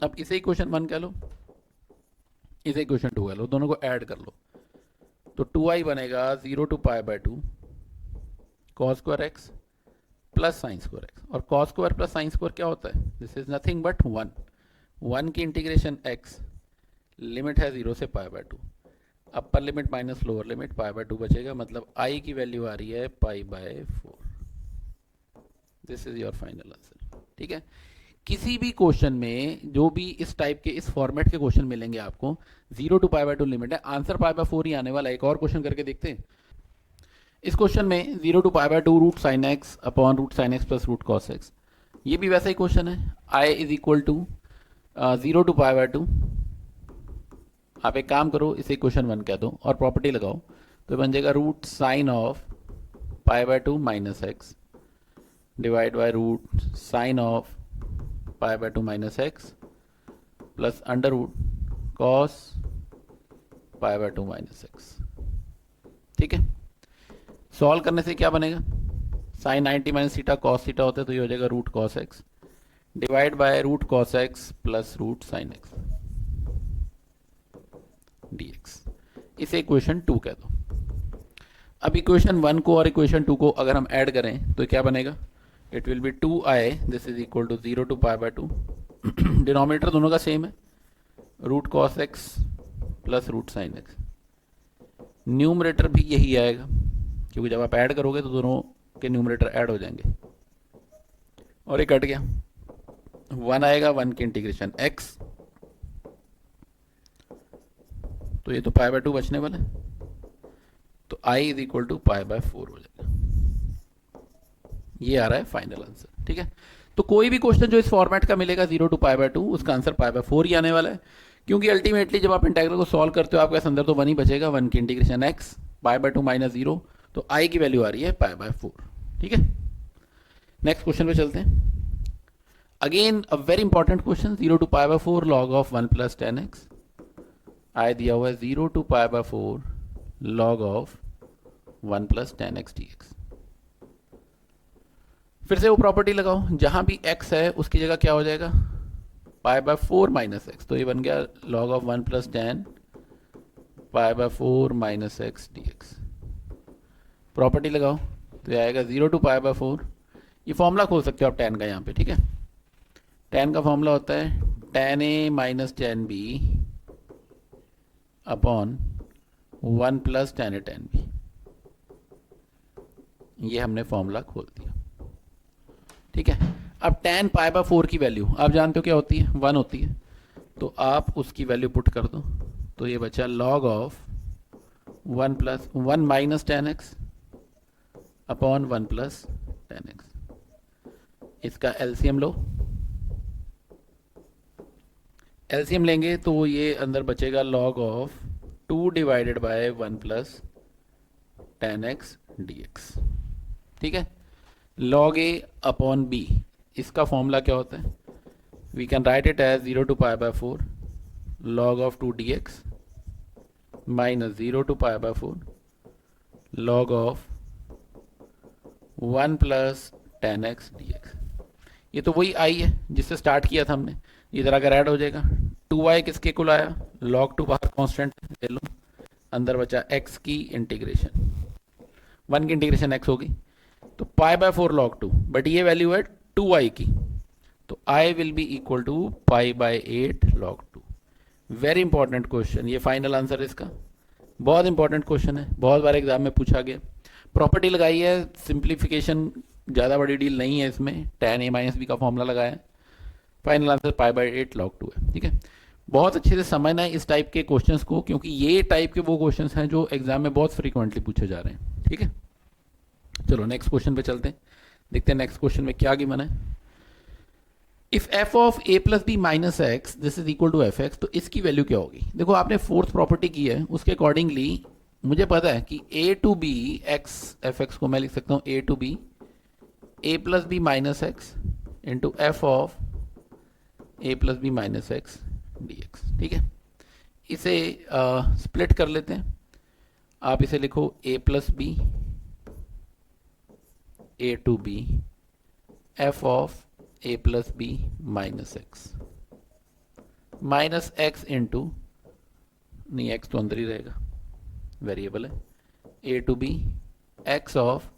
अब इसे इक्वेशन 1 कह लो, इसे इक्वेशन 2 कह लो, दोनों को ऐड कर लो, तो 2i बनेगा 0 to π/2 cos square x plus sine square x. और cos square plus sine square क्या होता है, दिस इज नथिंग बट 1 की इंटीग्रेशन x, लिमिट है 0 से π/2, upper limit minus lower limit π/2 बचेगा, मतलब i की वैल्यू आ रही है π/4। This is your final answer, ठीक है। किसी भी क्वेश्चन में जो भी इस टाइप के इस फॉर्मेट के क्वेश्चन मिलेंगे आपको, 0 to π/2 लिमिट है, आंसर π/4 ही आने वाला है। एक और क्वेश्चन करके देखते हैं। इस क्वेश्चन में 0 to π/2 root sine x upon root sine x plus root cos x, ये भी वैसा ही क्वेश्चन है। i is equal to 0 to π/2, आप एक काम करो इसे क्वेश्चन 1 कह दो और प्रॉपर्टी लगाओ, तो बन जाएगा root sine of π/2 minus x divide by root sine of π/2 minus x plus under root cos π/2 minus x, ठीक है। सॉल्व करने से क्या बनेगा, sine 90 minus theta cos theta होता है, तो ये हो जाएगा root cos x divide by root cos x plus root sine x dx। इसे इक्वेशन 2 कह दो। अब इक्वेशन 1 को और इक्वेशन 2 को अगर हम ऐड करें तो क्या बनेगा, it will be 2i, this is equal to 0 to π/2, denominator दोनों का सेम है, root cos x plus root sine x, numerator भी यही आएगा क्योंकि जब आप ऐड करोगे तो दोनों के न्यूमरेटर ऐड हो जाएंगे, और ये कट गया, 1 आएगा, 1 की इंटीग्रेशन x, तो ये तो π/2 बचने वाला है, तो i इज इक्वल टू π/4 हो जाएगा। ये आ रहा है फाइनल आंसर, ठीक है। तो कोई भी क्वेश्चन जो इस फॉर्मेट का मिलेगा 0 to π/2 उसका आंसर π/4 ही आने वाला है, क्योंकि अल्टीमेटली जब आप इंटेग्रल को सॉल्व करते हो आपके अंदर तो 1 ही बचेगा, 1 की इंटीग्रेशन x π/2 - 0, तो i की वैल्यू आ रही है π/4। ठीक है, नेक्स्ट क्वेश्चन पे चलते हैं। Again a very important question, 0 to π/4 log of 1 + tan x। आई दिया हुआ है 0 to π/4 log of 1 + tan x dx। फिर से वो प्रॉपर्टी लगाओ, जहां भी x है उसकी जगह क्या हो जाएगा π/4 - x, तो ये बन गया log of 1 + tan π/4 - x dx। Property लगाओ तो ये आएगा 0 to π/4, ये फॉर्मूला खोल सकते हो आप tan का यहाँ पे। ठीक है, tan का फॉर्मूला होता है tan a - tan b upon 1 + tan a tan b। ये हमने फॉर्मूला खोल दिया। ठीक है, अब tan π/4 की वैल्यू आप जानते हो क्या होती है, 1 होती है, तो आप उसकी वैल्यू पुट कर दो, तो ये बचा log of 1 + 1 - tan x upon 1 + tan x। इसका एलसीएम लो, एलसीएम लेंगे तो ये अंदर बचेगा log of 2 divided by 1 + tan x dx। ठीक है, log a अपॉन b, इसका फॉर्मूला क्या होता है, we can write it as 0 to π/4 log of 2 dx minus 0 to π/4 log of 1 + tan x dx। ये तो वही i है जिससे स्टार्ट किया था हमने, इधर अगर ऐड हो जाएगा 2i किसके इक्वल आया, log 2 बाहर कांस्टेंट ले लो, अंदर बचा x की इंटीग्रेशन, 1 की इंटीग्रेशन x होगी, तो π/4 log 2, बट ये वैल्यू है 2i की, तो i will be equal to π/8 log 2। Very important question, ये फाइनल आंसर इसका, बहुत इंपॉर्टेंट क्वेश्चन है, बहुत बार एग्जाम में पूछा गया। प्रॉपर्टी लगाई है, सिंप्लीफिकेशन ज़्यादा बड़ी डील नहीं है इसमें, tan a - b का फॉर्मूला लगाया है, फाइनल आंसर π/8 log 2 है। ठीक है, बहुत अच्छे से समझना है इस टाइप के क्वेश्चंस को, क्योंकि ये टाइप के वो क्वेश्चंस हैं जो एग्जाम में बहुत फ्रीक्वेंटली पूछे जा रहे हैं। ठीक है, चलो नेक्स्ट क्वेश्चन पे चलते हैं, देखते हैं नेक्स्ट क्वेश्चन में क्या गिवन है। If f of a + b - x this is equal to fx, तो इसकी वैल्यू क्या होगी। देखो आपने फोर्थ प्रॉपर्टी की है, उसके अकॉर्डिंगली मुझे पता है कि a to b x fx को मैं लिख सकता हूँ a to b a + b - x into f of a + b - x dx। ठीक है, इसे स्प्लिट कर लेते हैं, आप इसे लिखो a + b a to b f of a + b - x minus x into, नहीं एक्स तो अंदर ही रहेगा, वेरिएबल है, a to b x of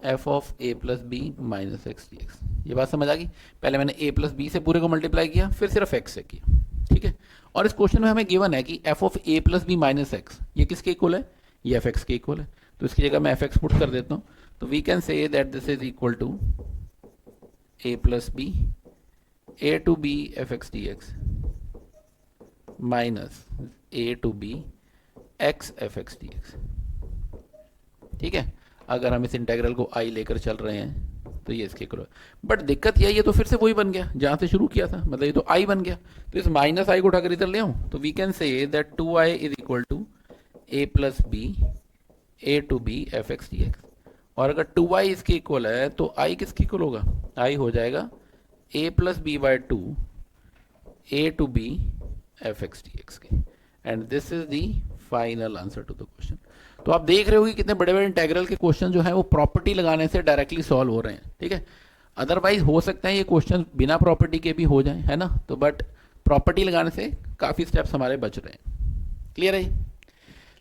f of a + b - x dx। ये बात समझ आ गई, पहले मैंने a + b से पूरे को मल्टीप्लाई किया, फिर सिर्फ x से किया। ठीक है, और इस क्वेश्चन में हमें गिवन है कि f of a + b - x ये किसके इक्वल है, ये fx के इक्वल है, तो इसकी जगह मैं fx पुट कर देता हूँ, तो we can say that this is equal to a + b a to b fx dx minus a to b x fx dx। ठीक है, अगर हम इस इंटेग्रल को i लेकर चल रहे हैं तो ये इसके इक्वल, बट दिक्कत यह है ये तो फिर से वही बन गया जहां से शुरू किया था, मतलब ये तो i बन गया, तो इस माइनस i को उठाकर इधर ले आऊं, तो we can say that 2i is equal to a + b a to b fx dx, और अगर 2i इसके इक्वल है तो i किसके इक्वल होगा, i हो जाएगा a + b/2 a to b fx dx के, and this is the final answer to the question. तो आप देख रहे हो कि कितने बड़े बड़े इंटेग्रल के क्वेश्चन जो है वो प्रॉपर्टी लगाने से डायरेक्टली सॉल्व हो रहे हैं। ठीक है, अदरवाइज हो सकता है ये क्वेश्चन बिना प्रॉपर्टी के भी हो जाए, है ना, तो बट प्रॉपर्टी लगाने से काफ़ी स्टेप्स हमारे बच रहे हैं। क्लियर है,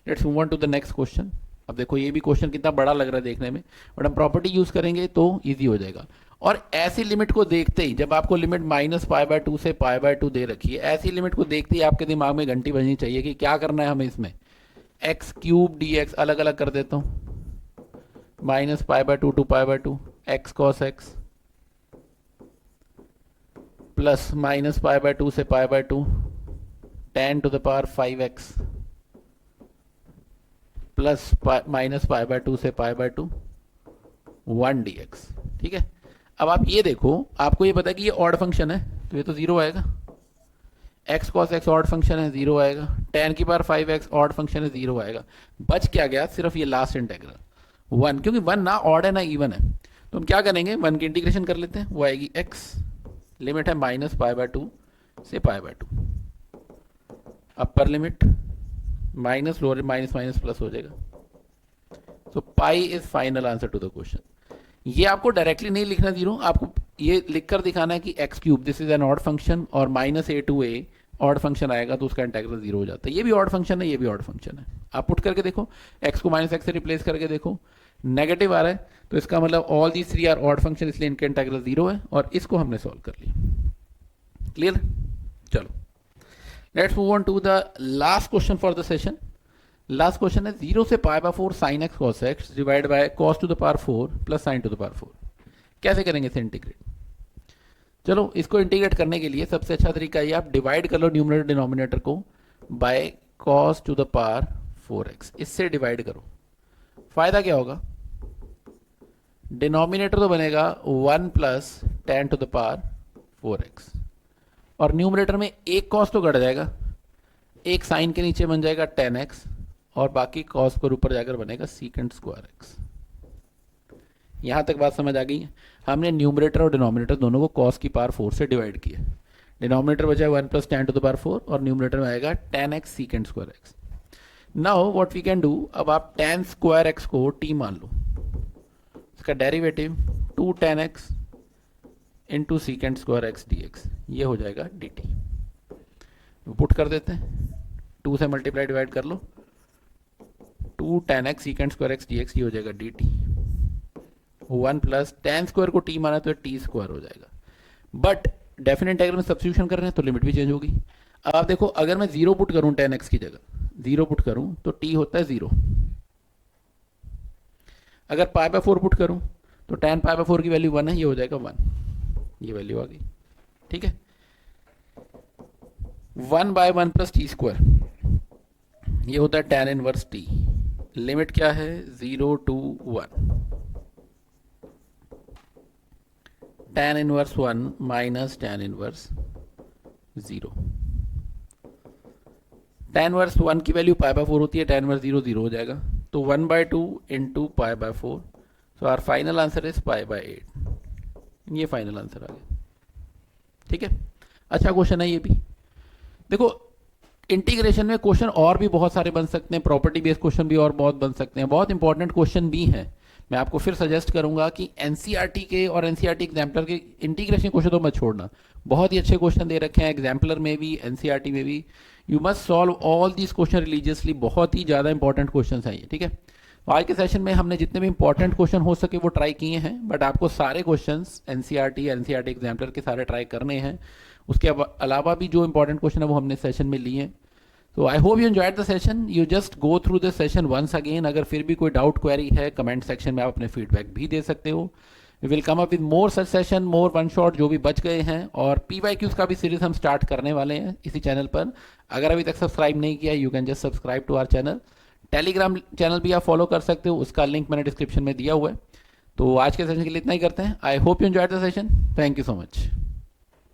let's move on to the next question. अब देखो ये भी क्वेश्चन कितना बड़ा लग रहा है देखने में, बट हम प्रॉपर्टी यूज करेंगे तो ईजी हो जाएगा। और ऐसी लिमिट को देखते ही, जब आपको लिमिट -π/2 से π/2 दे रखी है, ऐसी लिमिट को देखते ही आपके दिमाग में घंटी बजनी चाहिए कि क्या करना है हमें इसमें, x³ dx अलग अलग कर देता हूँ, -π/2 to π/2 x cos x plus -π/2 से π/2 tan to the power 5x plus -π/2 से π/2 1 dx। ठीक है, अब आप ये देखो, आपको ये पता है कि ये ऑड फंक्शन है, तो ये तो 0 आएगा। x cos x odd function है, 0 आएगा। tan की पावर 5x ऑड फंक्शन है, 0 आएगा। बच क्या गया? सिर्फ ये लास्ट इंटेग्रल 1, क्योंकि 1 ना ऑड है ना इवन है। तो हम क्या करेंगे, 1 की इंटीग्रेशन कर लेते हैं, वो आएगी x, लिमिट है -π/2 से π/2, upper limit minus, lower minus minus plus हो जाएगा। So pi is final answer to the question. ये आपको डायरेक्टली नहीं लिखना 0, आपको ये लिखकर दिखाना है कि x³ this is an odd function और -a to a odd function आएगा तो उसका इंटीग्रल 0 हो जाता है। ये भी ऑड फंक्शन है, ये भी ऑड फंक्शन है। आप पुट करके देखो, x को -x से रिप्लेस करके देखो, नेगेटिव आ रहा है तो इसका मतलब all these 3 are odd function, इसलिए इनका इंटीग्रल 0 है और इसको हमने सॉल्व कर लिया। क्लियर? चलो let's move on to the last question for the session. Last question है 0 से π/4 sin x cos x divide by cos to the power 4 plus sin to the power 4। कैसे करेंगे इसे इंटीग्रेट? चलो इसको इंटीग्रेट करने के लिए सबसे अच्छा तरीका ये, आप डिवाइड कर लो न्यूमरेटर डिनोमिनेटर को by cos to the power 4x, इससे डिवाइड करो। फायदा क्या होगा? डिनोमिनेटर तो बनेगा 1 plus tan to the power 4x और न्यूमरेटर में एक cos तो घट जाएगा, एक साइन के नीचे बन जाएगा tan x और बाकी cos पर ऊपर जाकर बनेगा secant स्क्वायर x। यहां तक बात समझ आ गई है? हमने न्यूमरेटर और डिनोमिनेटर दोनों को cos की पावर 4 से डिवाइड किया। डिनोमिनेटर बचा 1 plus tan to the power 4 और न्यूमरेटर में आएगा tan x secant square x। Now what we can do, अब आप tan स्क्वायर x को t मान लो, इसका derivative 2 tan x into secant square x dx, ये हो जाएगा dt। पुट कर देते हैं, 2 से मल्टीप्लाई डिवाइड कर लो, 2 tan x secant square x dx, ये हो जाएगा dt। 1 प्लस tan स्क्वायर को t माना तो t स्क्वायर हो जाएगा, बट डेफिनेट इंटीग्रल में सब्स्टिट्यूशन कर रहे हैं तो लिमिट भी चेंज होगी। अब आप देखो, अगर मैं 0 पुट करूं tan x की जगह, 0 पुट करूं तो t होता है 0। अगर π/4 पुट करूं तो tan π/4 की वैल्यू 1 है, ये हो जाएगा 1, ये वैल्यू आ गई। ठीक है, 1/1 प्लस टी स्क्वायर, ये होता है tan इनवर्स t। लिमिट क्या है? 0 to 1, tan inverse 1 minus tan inverse 0। tan inverse 1 की वैल्यू π/4 होती है, tan इनवर्स 0 0 हो जाएगा, तो 1/2 into π/4, so our final answer is π/8। ये फाइनल आंसर आ गया। ठीक है, अच्छा क्वेश्चन है ये भी। देखो इंटीग्रेशन में क्वेश्चन और भी बहुत सारे बन सकते हैं, प्रॉपर्टी बेस्ड क्वेश्चन भी और बहुत बन सकते हैं, बहुत इंपॉर्टेंट क्वेश्चन भी हैं। मैं आपको फिर सजेस्ट करूंगा कि एनसीईआरटी के और एनसीईआरटी एग्जाम्पलर के इंटीग्रेशन क्वेश्चन तो मत छोड़ना, बहुत ही अच्छे क्वेश्चन दे रखे हैं एग्जाम्पलर में भी, एनसीईआरटी में भी। You must solve all these question religiously, बहुत ही ज़्यादा इंपॉर्टेंट क्वेश्चन हैं ये। ठीक है, तो आज के सेशन में हमने जितने भी इंपॉर्टेंट क्वेश्चन हो सके वो ट्राई किए हैं, बट आपको सारे क्वेश्चन एनसीईआरटी एग्जाम्पलर के सारे ट्राई करने हैं। उसके अलावा भी जो इंपॉर्टेंट क्वेश्चन है वो हमने सेशन में लिए हैं। तो I hope you enjoyed the session, you just go through this session once again. अगर फिर भी कोई डाउट क्वेरी है कमेंट सेक्शन में आप अपने फीडबैक भी दे सकते हो। We will come up with more such session, more one shot जो भी बच गए हैं, और PYQs का भी सीरीज हम स्टार्ट करने वाले हैं इसी चैनल पर। अगर अभी तक सब्सक्राइब नहीं किया, you can just subscribe to our channel. Telegram channel भी आप फॉलो कर सकते हो, उसका लिंक मैंने डिस्क्रिप्शन में दिया हुआ है। तो आज के सेशन के लिए इतना ही करते हैं। आई hope you enjoyed the session, thank you so much.